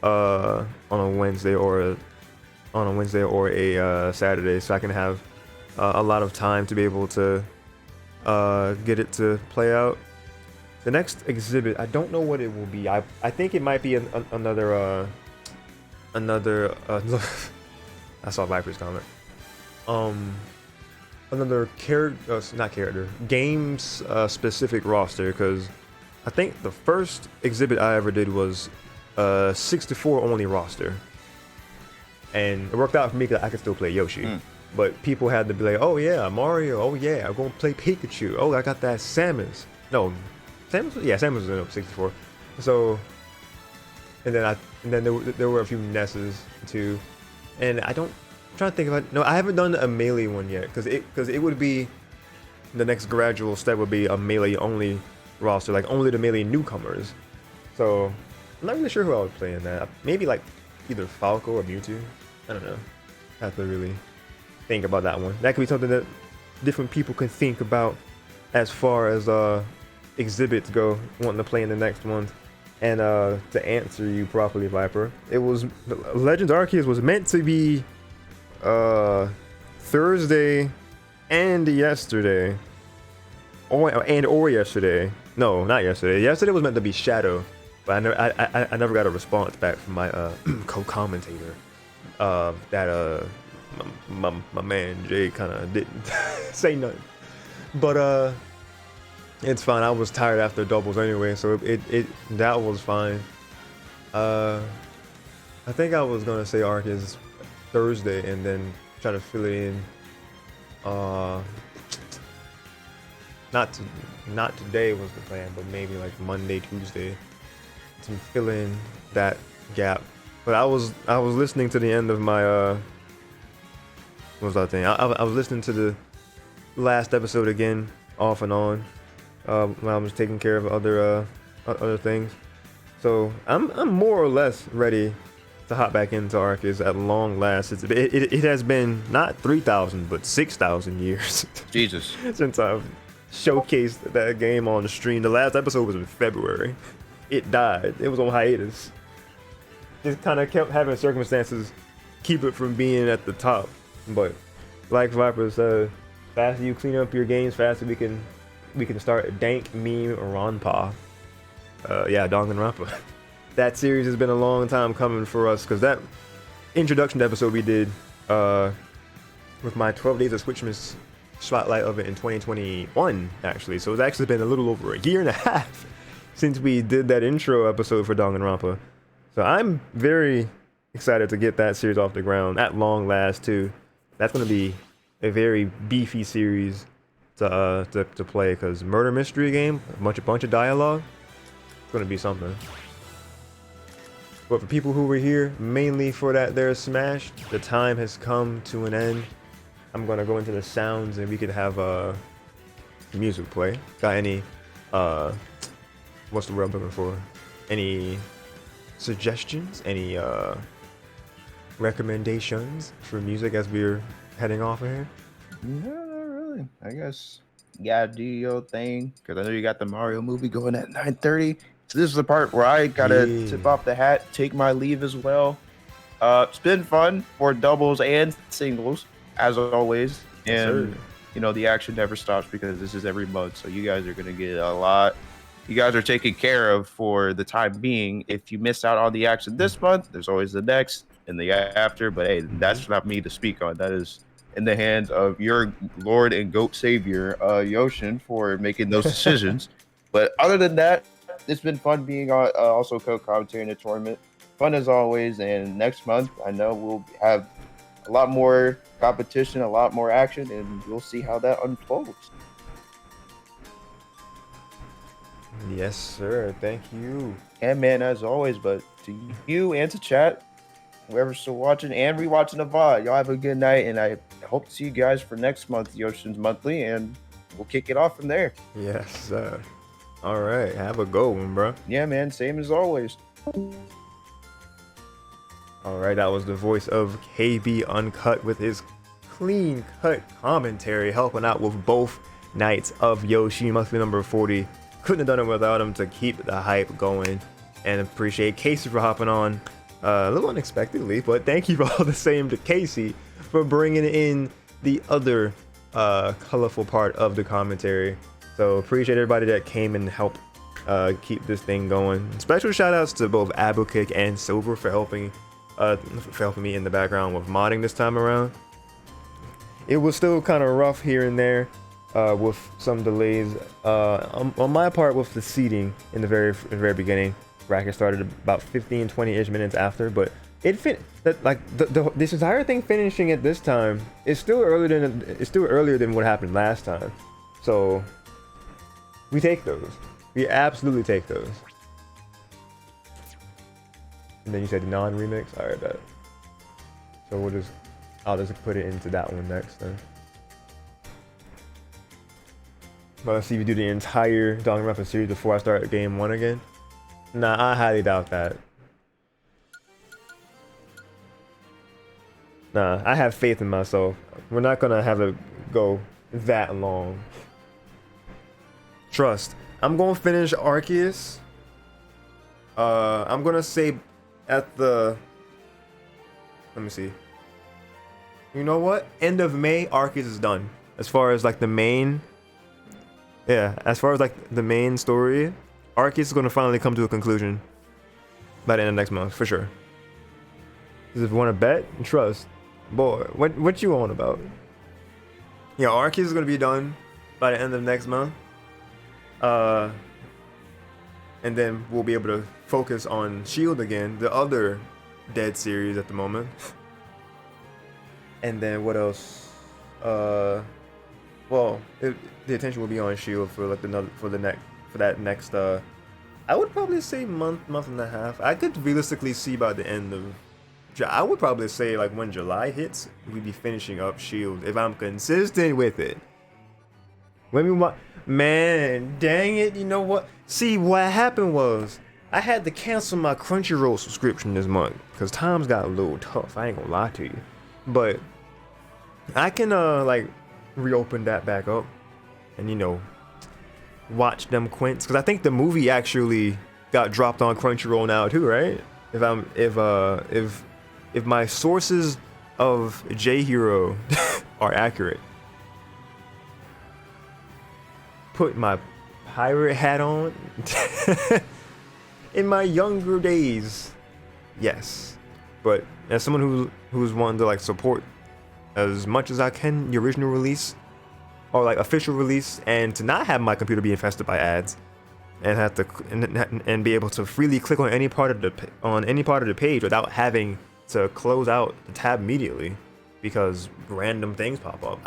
on a Wednesday or a Saturday, so I can have a lot of time to be able to get it to play out. The next exhibit, I don't know what it will be. I think it might be another I saw Viper's comment. Another games specific roster, because I think the first exhibit I ever did was 64 only roster, and it worked out for me because I could still play Yoshi. But people had to be like, oh yeah, Mario, oh yeah, I'm gonna play Pikachu, oh I got that Samus. No, Samus was in 64. So, and then there were a few Nesses too, and I'm trying to think of it. No, I haven't done a Melee one yet, because it would be the next gradual step would be a Melee only roster, like only the Melee newcomers. So I'm not really sure who I would play in that. Maybe like either Falco or Mewtwo. I don't know. I have to really think about that one. That could be something that different people can think about as far as exhibits go, wanting to play in the next one. And to answer you properly, Viper, it was Legends Arceus was meant to be Thursday and yesterday, or yesterday. No, not yesterday. Yesterday was meant to be Shadow, but I never got a response back from my co-commentator. That my man Jay kind of didn't say nothing, but it's fine. I was tired after doubles anyway, so that was fine. I think I was gonna say Arceus Thursday and then try to fill it in not today was the plan, but maybe like Monday, Tuesday, to fill in that gap. But I was listening to the end of my what was that thing? I was listening to the last episode again, off and on, when I was taking care of other things. So I'm more or less ready to hop back into Arceus at long last. It has been not 3,000 but 6,000 years. Jesus. Since I've showcased that game on the stream. The last episode was in February. It died. It was on hiatus. Just kind of kept having circumstances keep it from being at the top. But like Viper said, faster you clean up your games, faster we can start dank meme Ronpa. Yeah, Danganronpa. That series has been a long time coming for us, because that introduction episode we did with my 12 Days of Switchmas spotlight of it in 2021, actually. So it's actually been a little over a year and a half since we did that intro episode for Danganronpa. So I'm very excited to get that series off the ground at long last too. That's going to be a very beefy series to play, because murder mystery game, a bunch of dialogue. It's going to be something. But for people who were here mainly for that there Smash, the time has come to an end. I'm going to go into the sounds and we could have music play. Got any what's the word I'm looking for? Any suggestions? Any recommendations for music as we're heading off of here? No, not really. I guess you gotta do your thing, because I know you got the Mario movie going at 9:30. So this is the part where I gotta tip off the hat, take my leave as well. It's been fun for doubles and singles, as always. And you know, the action never stops, because this is every month. So you guys are gonna get a lot. You guys are taken care of for the time being. If you miss out on the action this month, there's always the next and the after. But hey, that's not me to speak on. That is in the hands of your Lord and GOAT Savior, Yoshean, for making those decisions. But other than that, it's been fun being also co-commentating in the tournament. Fun as always. And next month, I know we'll have a lot more competition, a lot more action, and we'll see how that unfolds. Yes, sir. Thank you. And man, as always, but to you and to chat, whoever's still watching and rewatching the VOD, y'all have a good night, and I hope to see you guys for next month, Yoshin's Monthly, and we'll kick it off from there. Yes, sir. All right. Have a good one, bro. Yeah, man. Same as always. All right. That was the voice of KB Uncut with his clean cut commentary, helping out with both nights of Yoshi Monthly number 40. Couldn't have done it without him to keep the hype going. And appreciate Casey for hopping on a little unexpectedly, but thank you all the same to Casey for bringing in the other colorful part of the commentary. So appreciate everybody that came and helped keep this thing going. Special shout outs to both Abukick and Silver for helping me in the background with modding this time around. It was still kind of rough here and there with some delays on my part with the seating in the very beginning. Bracket started about 15-20ish minutes after, but it this entire thing finishing at this time is still earlier than what happened last time. So we take those. We absolutely take those. And then you said non-remix. All right, bet. So I'll just put it into that one next then. But let's see if we do the entire Danganronpa series before I start game 1 again. Nah, I highly doubt that. Nah, I have faith in myself. We're not gonna have it go that long. Trust. I'm gonna finish Arceus. I'm gonna say at the... Let me see. You know what? End of May, Arceus is done. As far as like the main... Yeah, as far as like the main story, Arceus is gonna finally come to a conclusion by the end of next month, for sure. If you wanna bet, trust. Boy, what you on about? Yeah, Arceus is gonna be done by the end of next month. And then we'll be able to focus on Shield again, the other dead series at the moment. And then what else? well, the attention will be on Shield for like that next I would probably say month and a half. I could realistically see by the end of I would probably say like when July hits, we'd be finishing up Shield if I'm consistent with it. When we want, man, dang it, you know what? See, what happened was I had to cancel my Crunchyroll subscription this month because times got a little tough. I ain't gonna lie to you, but I can like reopen that back up and watch them Quints because I think the movie actually got dropped on Crunchyroll now too, right? If my sources of J Hero are accurate. Put my pirate hat on. In my younger days, yes, but as someone who's wanting to like support as much as I can the original release or like official release, and to not have my computer be infested by ads, and have to and be able to freely click on any part of the page without having to close out the tab immediately because random things pop up.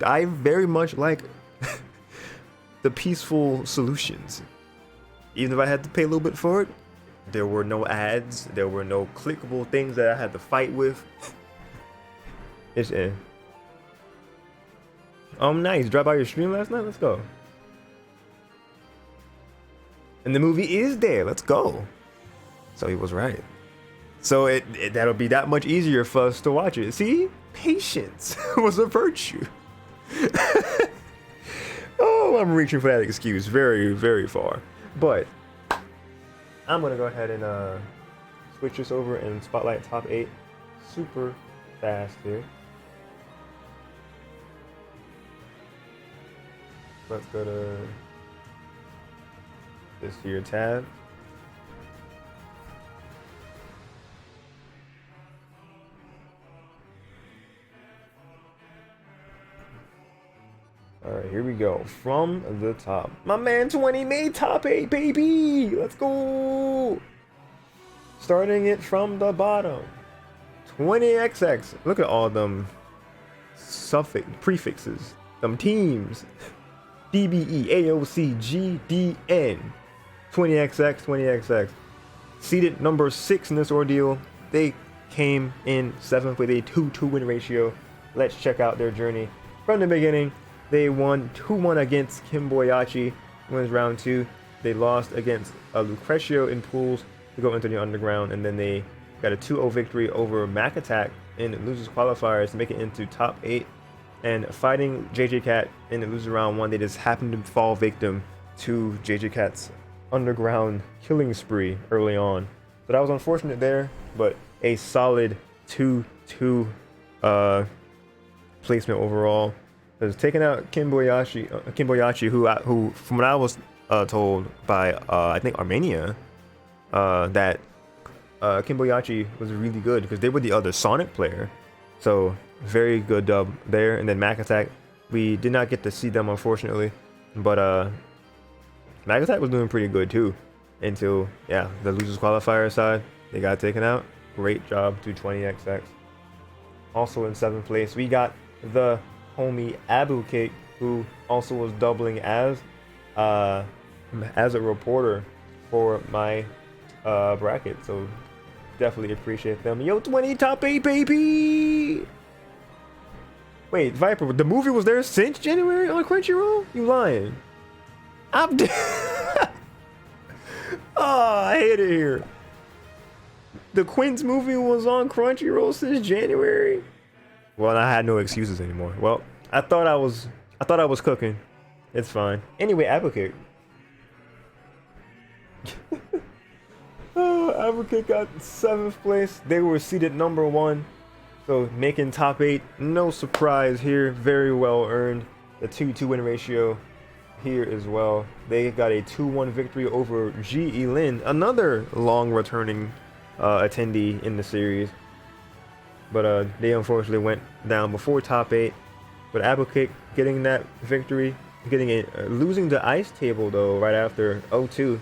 I very much like the peaceful solutions. Even if I had to pay a little bit for it, there were no ads, there were no clickable things that I had to fight with. It's nice. Drop by your stream last night? Let's go. And the movie is there. Let's go. So he was right. So that'll be that much easier for us to watch it. See? Patience was a virtue. Oh, I'm reaching for that excuse very, very far. But I'm gonna go ahead and switch this over and spotlight top 8 super fast here. Let's go to this here tab. Alright, here we go. From the top. My man 20 made top 8, baby! Let's go! Starting it from the bottom. 20XX. Look at all them prefixes. Them teams. DBE, AOC, GDN. 20XX, 20XX. Seeded number 6 in this ordeal. They came in 7th with a 2-2 win ratio. Let's check out their journey. From the beginning, they won 2-1 against Kimboyachi. Wins round 2. They lost against Lucretio in pools to go into the underground, and then they got a 2-0 victory over Mac Attack in losers qualifiers to make it into top 8. And fighting JJ Cat in the loser round 1, they just happened to fall victim to JJ Cat's underground killing spree early on. So that was unfortunate there, but a solid 2-2 placement overall. Because taking out Kimboyachi, who from what I was told by I think Armenia, that Kimboyachi was really good because they were the other Sonic player. So very good dub there. And then Mac Attack, we did not get to see them unfortunately, but Mac Attack was doing pretty good too until the losers qualifier side, they got taken out. Great job to 20XX. Also in 7th place, we got the homie Abu Cake, who also was doubling as a reporter for my bracket. So definitely appreciate them. Yo, 20 top 8, baby! Wait, Viper, the movie was there since January on Crunchyroll? You lying? I'm Oh, I hate it here. The Quints movie was on Crunchyroll since January? Well, I had no excuses anymore. Well, I thought I was cooking. It's fine. Anyway, Advocate. Advocate got 7th place. They were seated number 1. So making top 8, no surprise here. Very well earned. The 2-2 win ratio here as well. They got a 2-1 victory over G.E. Lin, another long returning attendee in the series. But they unfortunately went down before top 8. But Applekick getting that victory, losing the ice table though right after 0-2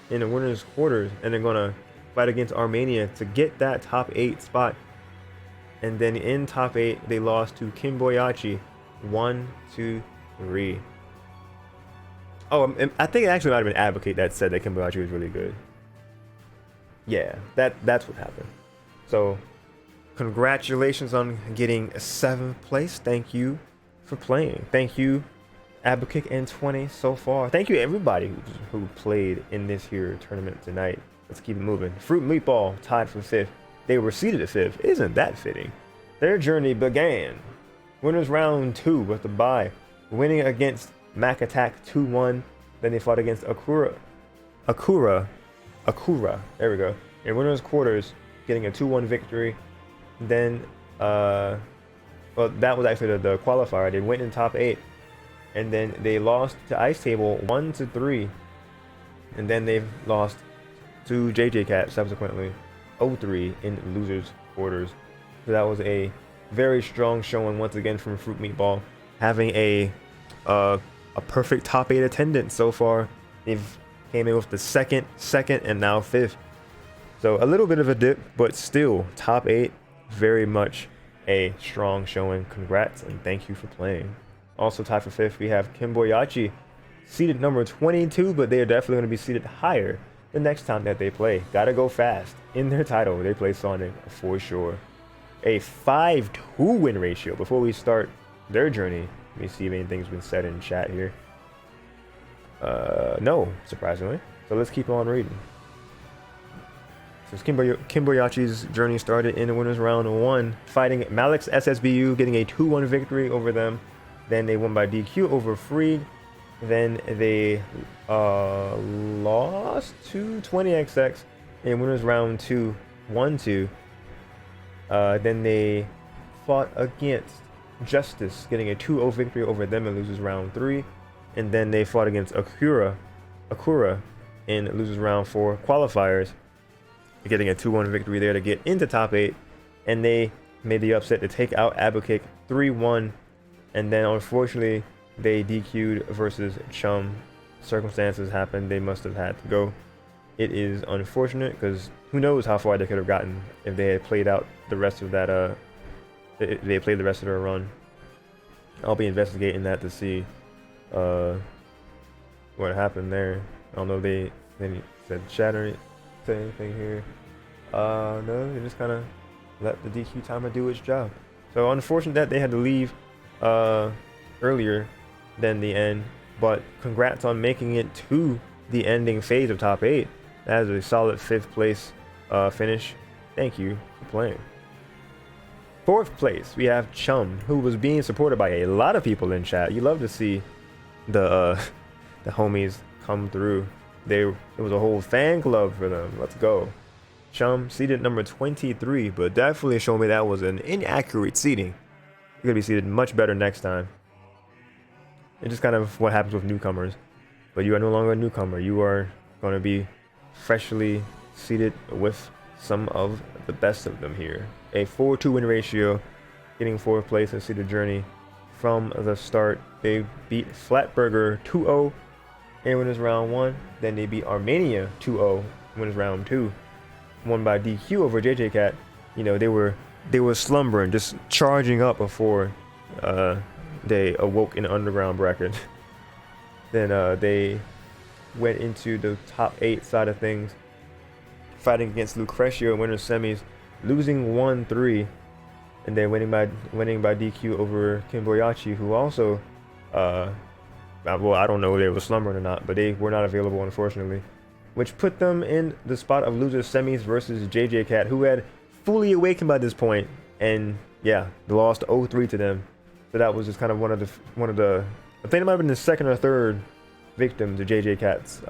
in the winners quarters, and they're gonna fight against Armenia to get that top 8 spot. And then in top 8 they lost to Kimboyachi 1-3. 3. Oh, I think it actually might have been Advocate that said that Kimboyachi was really good. Yeah, that's what happened. So, congratulations on getting 7th place. Thank you for playing. Thank you, Advocate and 20 so far. Thank you everybody who played in this here tournament tonight. Let's keep it moving. Fruit Meatball tied for 5th. They were seeded at 5th. Isn't that fitting? Their journey began. Winners round 2 with the bye, winning against Mac Attack 2-1. Then they fought against Akura. There we go. In winners quarters, getting a 2-1 victory. Then, well, that was actually the qualifier. They went in top 8, and then they lost to Ice Table 1-3, and then they've lost to JJ Cat subsequently 0-3 in losers quarters. So that was a very strong showing once again from Fruit Meatball, having a perfect top 8 attendance so far. They've came in with the second, and now 5th. So a little bit of a dip, but still top 8. Very much a strong showing. Congrats and thank you for playing. Also tied for 5th, we have Kimboyachi, seeded number 22, but they are definitely going to be seeded higher the next time that they play. Gotta go fast. In their title, they play Sonic for sure. A 5-2 win ratio. Before we start their journey, let me see if anything's been said in chat here. No, surprisingly. So let's keep on reading. So Kimboyachi's journey started in the winners round 1, fighting Malik's SSBU, getting a 2-1 victory over them. Then they won by DQ over Freed. Then they lost to 20XX in winners round 2, 1-2. Then they fought against Justice, getting a 2-0 victory over them in losers round 3. And then they fought against Akura in losers round 4 qualifiers, getting a 2-1 victory there to get into top 8. And they made the upset to take out Abukick 3-1. And then unfortunately they DQ'd versus Chum. Circumstances happened, they must have had to go. It is unfortunate because who knows how far they could have gotten if they had played out the rest of that if they played the rest of their run. I'll be investigating that to see what happened there. I don't know if they said chat or say anything here. No, they just kind of let the DQ timer do its job. So unfortunate that they had to leave earlier than the end, but congrats on making it to the ending phase of top 8. That is a solid 5th place finish. Thank you for playing. 4th place, we have Chum, who was being supported by a lot of people in chat. You love to see the homies come through. It was a whole fan club for them. Let's go. Chum seated number 23, but definitely showed me that was an inaccurate seating. You're gonna be seated much better next time. It's just kind of what happens with newcomers. But you are no longer a newcomer. You are going to be freshly seated with some of the best of them here. A 4-2 win ratio, getting 4th place in seeded journey from the start. They beat Flatburger 2-0 in winners round 1. Then they beat Armenia 2-0 in winners round 2. Won by DQ over JJ Cat. You know, they were slumbering, just charging up before they awoke in the underground bracket. Then they went into the top 8 side of things, fighting against Lucretio in winners semis, losing 1-3, and then winning by DQ over Kimboyachi, who also, well, I don't know if they were slumbering or not, but they were not available, unfortunately, which put them in the spot of losers semis versus JJ Cat, who had fully awakened by this point, and yeah, they lost 0-3 to them. So that was just kind of one of the I think it might have been the 2nd or 3rd victim to JJ Cat's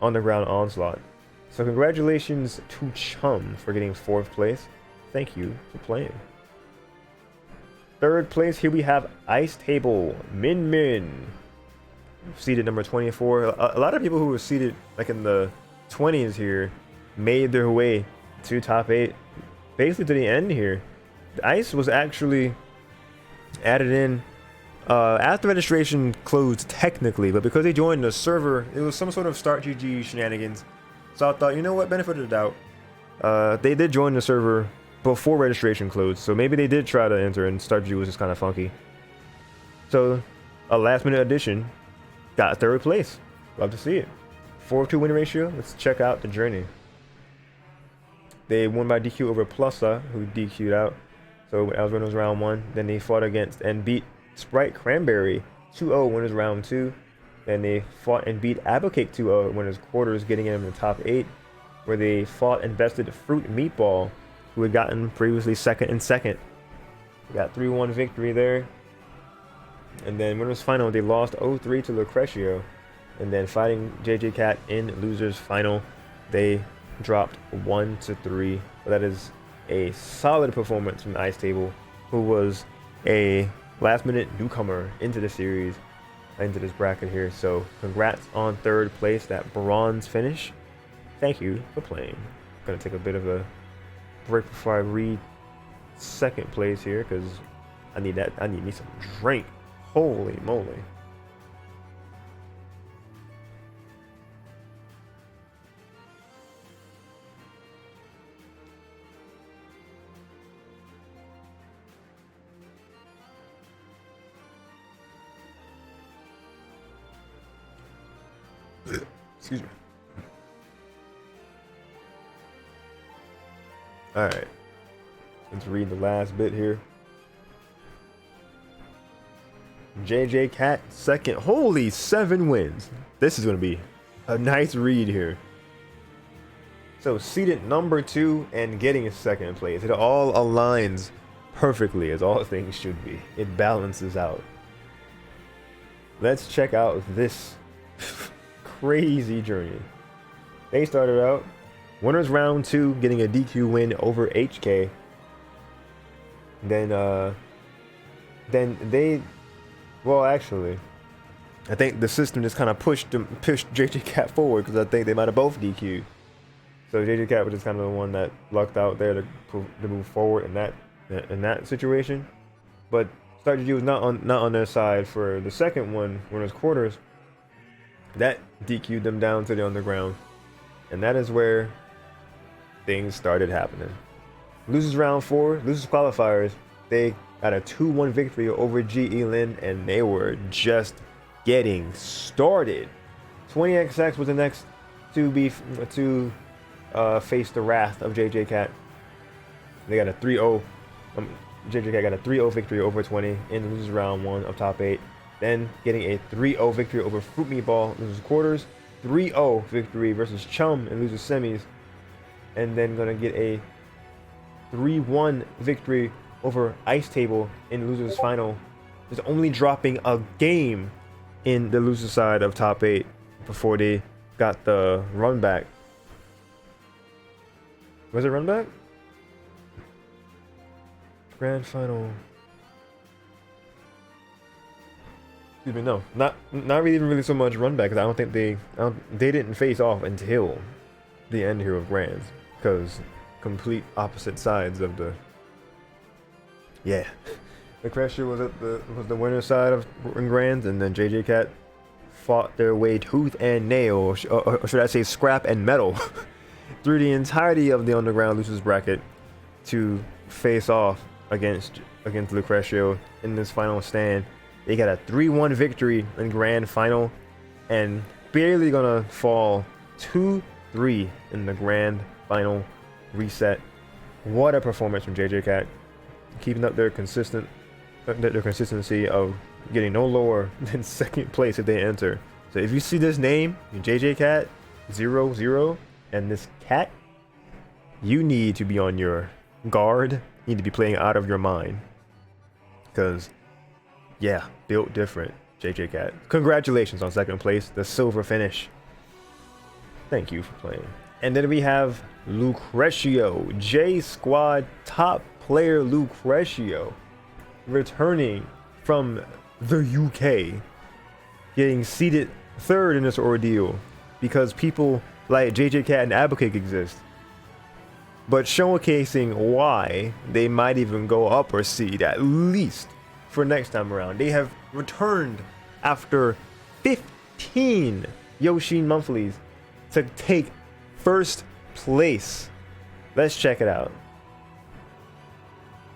underground onslaught. So congratulations to Chum for getting 4th place. Thank you for playing. 3rd place, here we have Ice Table Min, seated number 24. A lot of people who were seated like in the 20s here made their way to top 8, basically to the end here. Ice was actually added in after registration closed technically, but because they joined the server, it was some sort of Start GG shenanigans. So I thought, you know what, benefit of the doubt. They did join the server before registration closed, so maybe they did try to enter and Start GG was just kind of funky. So a last minute addition, got third place. Love to see it. 4-2 win ratio. Let's check out the journey. They won by DQ over Plusa, who DQ'd out. So that was winners round 1. Then they fought against and beat Sprite Cranberry 2-0 winners round 2. Then they fought and beat Applecake 2-0 winners quarters, getting in the top 8. Where they fought and bested Fruit Meatball, who had gotten previously second and second. They got 3-1 victory there. And then winners final, they lost 0-3 to Lucretio. And then fighting JJ Cat in losers final, they dropped 1-3. So that is a solid performance from the Ice Table, who was a last minute newcomer into the series, into this bracket here. So congrats on third place, that bronze finish. Thank you for playing. I'm gonna take a bit of a break before I read second place here, because I need me some drink. Holy moly. Excuse me. Alright. Let's read the last bit here. JJ Cat second. Holy, 7 wins. This is going to be a nice read here. So seated number 2 and getting a second place. It all aligns perfectly, as all things should be. It balances out. Let's check out this crazy journey. They started out winners round 2, getting a DQ win over HK. Then they, well, actually, I think the system just kind of pushed JJ Cat forward, because I think they might have both DQ'd. So JJ Cat was just kind of the one that lucked out there to move forward in that situation. But Star GG was not on their side for the second one, winners quarters. That DQ'd them down to the underground, and that is where things started happening. Losers round 4, losers qualifiers, they got a 2-1 victory over GE Lin, and they were just getting started. 20XX was the next to face the wrath of JJ Cat. They got a 3-0. JJ Cat got a 3-0 victory over 20 in the losers round 1 of top 8. Then getting a 3-0 victory over Fruit Meatball in losers quarters. 3-0 victory versus Chum in losers semis. And then gonna get a 3-1 victory over Ice Table in losers final. Just only dropping a game in the loser side of top 8 before they got the run back. Was it run back? Grand final. Excuse me, no, not really so much run back, because I don't think they didn't face off until the end here of Grands, because complete opposite sides of the. Yeah, the Crusher was the winner's side of Grands, and then JJ Cat fought their way tooth and nail, or should I say scrap and metal, through the entirety of the underground losers bracket to face off against Lucretio in this final stand. They got a 3-1 victory in grand final, and barely gonna fall 2-3 in the grand final reset. What a performance from JJ Cat, keeping up their consistency of getting no lower than second place if they enter. So if you see this name, JJ Cat 0-0, and this cat, you need to be on your guard. You need to be playing out of your mind, because yeah, built different. JJ Cat, congratulations on second place, the silver finish. Thank you for playing. And then we have Lucretio, J Squad top player Lucretio, returning from the UK, getting seated third in this ordeal because people like JJ Cat and Applecake exist, but showcasing why they might even go up or seed at least for next time around. They have returned after 15 Yoshean monthlies to take first place. Let's check it out.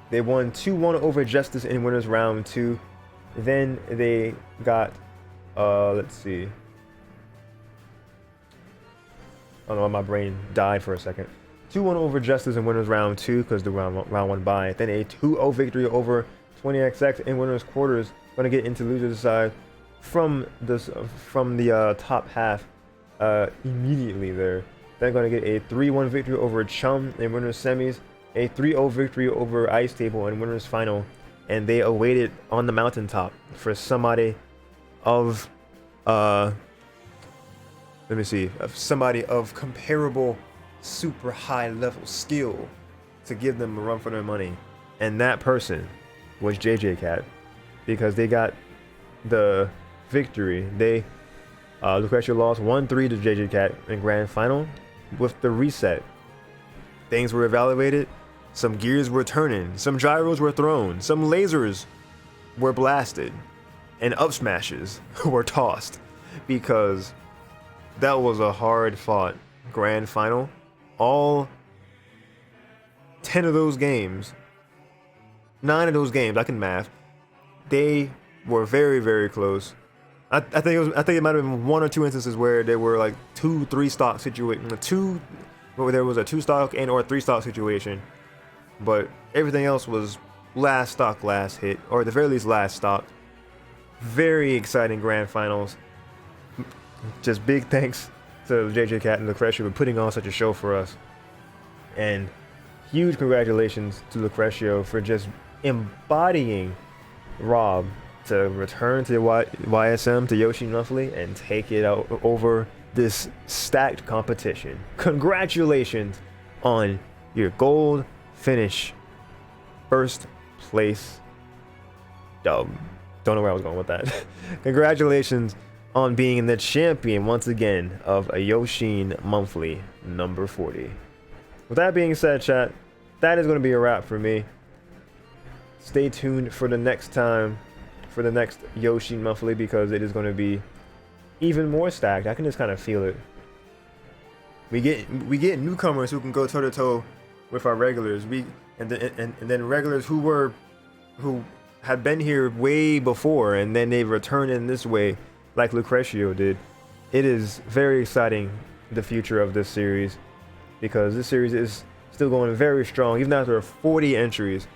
They won 2-1 over Justice in winners round 2. Then they got, let's see. I don't know, my brain died for a second. 2-1 over Justice in winners round 2 because the round 1 bye. Then a 2-0 victory over 20XX in winners quarters. Going to get into losers side from the top half immediately there. Then going to get a 3-1 victory over Chum in winners semis. A 3-0 victory over Ice Table in winners final. And they awaited on the mountaintop for somebody of somebody of comparable super high level skill to give them a run for their money. And that person was JJ Cat, because they got the victory. They Lucretia lost 1-3 to JJ Cat in grand final. With the reset, things were evaluated, some gears were turning, some gyros were thrown, some lasers were blasted, and up smashes were tossed, because that was a hard fought grand final. All 10 of those games, 9 of those games, I can math, they were very, very close. I think it might have been 1 or 2 instances where there were like 2-3 stock situation, where there was a 2 stock and or 3 stock situation, but everything else was last stock, last hit, or at the very least last stock. Very exciting grand finals. Just big thanks to JJ Cat and Lucretia for putting on such a show for us. And huge congratulations to Lucretio for just embodying Rob to return to the YSM, to Yoshean Monthly, and take it out over this stacked competition. Congratulations on your gold finish. First place dub. Don't know where I was going with that. Congratulations on being the champion once again of a Yoshean Monthly number 40. With that being said, chat, that is going to be a wrap for me. Stay tuned for the next time, for the next Yoshean Monthly, because it is going to be even more stacked. I can just kind of feel it. We get newcomers who can go toe to toe with our regulars. And then regulars who had been here way before, and then they return in this way, like Lucretio did. It is very exciting, the future of this series, because this series is still going very strong, even after 40 entries.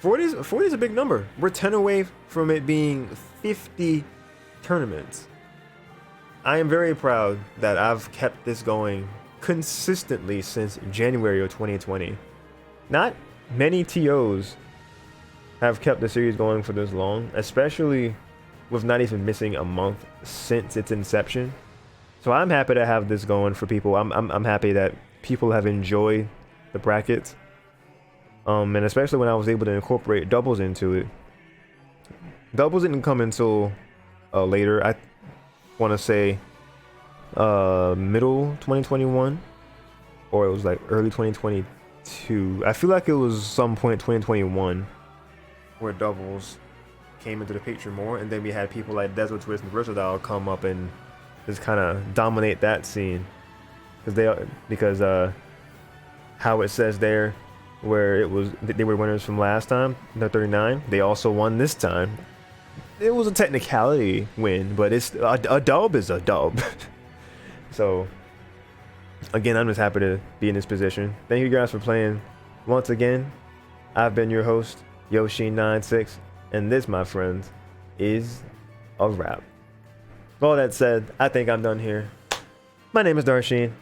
40 is a big number. We're 10 away from it being 50 tournaments. I am very proud that I've kept this going consistently since January of 2020. Not many TOs have kept the series going for this long, especially with not even missing a month since its inception. So I'm happy to have this going for people. I'm happy that people have enjoyed the brackets. And especially when I was able to incorporate doubles into it. Doubles didn't come until later. I want to say middle 2021, or it was like early 2022. I feel like it was some point 2021 where doubles came into the picture more, and then we had people like Desert Twist and Versatile come up and just kind of dominate that scene, because how it says there, where it was they were winners from last time, the 39, they also won this time. It was a technicality win, but it's a dub is a dub. So again, I'm just happy to be in this position. Thank you guys for playing once again. I've been your host, Yoshean96, and this, my friends, is a wrap. With all that said, I think I'm done here. My name is Darsheen,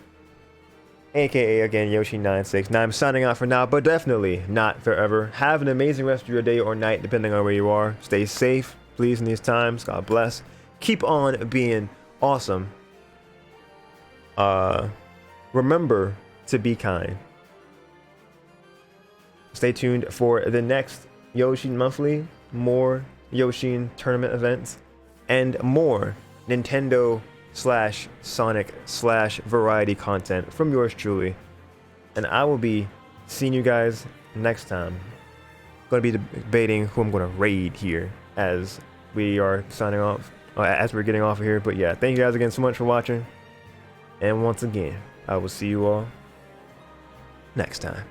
aka again Yoshean96, and I'm signing out for now, but definitely not forever. Have an amazing rest of your day or night, depending on where you are. Stay safe, please, in these times. God bless. Keep on being awesome. Remember to be kind. Stay tuned for the next Yoshean Monthly, more Yoshean tournament events, and more Nintendo / Sonic / variety content from yours truly. And I will be seeing you guys next time. Going to be debating who I'm going to raid here as we are signing off, as we're getting off of here. But yeah, thank you guys again so much for watching. And once again, I will see you all next time.